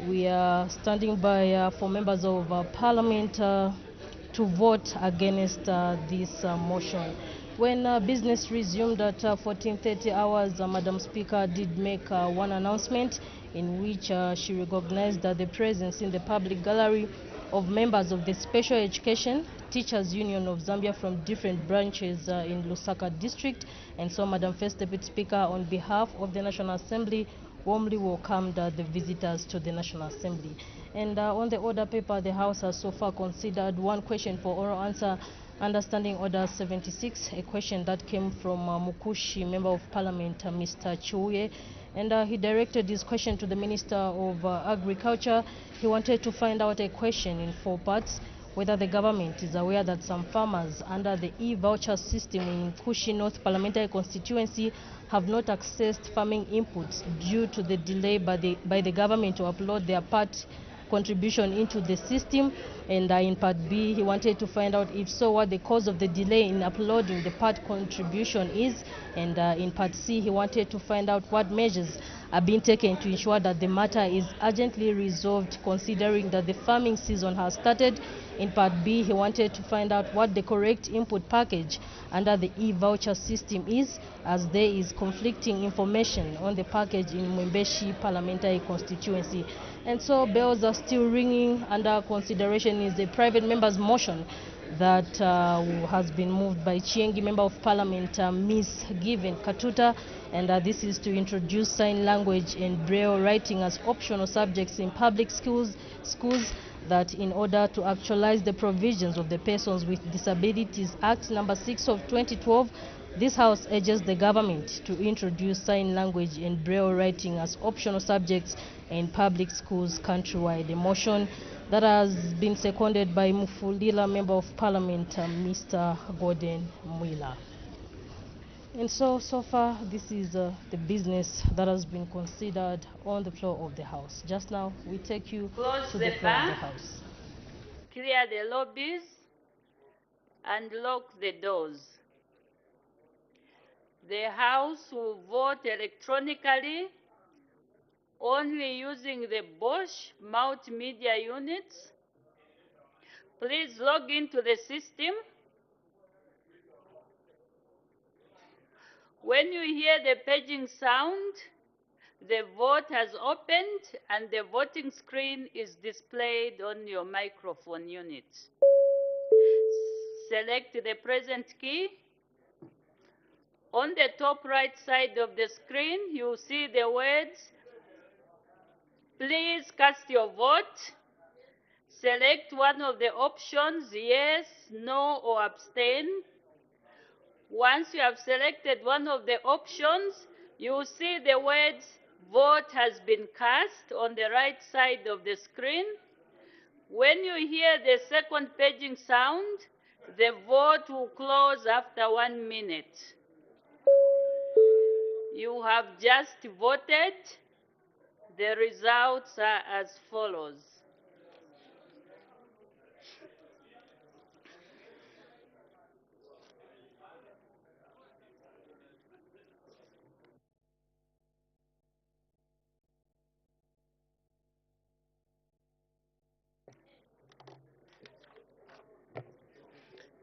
We are standing by for members of Parliament to vote against this motion. When business resumed at 14:30 hours, Madam Speaker did make one announcement in which she recognized the presence in the public gallery of members of the Special Education Teachers Union of Zambia from different branches in Lusaka district. And so, Madam First Deputy Speaker, on behalf of the National Assembly, warmly welcomed the visitors to the National Assembly. And on the order paper, the House has so far considered one question for oral answer, Understanding Order 76, a question that came from Mukushi, Member of Parliament, Mr. Chiuye. And he directed his question to the Minister of Agriculture. He wanted to find out a question in 4 parts: whether the government is aware that some farmers under the e-voucher system in Kushi North Parliamentary Constituency have not accessed farming inputs due to the delay by the government to upload their part contribution into the system. And in part B, he wanted to find out, if so, what the cause of the delay in uploading the part contribution is. And in part C, he wanted to find out what measures are being taken to ensure that the matter is urgently resolved, considering that the farming season has started. In part B, he wanted to find out what the correct input package under the e-voucher system is, as there is conflicting information on the package in Mwembeshi Parliamentary Constituency. And so bells are still ringing. Under consideration is the private member's motion that has been moved by Chiengi, Member of Parliament, Ms. Given Katuta, and this is to introduce sign language and braille writing as optional subjects in public schools, that in order to actualize the provisions of the Persons with Disabilities Act number 6 of 2012, this House urges the government to introduce sign language and braille writing as optional subjects in public schools countrywide. A motion that has been seconded by Mufulila, Member of Parliament, Mr. Gordon Mwila. And so far, this is the business that has been considered on the floor of the House. Just now, we take you Close to the the floor of the bar, House. clear the lobbies, and lock the doors. The House will vote electronically only using the Bosch multimedia units. Please log into the system. When you hear the paging sound, the vote has opened and the voting screen is displayed on your microphone unit. Select the present key. On the top right side of the screen, you see the words, please cast your vote. Select one of the options, yes, no, or abstain. Once you have selected one of the options, you will see the words, vote has been cast on the right side of the screen. When you hear the second paging sound, the vote will close after 1 minute. You have just voted. The results are as follows.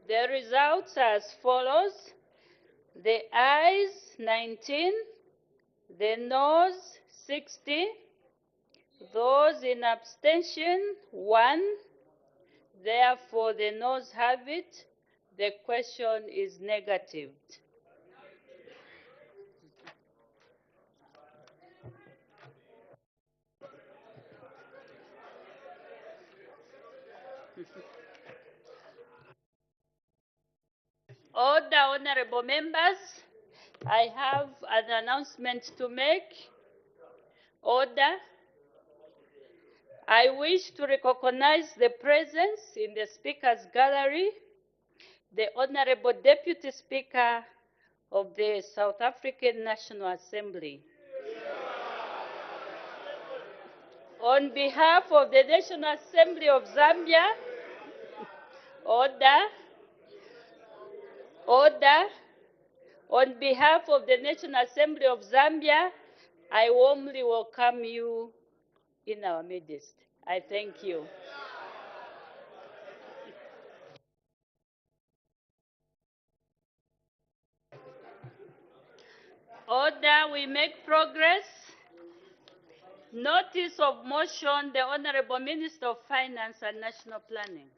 The results are as follows. The ayes, 19. The noes, 60. Those in abstention, 1. Therefore, the noes have it. The question is negative. Order, honorable members. I have an announcement to make. Order. I wish to recognize the presence in the Speaker's Gallery, the Honorable Deputy Speaker of the South African National Assembly. On behalf of the National Assembly of Zambia, order. On behalf of the National Assembly of Zambia, I warmly welcome you in our midst. I thank you. Order, we make progress. Notice of motion, the Honorable Minister of Finance and National Planning.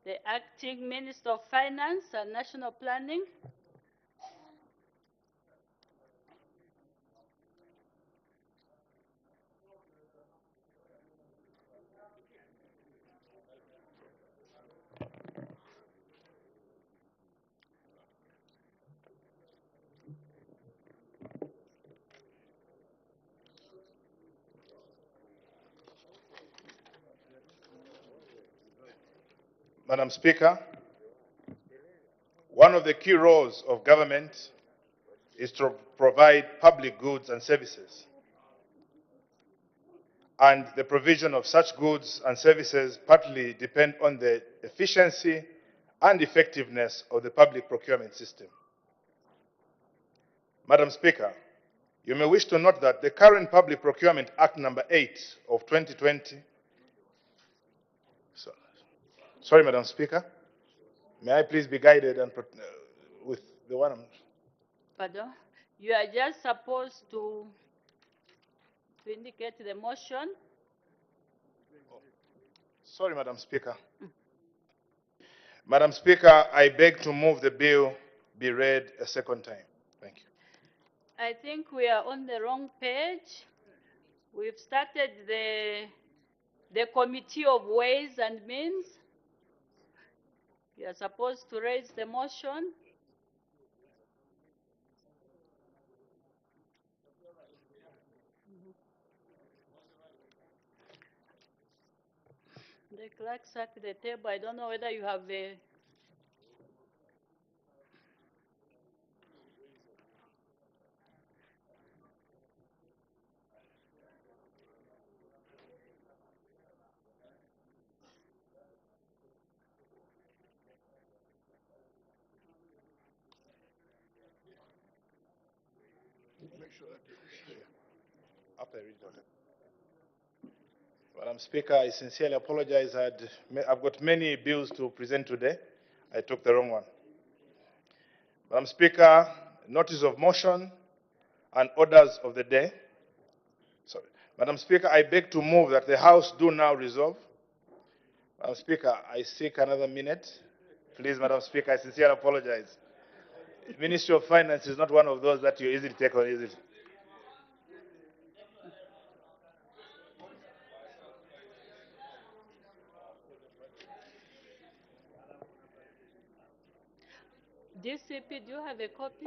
The Acting Minister of Finance and National Planning. Madam Speaker, one of the key roles of government is to provide public goods and services. And the provision of such goods and services partly depend on the efficiency and effectiveness of the public procurement system. Madam Speaker, you may wish to note that the current Public Procurement Act number 8 of 2020. Sorry, Madam Speaker. May I please be guided and with the one? Pardon? You are just supposed to indicate the motion. Sorry, Madam Speaker. Madam Speaker, I beg to move the bill be read a second time. Thank you. I think we are on the wrong page. We've started the Committee of Ways and Means. You are supposed to raise the motion. The clerk sat at the table. I don't know whether you have a... After I read it, okay. Madam Speaker, I sincerely apologize. I've got many bills to present today. I took the wrong one. Madam Speaker, notice of motion and orders of the day. Sorry. Madam Speaker, I beg to move that the House do now resolve. Madam Speaker, I seek another minute. Please, Madam Speaker, I sincerely apologize. The Ministry of Finance is not one of those that you easily take on easily. DCP, do you have a copy?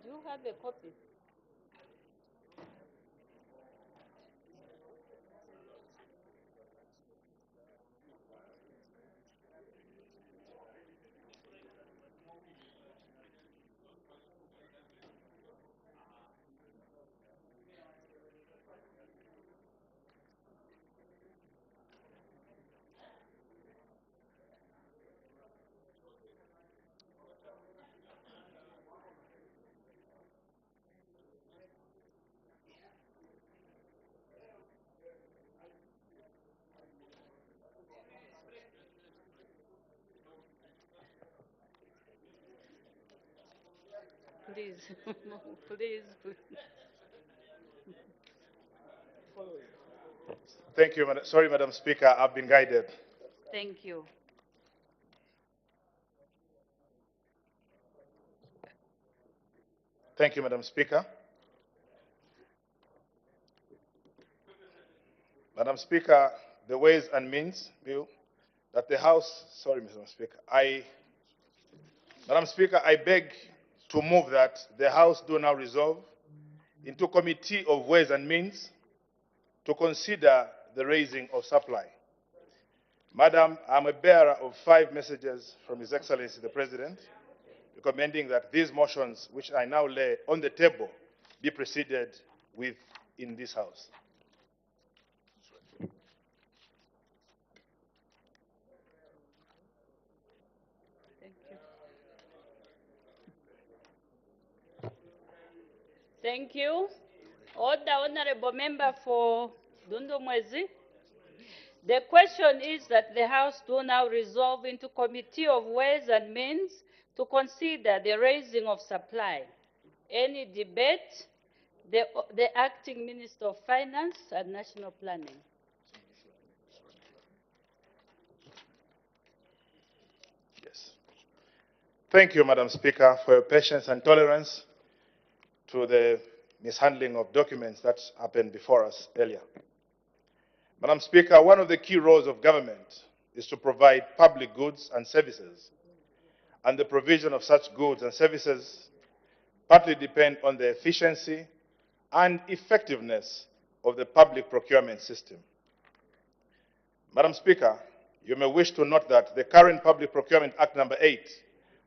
Do you have a copy? Please, please. Thank you, Madam. Sorry, Madam Speaker, I've been guided. Thank you. Thank you, Madam Speaker. Madam Speaker, the Ways and Means Bill that the House, sorry, Madam Speaker, Madam Speaker, I beg to move that the House do now resolve into Committee of Ways and Means to consider the raising of supply. Madam, I'm a bearer of 5 messages from His Excellency the President. recommending that these motions, which I now lay on the table, be proceeded with in this House. Thank you. Order, Honorable Member for Dundu Mwezi. The question is that the House do now resolve into Committee of Ways and Means to consider the raising of supply. Any debate? The Acting Minister of Finance and National Planning. Yes. Thank you, Madam Speaker, for your patience and tolerance to the mishandling of documents that happened before us earlier. Madam Speaker, one of the key roles of government is to provide public goods and services, and the provision of such goods and services partly depend on the efficiency and effectiveness of the public procurement system. Madam Speaker, you may wish to note that the current Public Procurement Act number 8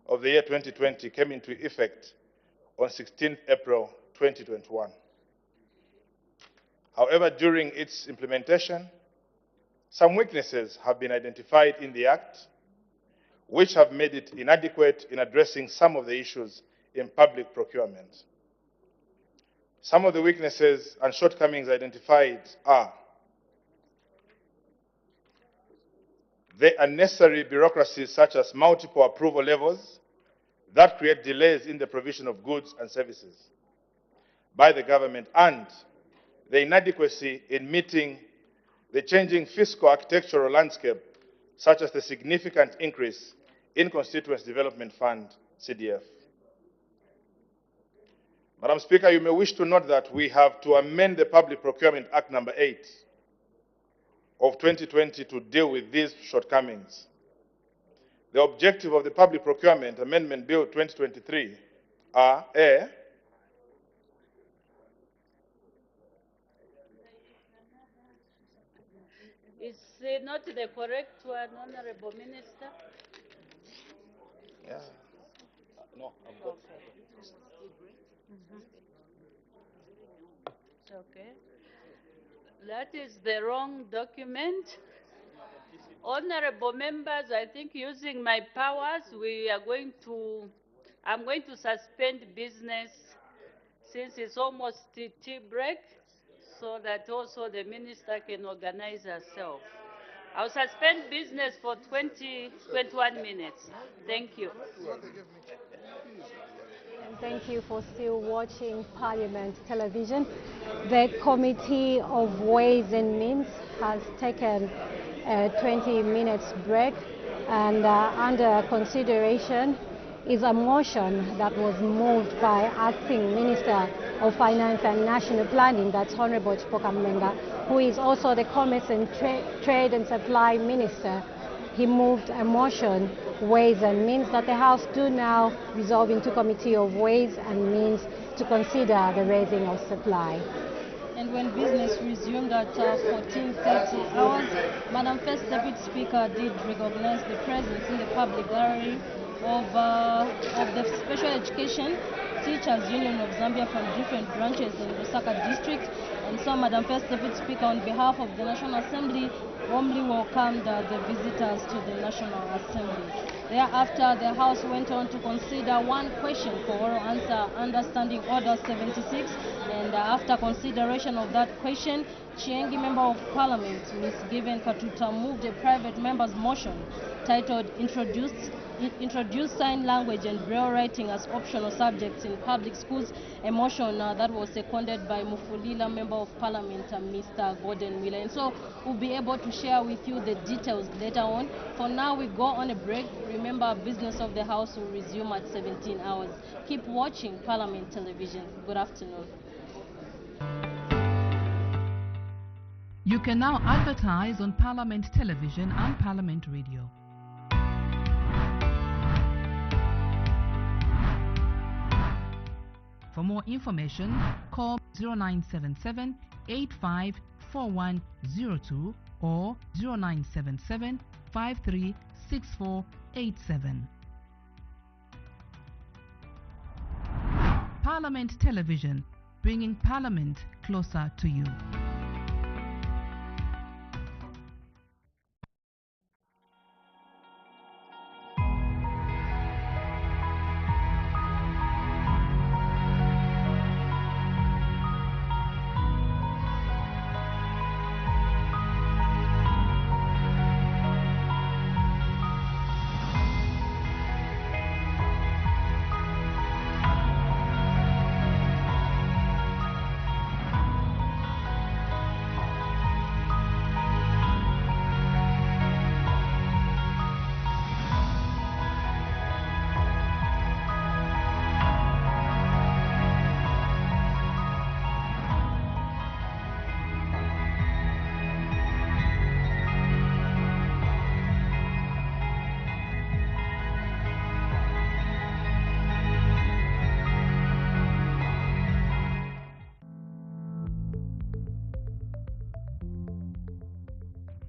of the year 2020 came into effect on 16 April 2021. However, during its implementation, some weaknesses have been identified in the Act, which have made it inadequate in addressing some of the issues in public procurement. Some of the weaknesses and shortcomings identified are the unnecessary bureaucracies such as multiple approval levels that create delays in the provision of goods and services by the government, and the inadequacy in meeting the changing fiscal architectural landscape, such as the significant increase in Constituency Development Fund, CDF. Madam Speaker, you may wish to note that we have to amend the Public Procurement Act number 8 of 2020 to deal with these shortcomings. The objective of the Public Procurement Amendment Bill 2023 are A, Is not the correct one, Honorable Minister? yeah. No, I've got Okay. That is the wrong document. Honorable members, I think using my powers, I'm going to suspend business since it's almost tea break, so that also the minister can organize herself. I'll suspend business for 21 minutes. Thank you. And thank you for still watching Parliament Television. The Committee of Ways and Means has taken a 20 minutes break, and under consideration is a motion that was moved by Acting Minister of Finance and National Planning, that's Honorable Chipoka Mlenga, who is also the Commerce and Trade and Supply Minister. He moved a motion, Ways and Means, that the House do now resolve into Committee of Ways and Means to consider the raising of supply. And when business resumed at 14:30 hours, Madam First Deputy Speaker did recognize the presence in the public gallery of the Special Education Teachers Union of Zambia from different branches in the Lusaka district. And so Madam First Deputy Speaker, on behalf of the National Assembly, warmly welcomed the visitors to the National Assembly. Thereafter, the House went on to consider one question for oral answer under Standing Order 76, and after consideration of that question, Chiengi Member of Parliament, Ms. Given Katuta, moved a private member's motion titled Introduce Sign Language and Braille Writing as Optional Subjects in Public Schools, a motion that was seconded by Mufulila Member of Parliament, Mr. Gordon Miller. And so we'll be able to share with you the details later on. For now, we go on a break. Remember, business of the House will resume at 17 hours. Keep watching Parliament Television. Good afternoon. You can now advertise on Parliament Television and Parliament Radio. For more information, call 0977 854102 or 0977 536487. Parliament Television, bringing Parliament closer to you.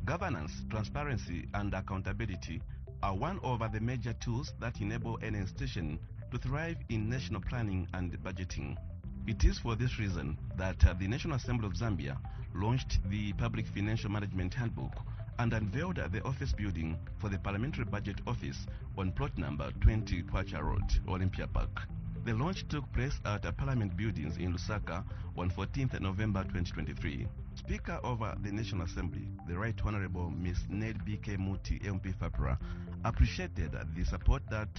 Governance, transparency, and accountability are one of the major tools that enable any institution to thrive in national planning and budgeting. It is for this reason that the National Assembly of Zambia launched the Public Financial Management Handbook and unveiled the office building for the Parliamentary Budget Office on plot number 20 Kwacha Road, Olympia Park. The launch took place at Parliament Buildings in Lusaka on 14th November 2023. Speaker of the National Assembly, the Right Honorable Ms. Ned B.K. Muti, MP Fapra, appreciated the support that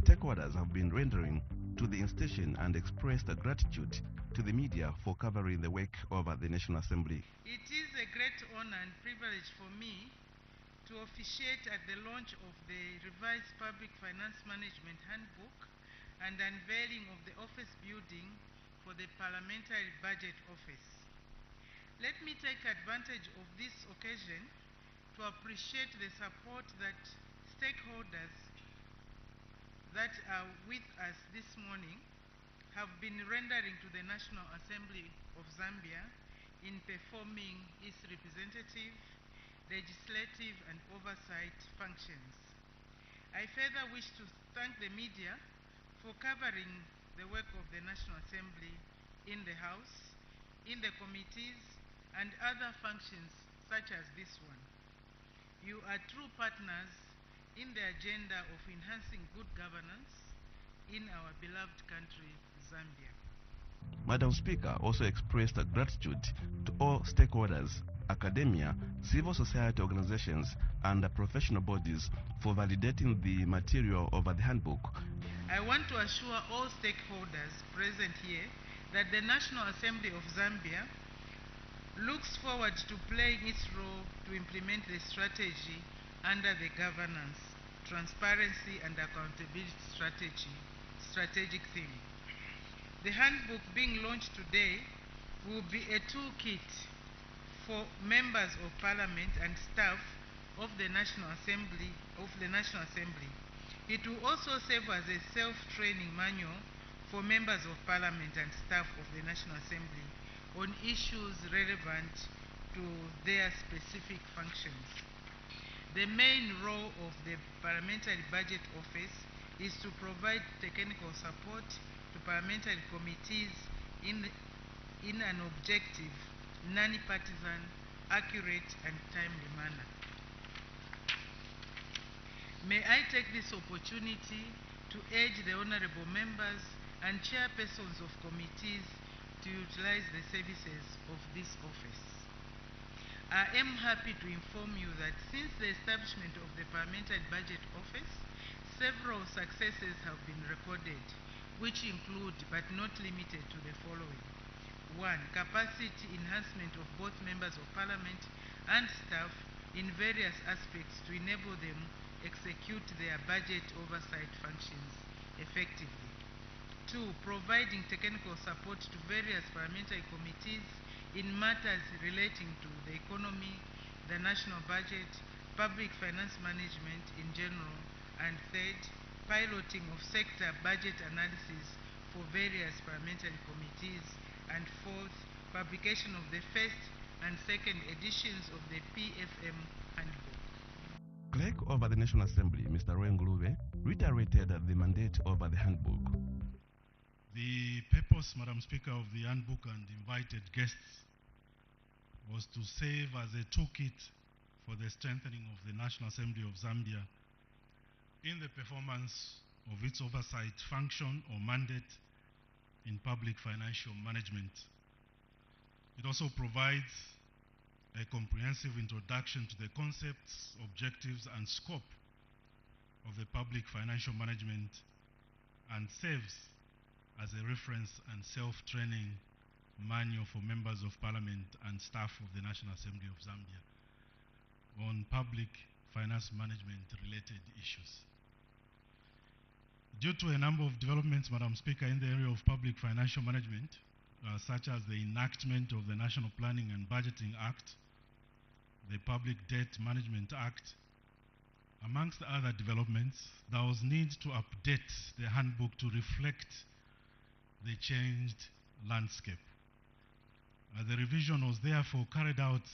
stakeholders have been rendering to the institution and expressed gratitude to the media for covering the work of the National Assembly. It is a great honor and privilege for me to officiate at the launch of the revised Public Finance Management Handbook and unveiling of the office building for the Parliamentary Budget Office. Let me take advantage of this occasion to appreciate the support that stakeholders that are with us this morning have been rendering to the National Assembly of Zambia in performing its representative, legislative, and oversight functions. I further wish to thank the media for covering the work of the National Assembly in the House, in the committees, and other functions such as this one. You are true partners in the agenda of enhancing good governance in our beloved country, Zambia. Madam Speaker also expressed gratitude to all stakeholders, academia, civil society organizations, and professional bodies for validating the material of the handbook. I want to assure all stakeholders present here that the National Assembly of Zambia looks forward to playing its role to implement the strategy under the governance, transparency, and accountability strategic theme. The handbook being launched today will be a toolkit for members of Parliament and staff of the National Assembly. It will also serve as a self-training manual for members of Parliament and staff of the National Assembly on issues relevant to their specific functions. The main role of the Parliamentary Budget Office is to provide technical support to parliamentary committees in an objective, non-partisan, accurate, and timely manner. May I take this opportunity to urge the honorable members and chairpersons of committees to utilize the services of this office. I am happy to inform you that since the establishment of the Parliamentary Budget Office, several successes have been recorded, which include but not limited to the following. 1. Capacity enhancement of both members of Parliament and staff in various aspects to enable them execute their budget oversight functions effectively. 2. Providing technical support to various parliamentary committees in matters relating to the economy, the national budget, public finance management in general. And 3rd, piloting of sector budget analysis for various parliamentary committees. And 4th, publication of the first and second editions of the PFM handbook. Clerk of the National Assembly, Mr. Roy Ngulube, reiterated the mandate of the handbook. The purpose, Madam Speaker, of the handbook and invited guests was to serve as a toolkit for the strengthening of the National Assembly of Zambia in the performance of its oversight function or mandate in public financial management. It also provides a comprehensive introduction to the concepts, objectives, and scope of the public financial management and serves as a reference and self-training manual for members of parliament and staff of the National Assembly of Zambia on public finance management related issues. Due to a number of developments, Madam Speaker, in the area of public financial management, such as the enactment of the National Planning and Budgeting Act, the Public Debt Management Act, amongst other developments, there was need to update the handbook to reflect the changed landscape. The revision was therefore carried out,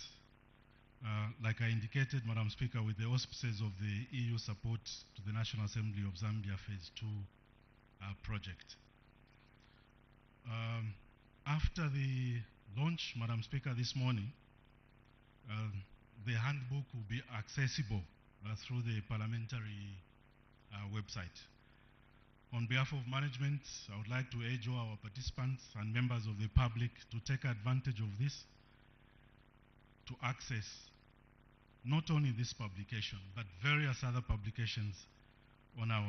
like I indicated, Madam Speaker, with the auspices of the EU support to the National Assembly of Zambia Phase 2 project. After the launch, Madam Speaker, this morning, the handbook will be accessible through the parliamentary website. On behalf of management, I would like to urge all our participants and members of the public to take advantage of this to access not only this publication, but various other publications on our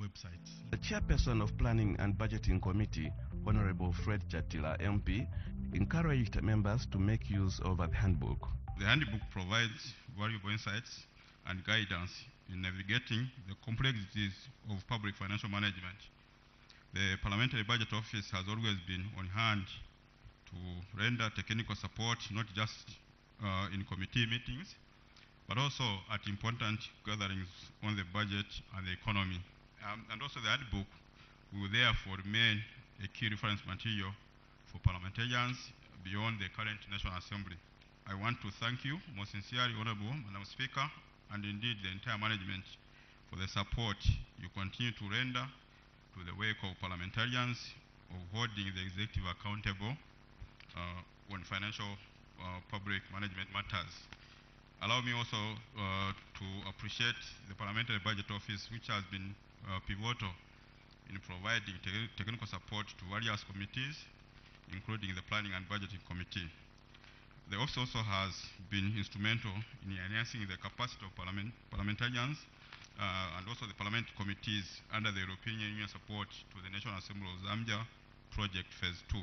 website. The chairperson of Planning and Budgeting Committee, Honorable Fred Chatila, MP, encouraged members to make use of the handbook. The handbook provides valuable insights and guidance in navigating the complexities of public financial management. The Parliamentary Budget Office has always been on hand to render technical support, not just in committee meetings, but also at important gatherings on the budget and the economy. And also the handbook will therefore remain a key reference material for parliamentarians beyond the current National Assembly. I want to thank you most sincerely, Honorable Madam Speaker, and indeed the entire management for the support you continue to render to the work of parliamentarians of holding the executive accountable on financial public management matters. Allow me also to appreciate the Parliamentary Budget Office, which has been pivotal in providing technical support to various committees, including the Planning and Budgeting Committee. The office also has been instrumental in enhancing the capacity of parliamentarians and also the parliament committees under the European Union support to the National Assembly of Zambia Project Phase 2.